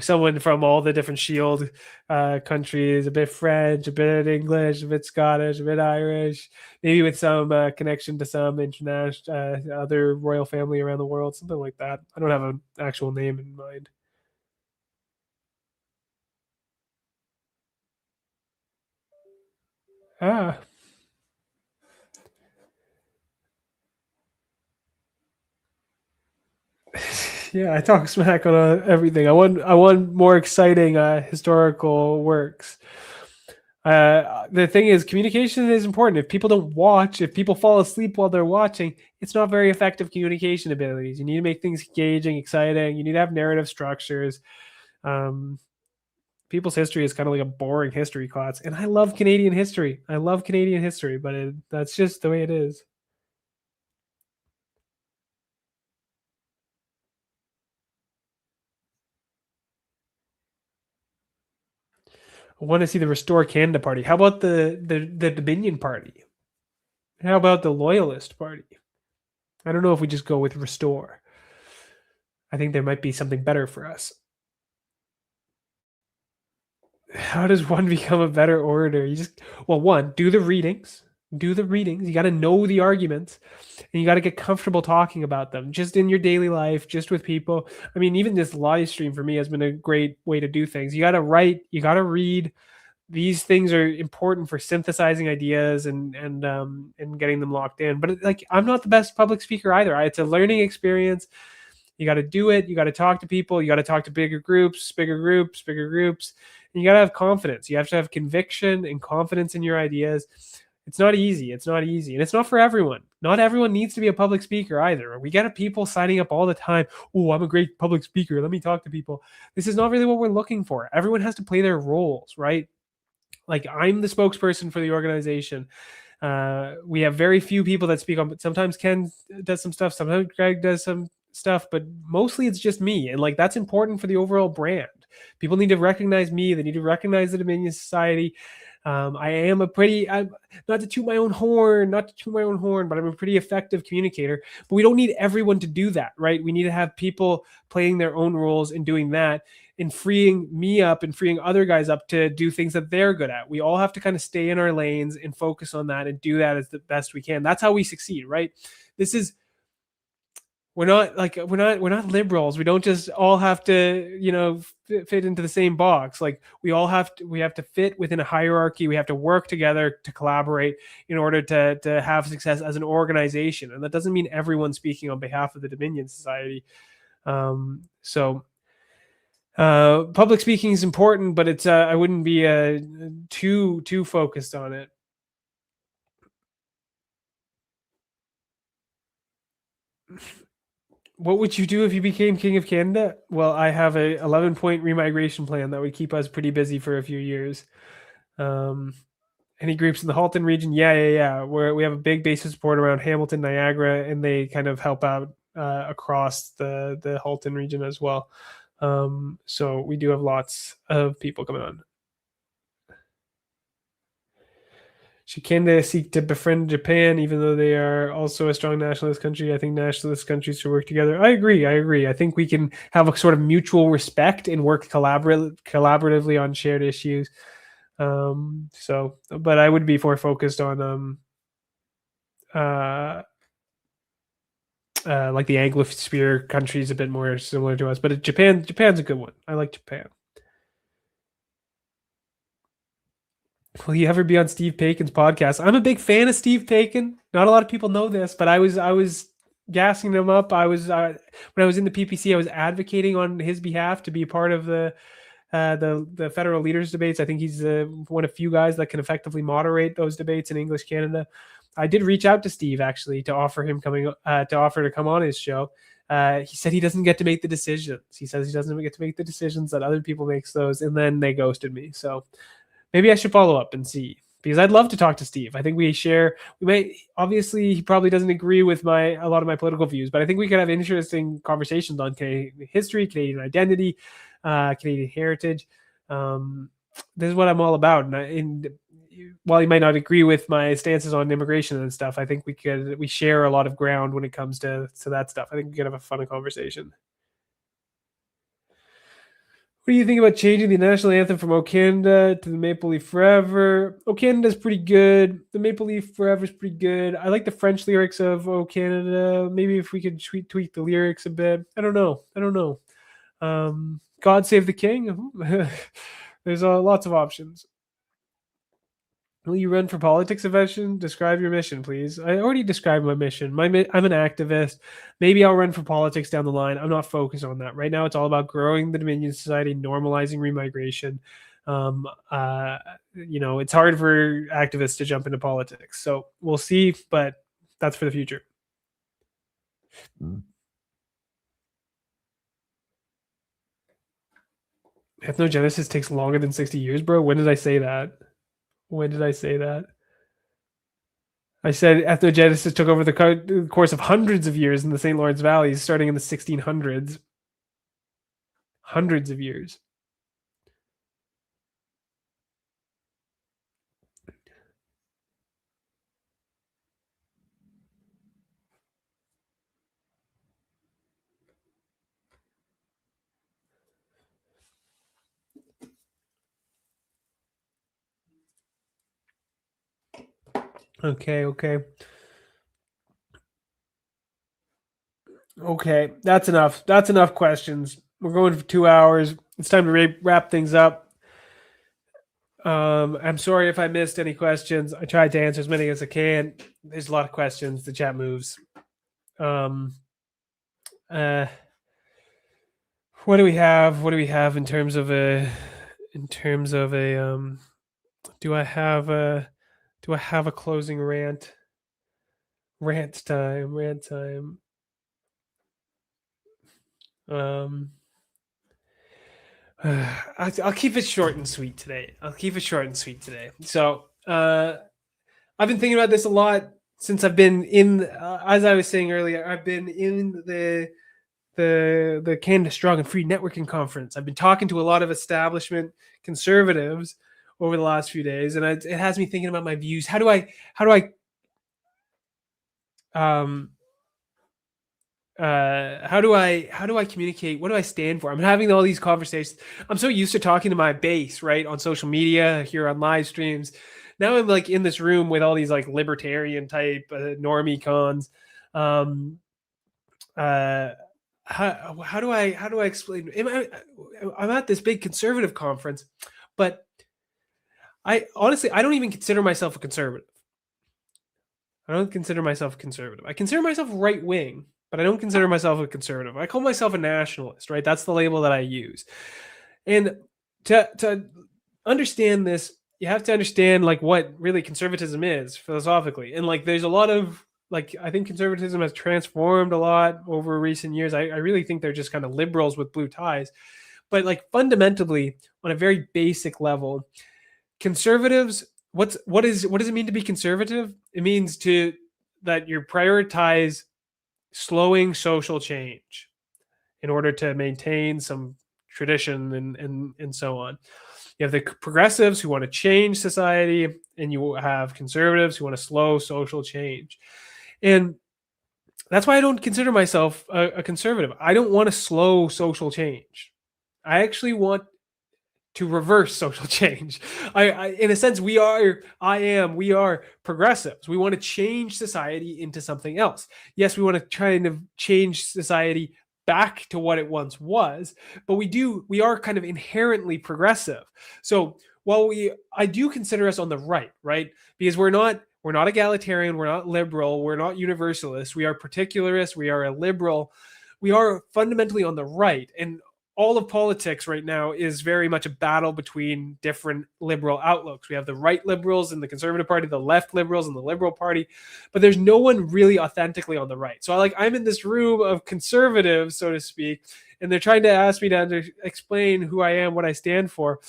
Someone from all the different Shield countries, a bit French, a bit English, a bit Scottish, a bit Irish, maybe with some connection to some international other royal family around the world, something like that. I don't have an actual name in mind. Ah. Yeah, I talk smack on everything. I want more exciting historical works. The thing is, communication is important. If people don't watch, if people fall asleep while they're watching, it's not very effective communication abilities. You need to make things engaging, exciting. You need to have narrative structures. Um, People's history is kind of like a boring history class, and I love Canadian history. I love Canadian history, but that's just the way it is. I want to see the Restore Canada Party. How about the Dominion Party? How about the Loyalist Party? I don't know if we just go with Restore. I think there might be something better for us. How does one become a better orator? One, do the readings. Do the readings. You got to know the arguments and you got to get comfortable talking about them just in your daily life, just with people. I mean, even this live stream for me has been a great way to do things. You got to write, you got to read. These things are important for synthesizing ideas and getting them locked in. But like, I'm not the best public speaker either. It's a learning experience. You got to do it. You got to talk to people. You got to talk to bigger groups. And you got to have confidence. You have to have conviction and confidence in your ideas. It's not easy. It's not easy. And it's not for everyone. Not everyone needs to be a public speaker either. We get people signing up all the time. Oh, I'm a great public speaker. Let me talk to people. This is not really what we're looking for. Everyone has to play their roles, right? Like, I'm the spokesperson for the organization. We have very few people that speak on, but sometimes Ken does some stuff. Sometimes Greg does some stuff, but mostly it's just me. And like, that's important for the overall brand. People need to recognize me. They need to recognize the Dominion Society. I am not to toot my own horn, but I'm a pretty effective communicator. But we don't need everyone to do that, right? We need to have people playing their own roles and doing that and freeing me up and freeing other guys up to do things that they're good at. We all have to kind of stay in our lanes and focus on that and do that as the best we can. That's how we succeed, right? We're not liberals. We don't just all have to fit into the same box. Like, we have to fit within a hierarchy. We have to work together to collaborate in order to have success as an organization. And that doesn't mean everyone speaking on behalf of the Dominion Society. Public speaking is important, but it's I wouldn't be too focused on it. What would you do if you became king of Canada? Well, I have a 11-point remigration plan that would keep us pretty busy for a few years. Any groups in the Halton region? Yeah. We have a big base of support around Hamilton, Niagara, and they kind of help out across the Halton region as well. So we do have lots of people coming on. Should Canada seek to befriend Japan, even though they are also a strong nationalist country? I think nationalist countries should work together. I agree. I think we can have a sort of mutual respect and work collaboratively on shared issues. But I would be more focused on like the Anglosphere countries, a bit more similar to us. But Japan's a good one. I like Japan. Will you ever be on Steve Paikin's podcast? I'm a big fan of Steve Paikin. Not a lot of people know this, but I was gassing him up. I was when I was in the PPC, I was advocating on his behalf to be part of the federal leaders debates. I think he's one of few guys that can effectively moderate those debates in English Canada. I did reach out to Steve actually to offer him to come on his show. He said he doesn't get to make the decisions. He says he doesn't get to make the decisions, that other people makes those, and then they ghosted me. So maybe I should follow up and see, because I'd love to talk to Steve. I think we may, obviously he probably doesn't agree with a lot of my political views, but I think we could have interesting conversations on Canadian history, Canadian identity, Canadian heritage. This is what I'm all about. And while he might not agree with my stances on immigration and stuff, I think we share a lot of ground when it comes to that stuff. I think we could have a fun conversation. What do you think about changing the national anthem from O Canada to the Maple Leaf Forever? O Canada's pretty good. The Maple Leaf Forever is pretty good. I like the French lyrics of O Canada. Maybe if we could tweak the lyrics a bit. I don't know. God Save the King. There's lots of options. Will you run for politics eventually? Describe your mission, please. I already described my mission. I'm an activist. Maybe I'll run for politics down the line. I'm not focused on that. Right now, it's all about growing the Dominion Society, normalizing remigration. It's hard for activists to jump into politics. So we'll see, but that's for the future. Ethnogenesis takes longer than 60 years, bro. When did I say that? I said ethnogenesis took over the course of hundreds of years in the St. Lawrence Valley, starting in the 1600s. Hundreds of years. Okay, that's enough. That's enough questions. We're going for 2 hours. It's time to wrap things up. I'm sorry if I missed any questions. I tried to answer as many as I can. There's a lot of questions. The chat moves. What do we have? What do we have in terms of a do I have a closing rant? Rant time. I'll keep it short and sweet today. So, I've been thinking about this a lot since I've been in, as I was saying earlier, I've been in the Canada Strong and Free Networking Conference. I've been talking to a lot of establishment conservatives over the last few days, and it has me thinking about my views. How do I communicate? What do I stand for? I'm having all these conversations. I'm so used to talking to my base, right, on social media, here on live streams. Now I'm like in this room with all these like libertarian type normie cons. How do I explain? I'm at this big conservative conference, but I honestly don't even consider myself a conservative. I consider myself right wing, but I don't consider myself a conservative. I call myself a nationalist, right? That's the label that I use. And to understand this, you have to understand like what really conservatism is philosophically. And like there's a lot of like, I think conservatism has transformed a lot over recent years. I really think they're just kind of liberals with blue ties. But like fundamentally, on a very basic level, conservatives, what does it mean to be conservative? It means that you prioritize slowing social change in order to maintain some tradition and so on. You have the progressives who want to change society, and you have conservatives who want to slow social change. And that's why I don't consider myself a conservative. I don't want to slow social change. I actually want to reverse social change. In a sense, we are progressives. We want to change society into something else. Yes, we want to try to change society back to what it once was, but we are kind of inherently progressive. So while I do consider us on the right, because we're not We're not egalitarian. We're not liberal. We're not universalist. We are particularist. We are a liberal. We are fundamentally on the right. And all of politics right now is very much a battle between different liberal outlooks. We have the right liberals in the Conservative Party, the left liberals in the Liberal Party, but there's no one really authentically on the right. So I'm in this room of conservatives, so to speak, and they're trying to ask me to explain who I am, what I stand for.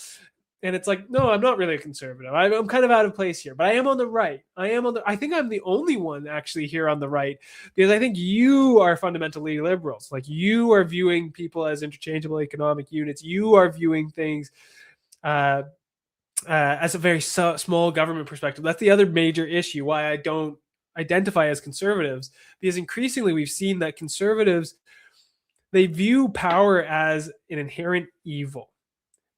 And it's like, no, I'm not really a conservative. I'm kind of out of place here, but I am on the right. I think I'm the only one actually here on the right, because I think you are fundamentally liberals. Like, you are viewing people as interchangeable economic units. You are viewing things as a very small government perspective. That's the other major issue why I don't identify as conservatives, because increasingly we've seen that conservatives, they view power as an inherent evil.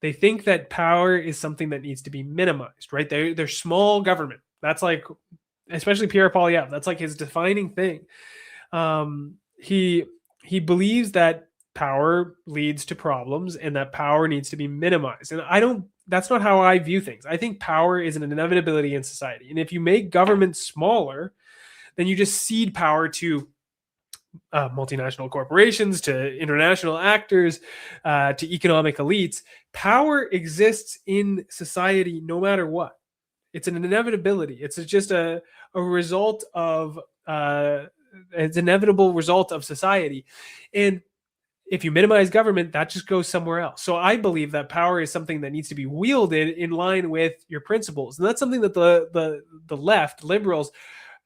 They think that power is something that needs to be minimized, right? They're small government. That's like, especially Pierre Poilievre, that's like his defining thing. He believes that power leads to problems and that power needs to be minimized. And that's not how I view things. I think power is an inevitability in society. And if you make government smaller, then you just cede power to multinational corporations, to international actors, to economic elites. Power exists in society no matter what. It's an inevitability. It's just a result of it's an inevitable result of society. And if you minimize government, that just goes somewhere else. So I believe that power is something that needs to be wielded in line with your principles. And that's something that the left, liberals,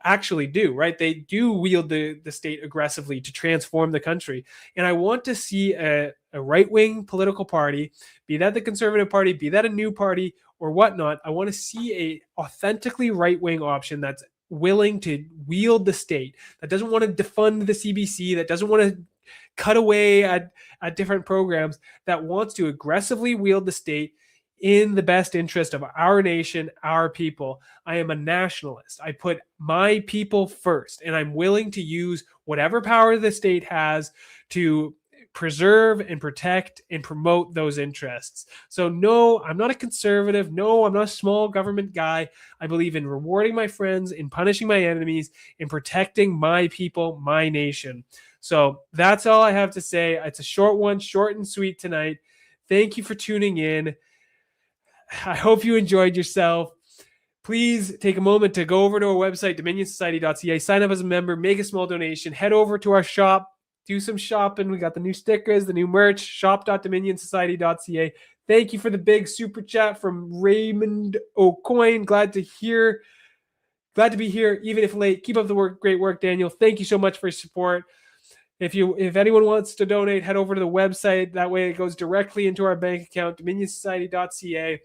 actually do, right? They do wield the state aggressively to transform the country. And I want to see a right-wing political party, be that the Conservative Party, be that a new party or whatnot. I want to see a authentically right-wing option that's willing to wield the state, that doesn't want to defund the CBC, that doesn't want to cut away at different programs, that wants to aggressively wield the state in the best interest of our nation, our people. I am a nationalist. I put my people first, and I'm willing to use whatever power the state has to preserve and protect and promote those interests. So no, I'm not a conservative. No, I'm not a small government guy. I believe in rewarding my friends, in punishing my enemies, in protecting my people, my nation. So that's all I have to say. It's a short one, short and sweet tonight. Thank you for tuning in. I hope you enjoyed yourself. Please take a moment to go over to our website, dominionsociety.ca, sign up as a member, make a small donation, head over to our shop, do some shopping. We got the new stickers, the new merch, shop.dominionsociety.ca. Thank you for the big super chat from Raymond O'Coin. Glad to be here, even if late. Keep up the great work, Daniel. Thank you so much for your support. If anyone wants to donate, head over to the website. That way it goes directly into our bank account, dominionsociety.ca.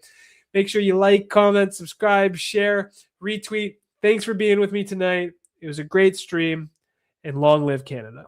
Make sure you like, comment, subscribe, share, retweet. Thanks for being with me tonight. It was a great stream, and long live Canada.